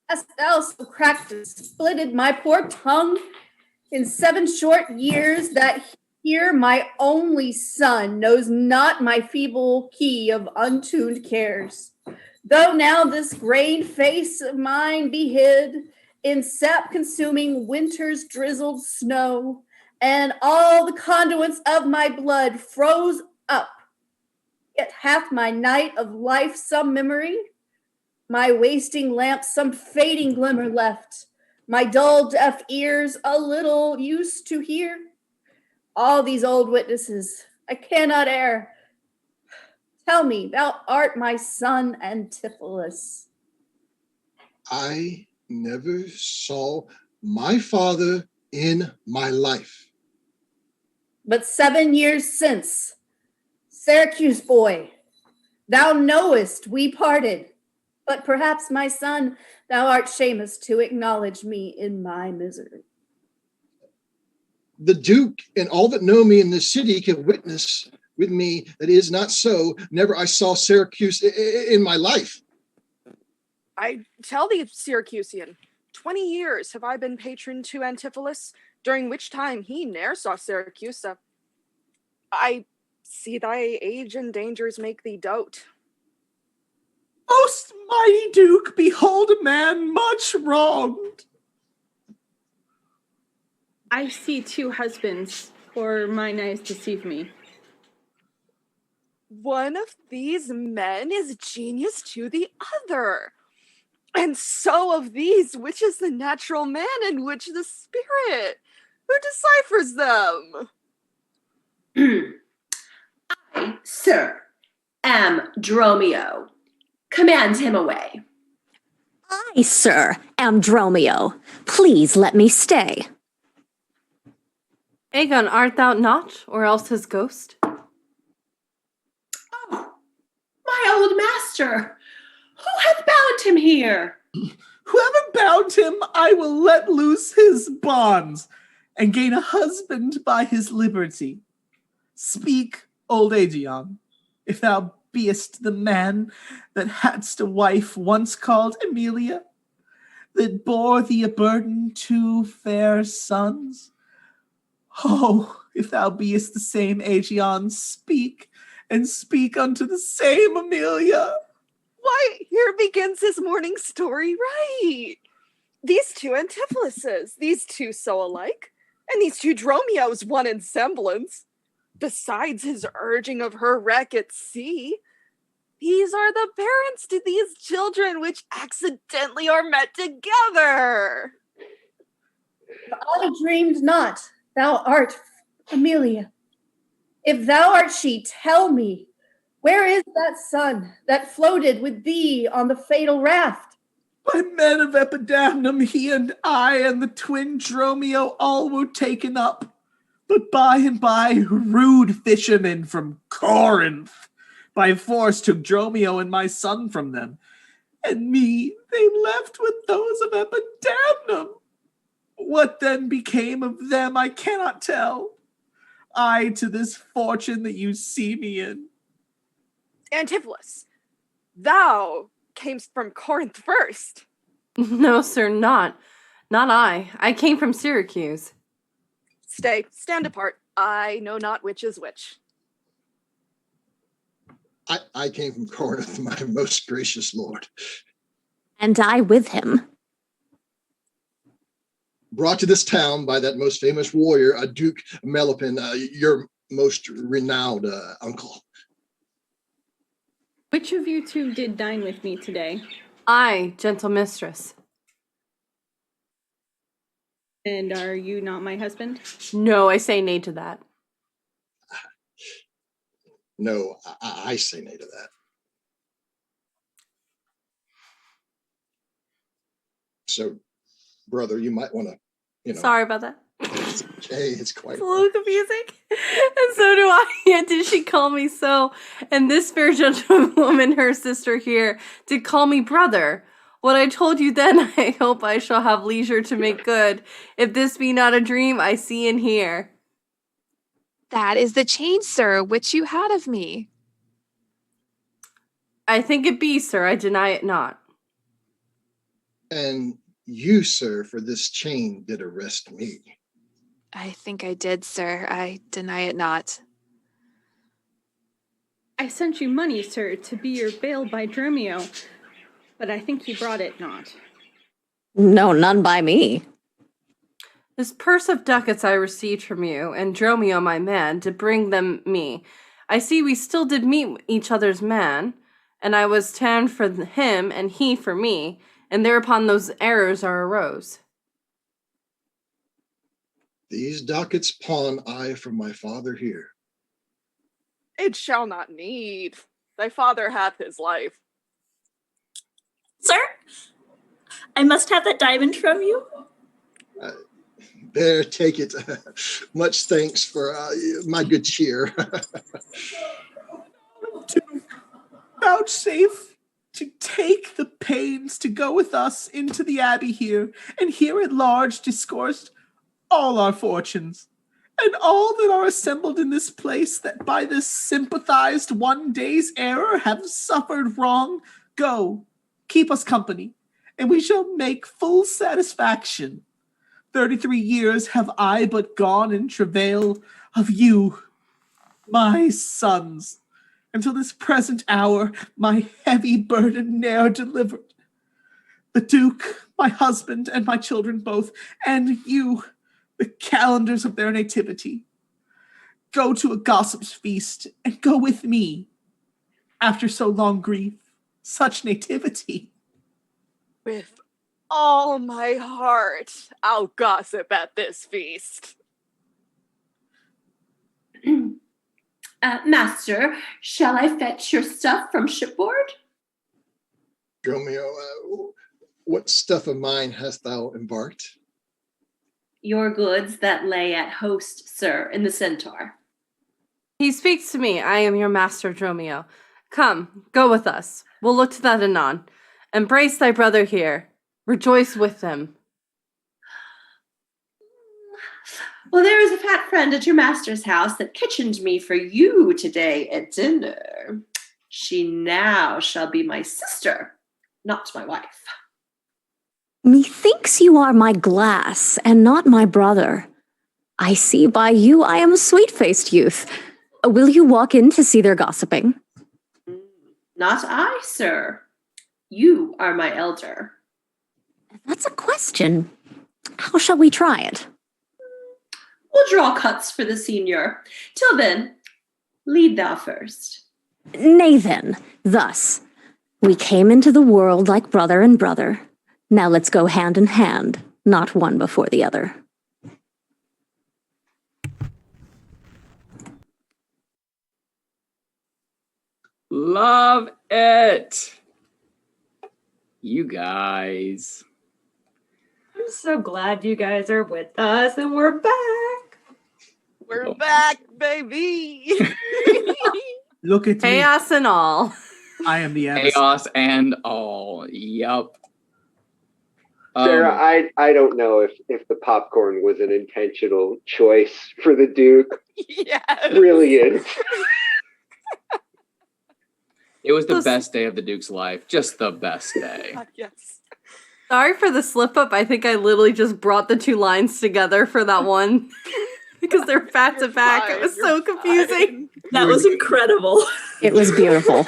hast thou so cracked and splitted my poor tongue in 7 short years that here my only son knows not my feeble key of untuned cares. Though now this grained face of mine be hid in sap-consuming winter's drizzled snow, and all the conduits of my blood froze up, yet hath my night of life some memory, my wasting lamp some fading glimmer left, my dull deaf ears a little used to hear. All these old witnesses, I cannot err. Tell me, thou art my son Antipholus. I never saw my father in my life. But 7 years since, Syracuse boy, thou knowest we parted, but perhaps, my son, thou art shameless to acknowledge me in my misery. The Duke and all that know me in this city can witness with me that it is not so. Never I saw Syracuse in my life. I tell thee, Syracusian, 20 years have I been patron to Antipholus, during which time he ne'er saw Syracuse. I see thy age and dangers make thee dote. Most mighty Duke, behold a man much wronged. I see 2 husbands, or mine eyes deceive me. One of these men is genius to the other. And so of these, which is the natural man and which the spirit? Who deciphers them? I, sir, am Dromio. Command him away. I, sir, am Dromio. Please let me stay. Aegon, art thou not, or else his ghost? My old master, who hath bound him here? Whoever bound him, I will let loose his bonds and gain a husband by his liberty. Speak, old Aegeon, if thou beest the man that hadst a wife once called Emilia, that bore thee a burden, 2 fair sons. Oh, if thou beest the same Aegeon, speak, and speak unto the same Emilia. Why, here begins his morning story right. These 2 Antipholuses, these 2 so alike, and these 2 Dromios, one in semblance. Besides his urging of her wreck at sea, these are the parents to these children which accidentally are met together. I dreamed not thou art Emilia. If thou art she, tell me, where is that son that floated with thee on the fatal raft? By men of Epidamnum, he and I and the twin Dromio all were taken up. But by and by, rude fishermen from Corinth by force took Dromio and my son from them, and me they left with those of Epidamnum. What then became of them I cannot tell. I to this fortune that you see me in. Antipholus, thou camest from Corinth first. No, sir, not I. I came from Syracuse. Stay, stand apart. I know not which is which. I came from Corinth, my most gracious lord. And I with him. Brought to this town by that most famous warrior, Duke Melipin, your most renowned uncle. Which of you 2 did dine with me today? I, gentle mistress. And are you not my husband? No, I say nay to that. No, I say nay to that. So, brother, you might want to, Sorry about that. Okay, it's quite a little confusing. And so do I. Yeah, did she call me so? And this fair gentlewoman, her sister here, did call me brother. What I told you then, I hope I shall have leisure to make good. If this be not a dream, I see and hear. That is the chain, sir, which you had of me. I think it be, sir. I deny it not. And you, sir, for this chain did arrest me. I think I did, sir. I deny it not. I sent you money, sir, to be your bail by Dromio, but I think you brought it not. No, none by me. This purse of ducats I received from you, and Dromio my man, to bring them me. I see we still did meet each other's man, and I was tanned for him, and he for me, and thereupon those errors are arose. These ducats pawn I from my father here. It shall not need. Thy father hath his life. Sir, I must have that diamond from you. There, take it. Much thanks for my good cheer. To vouchsafe to take the pains to go with us into the abbey here, and here at large discoursed all our fortunes, and all that are assembled in this place that by this sympathized one day's error have suffered wrong, go, keep us company, and we shall make full satisfaction. 33 years have I but gone in travail of you, my sons, until this present hour my heavy burden ne'er delivered. The Duke, my husband, and my children both, and you, the calendars of their nativity. Go to a gossip's feast, and go with me. After so long grief, such nativity. With all my heart, I'll gossip at this feast. Master, shall I fetch your stuff from shipboard? Dromio, what stuff of mine hast thou embarked? Your goods that lay at host, sir, in the Centaur. He speaks to me. I am your master, Dromio. Come, go with us. We'll look to that anon. Embrace thy brother here. Rejoice with him. Well, there is a fat friend at your master's house that kitchened me for you today at dinner. She now shall be my sister, not my wife. Methinks you are my glass, and not my brother. I see by you I am a sweet-faced youth. Will you walk in to see their gossiping? Not I, sir. You are my elder. That's a question. How shall we try it? We'll draw cuts for the senior. Till then, lead thou first. Nay then, thus, we came into the world like brother and brother. Now let's go hand in hand, not one before the other. Love it. You guys. I'm so glad you guys are with us and we're back. We're back, baby. Look at me. Chaos and all. I am the adversary. Chaos and all. Yup. Sarah, I don't know if the popcorn was an intentional choice for the Duke. Yes. Brilliant. It was the best day of the Duke's life. Just the best day. Yes. Sorry for the slip up. I think I literally just brought the two lines together for that one. Because they're back to back. It was so confusing. That was incredible. It was beautiful.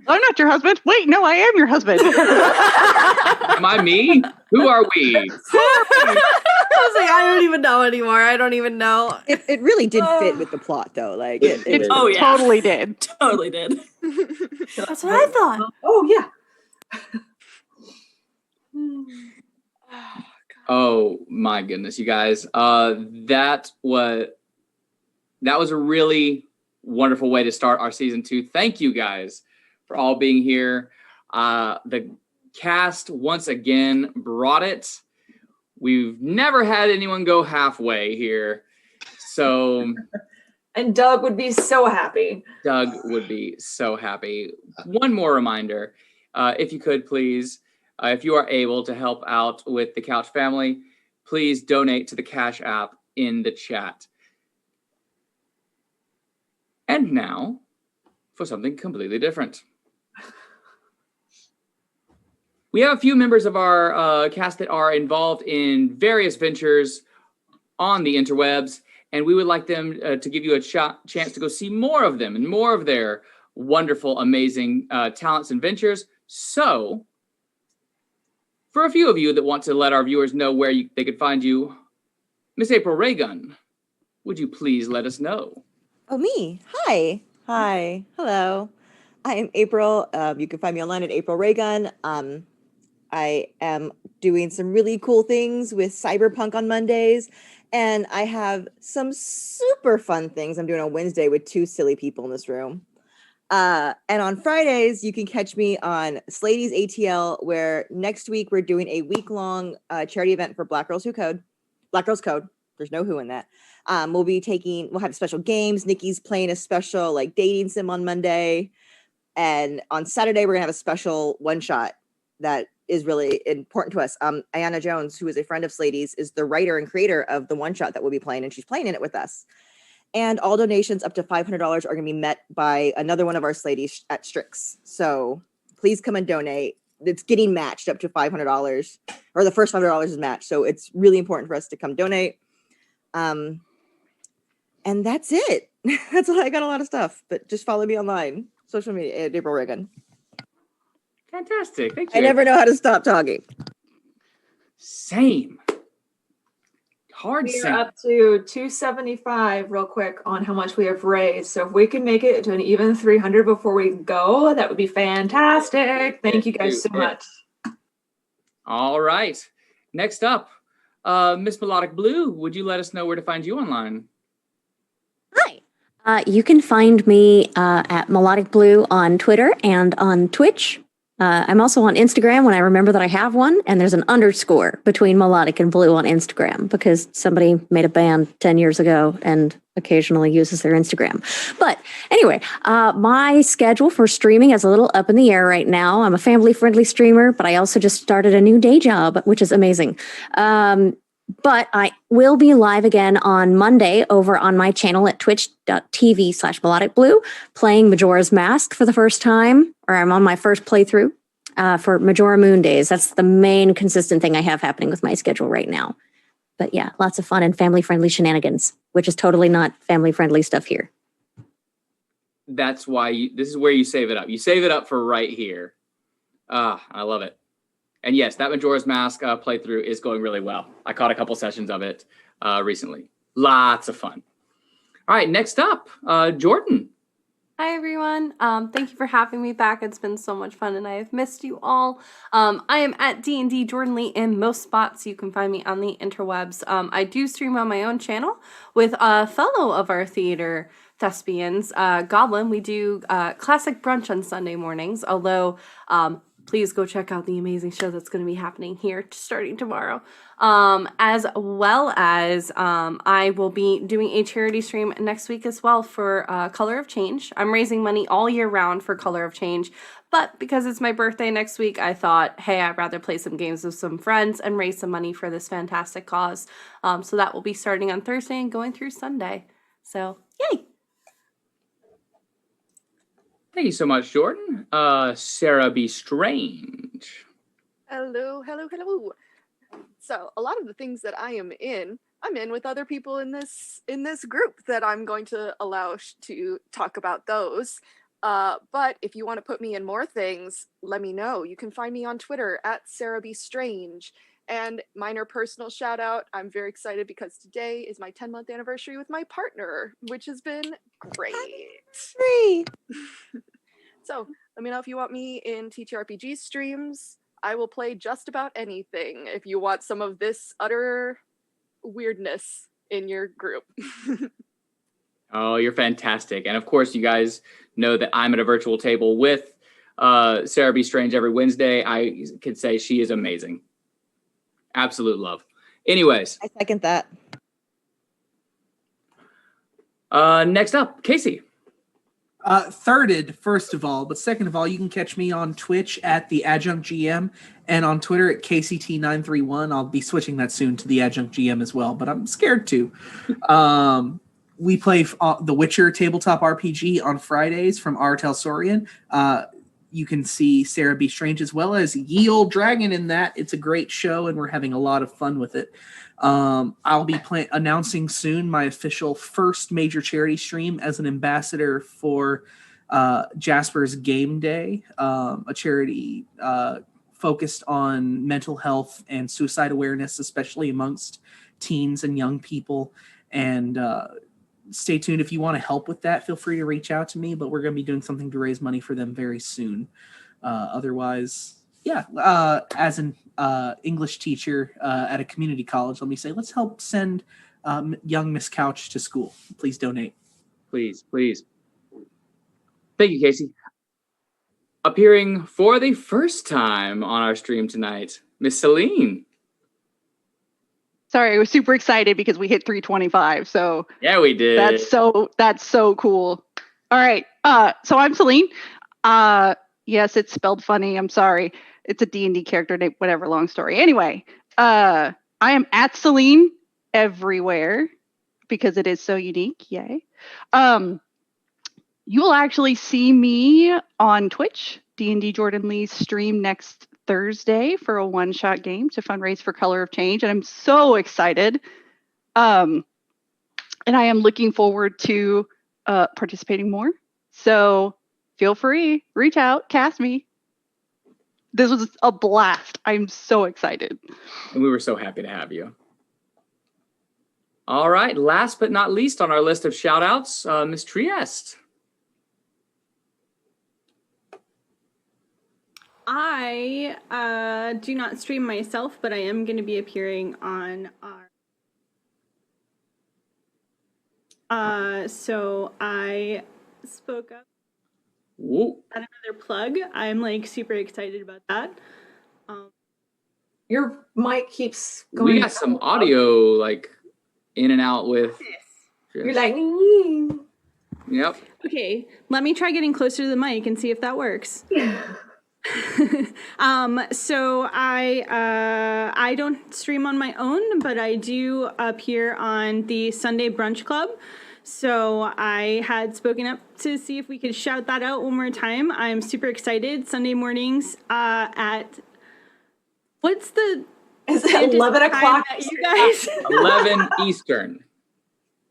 I'm not your husband. Wait, no, I am your husband. Am I me? Who are we? I was like, I don't even know anymore. I don't even know. It really did fit with the plot, though. Like, it Oh, yeah. Totally did. Totally did. That's what I thought. Oh, yeah. Oh my goodness, you guys. That was a really wonderful way to start our season 2. Thank you guys for all being here. The cast once again brought it. We've never had anyone go halfway here. So and Doug would be so happy. Doug would be so happy. One more reminder, if you could please, if you are able to help out with the Couch family, please donate to the Cash App in the chat. And now for something completely different. We have a few members of our cast that are involved in various ventures on the interwebs, and we would like them to give you a chance to go see more of them and more of their wonderful, amazing talents and ventures. So, for a few of you that want to let our viewers know where they could find you, Miss April Raygun, would you please let us know? Oh, me. Hi. Hello. I am April. You can find me online at April Raygun. I am doing some really cool things with Cyberpunk on Mondays, and I have some super fun things I'm doing on Wednesday with 2 silly people in this room. And on Fridays, you can catch me on Slady's ATL, where next week we're doing a week-long charity event for Black Girls Code. There's no who in that. We'll have special games. Nikki's playing a special like dating sim on Monday. And on Saturday, we're gonna have a special one-shot that is really important to us. Ayanna Jones, who is a friend of Slady's, is the writer and creator of the one-shot that we'll be playing, and she's playing in it with us. And all donations up to $500 are going to be met by another one of our Slady's at Strix. So please come and donate. It's getting matched up to $500, or the first $500 is matched. So it's really important for us to come donate. And that's it. That's all. I got a lot of stuff, but just follow me online, social media at April Reagan. Fantastic. Thank you. I never know how to stop talking. Same. We are up to 275 real quick on how much we have raised. So if we can make it to an even 300 before we go, that would be fantastic. Thank you guys so much. All right. Next up, Miss Melodic Blue, would you let us know where to find you online? Hi. You can find me at Melodic Blue on Twitter and on Twitch. I'm also on Instagram when I remember that I have one, and there's an underscore between Melodic and Blue on Instagram because somebody made a band 10 years ago and occasionally uses their Instagram. But anyway, my schedule for streaming is a little up in the air right now. I'm a family-friendly streamer, but I also just started a new day job, which is amazing. But I will be live again on Monday over on my channel at twitch.tv/melodicblue, playing Majora's Mask for the first time, or I'm on my first playthrough for Majora Moon Days. That's the main consistent thing I have happening with my schedule right now. But yeah, lots of fun and family-friendly shenanigans, which is totally not family-friendly stuff here. That's why this is where you save it up. You save it up for right here. I love it. And yes, that Majora's Mask playthrough is going really well. I caught a couple sessions of it recently. Lots of fun. All right, next up, Jordan. Hi, everyone. Thank you for having me back. It's been so much fun, and I have missed you all. I am at D&D Jordan Lee in most spots. You can find me on the interwebs. I do stream on my own channel with a fellow of our theater thespians, Goblin. We do classic brunch on Sunday mornings, although please go check out the amazing show that's going to be happening here starting tomorrow. As well as I will be doing a charity stream next week as well for Color of Change. I'm raising money all year round for Color of Change, but because it's my birthday next week, I thought, hey, I'd rather play some games with some friends and raise some money for this fantastic cause. So that will be starting on Thursday and going through Sunday. So, yay! Thank you so much, Jordan. Sarah B. Strange. Hello. So a lot of the things that I'm in with other people in this group that I'm going to allow to talk about those. But if you want to put me in more things, let me know. You can find me on Twitter at Sarah B. Strange. And minor personal shout out, I'm very excited because today is my 10-month anniversary with my partner, which has been great. So let me know if you want me in TTRPG streams. I will play just about anything if you want some of this utter weirdness in your group. Oh, you're fantastic. And of course, you guys know that I'm at a virtual table with Sarah B. Strange every Wednesday. I could say she is amazing. Absolute love. Anyways. I second that. Next up, Casey. Thirded, first of all, but second of all, you can catch me on Twitch at the Adjunct GM and on Twitter at KCT931. I'll be switching that soon to the Adjunct GM as well, but I'm scared to. We play The Witcher tabletop RPG on Fridays from R. Telsorian. You can see Sarah B. Strange as well as Ye Olde Dragon in that. It's a great show, and we're having a lot of fun with it. I'll be announcing soon my official first major charity stream as an ambassador for Jasper's Game Day, a charity focused on mental health and suicide awareness, especially amongst teens and young people. And stay tuned. If you want to help with that, feel free to reach out to me, but we're going to be doing something to raise money for them very soon. Otherwise, yeah, as an English teacher at a community college, let me say, let's help send young Miss Couch to school. Please donate. Please. Thank you, Casey. Appearing for the first time on our stream tonight, Miss Celine. Sorry, I was super excited because we hit 325. So yeah, we did. That's so cool. All right. So I'm Celine. Yes, it's spelled funny. I'm sorry. It's a D&D character name, whatever, long story. Anyway, I am at Celine everywhere because it is so unique. Yay. You will actually see me on Twitch, D&D Jordan Lee's stream next Thursday for a one-shot game to fundraise for Color of Change. And I'm so excited. And I am looking forward to participating more. So feel free, reach out, cast me. This was a blast. I'm so excited. And we were so happy to have you. All right. Last but not least on our list of shout outs, Ms. Trieste. I do not stream myself, but I am going to be appearing on our. So I spoke up. Whoa. At another plug. I'm like super excited about that. Your mic keeps going. We got some audio like in and out with. You're like. Yep. Okay, let me try getting closer to the mic and see if that works. So I don't stream on my own, but I do appear on the Sunday Brunch Club. So I had spoken up to see if we could shout that out one more time. I'm super excited. Sunday mornings at what's the is it 11 o'clock? You guys 11 Eastern.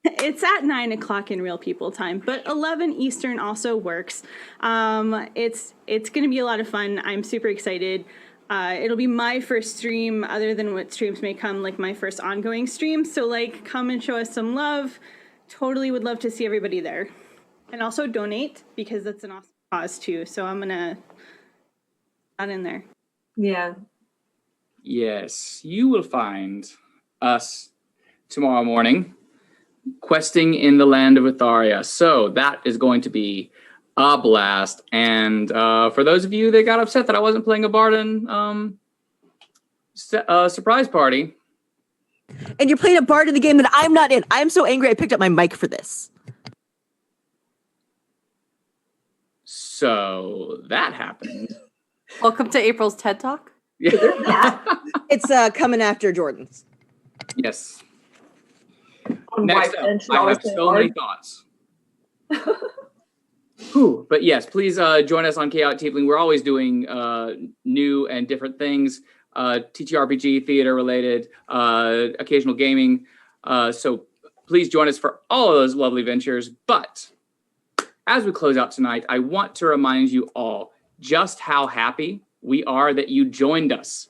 It's at 9 o'clock in real people time, but 11 Eastern also works. It's going to be a lot of fun. I'm super excited. It'll be my first stream, other than what streams may come, like my first ongoing stream. So like, come and show us some love. Totally would love to see everybody there. And also donate, because that's an awesome cause too. So I'm going to add in there. Yeah. Yes, you will find us tomorrow morning questing in the land of Itharia. So that is going to be a blast. And for those of you that got upset that I wasn't playing a Bardin surprise party. And you're playing a bard in the game that I'm not in. I'm so angry I picked up my mic for this. So that happened. Welcome to April's TED Talk. Yeah. It's coming after Jordan's. Yes. Next up, I have so many thoughts. Whew. But yes, please join us on Chaotic Tiefling. We're always doing new and different things, TTRPG, theater related, occasional gaming. So please join us for all of those lovely ventures. But as we close out tonight, I want to remind you all just how happy we are that you joined us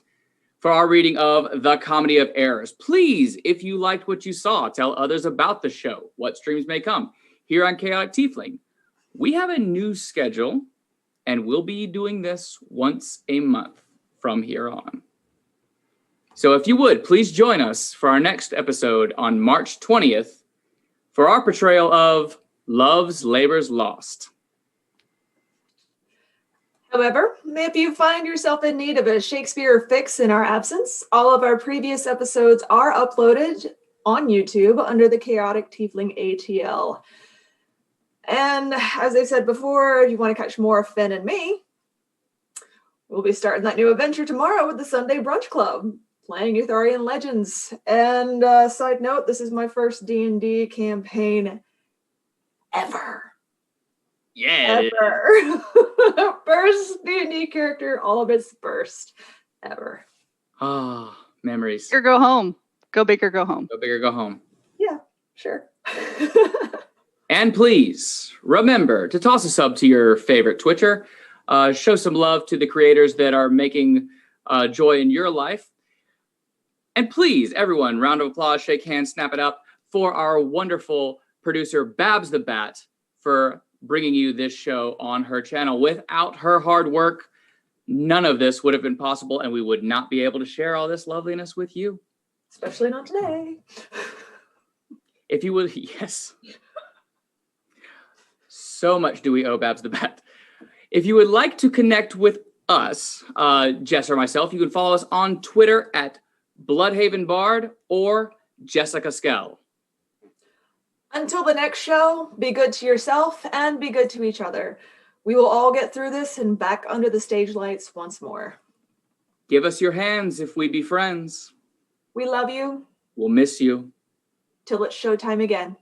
for our reading of The Comedy of Errors. Please, if you liked what you saw, tell others about the show, what streams may come. Here on Chaotic Tiefling, we have a new schedule, and we'll be doing this once a month from here on. So if you would, please join us for our next episode on March 20th for our portrayal of Love's Labor's Lost. However, if you find yourself in need of a Shakespeare fix in our absence, all of our previous episodes are uploaded on YouTube under the Chaotic Tiefling ATL. And as I said before, if you want to catch more of Finn and me, we'll be starting that new adventure tomorrow with the Sunday Brunch Club, playing Eutharian Legends. And side note, this is my first D&D campaign ever. Yeah. Ever. First D&D character, all of its first ever. Ah, memories. Or go home. Go big or go home. Go big or go home. Yeah, sure. And please remember to toss a sub to your favorite Twitcher. Show some love to the creators that are making joy in your life. And please, everyone, round of applause, shake hands, snap it up for our wonderful producer, Babs the Bat, for bringing you this show on her channel. Without her hard work, none of this would have been possible, and we would not be able to share all this loveliness with you. Especially not today. If you would, yes. So much do we owe Babs the Bat. If you would like to connect with us, Jess or myself, you can follow us on Twitter at Bloodhaven Bard or Jessica Skell. Until the next show, be good to yourself and be good to each other. We will all get through this and back under the stage lights once more. Give us your hands if we be friends. We love you. We'll miss you. Till it's showtime again.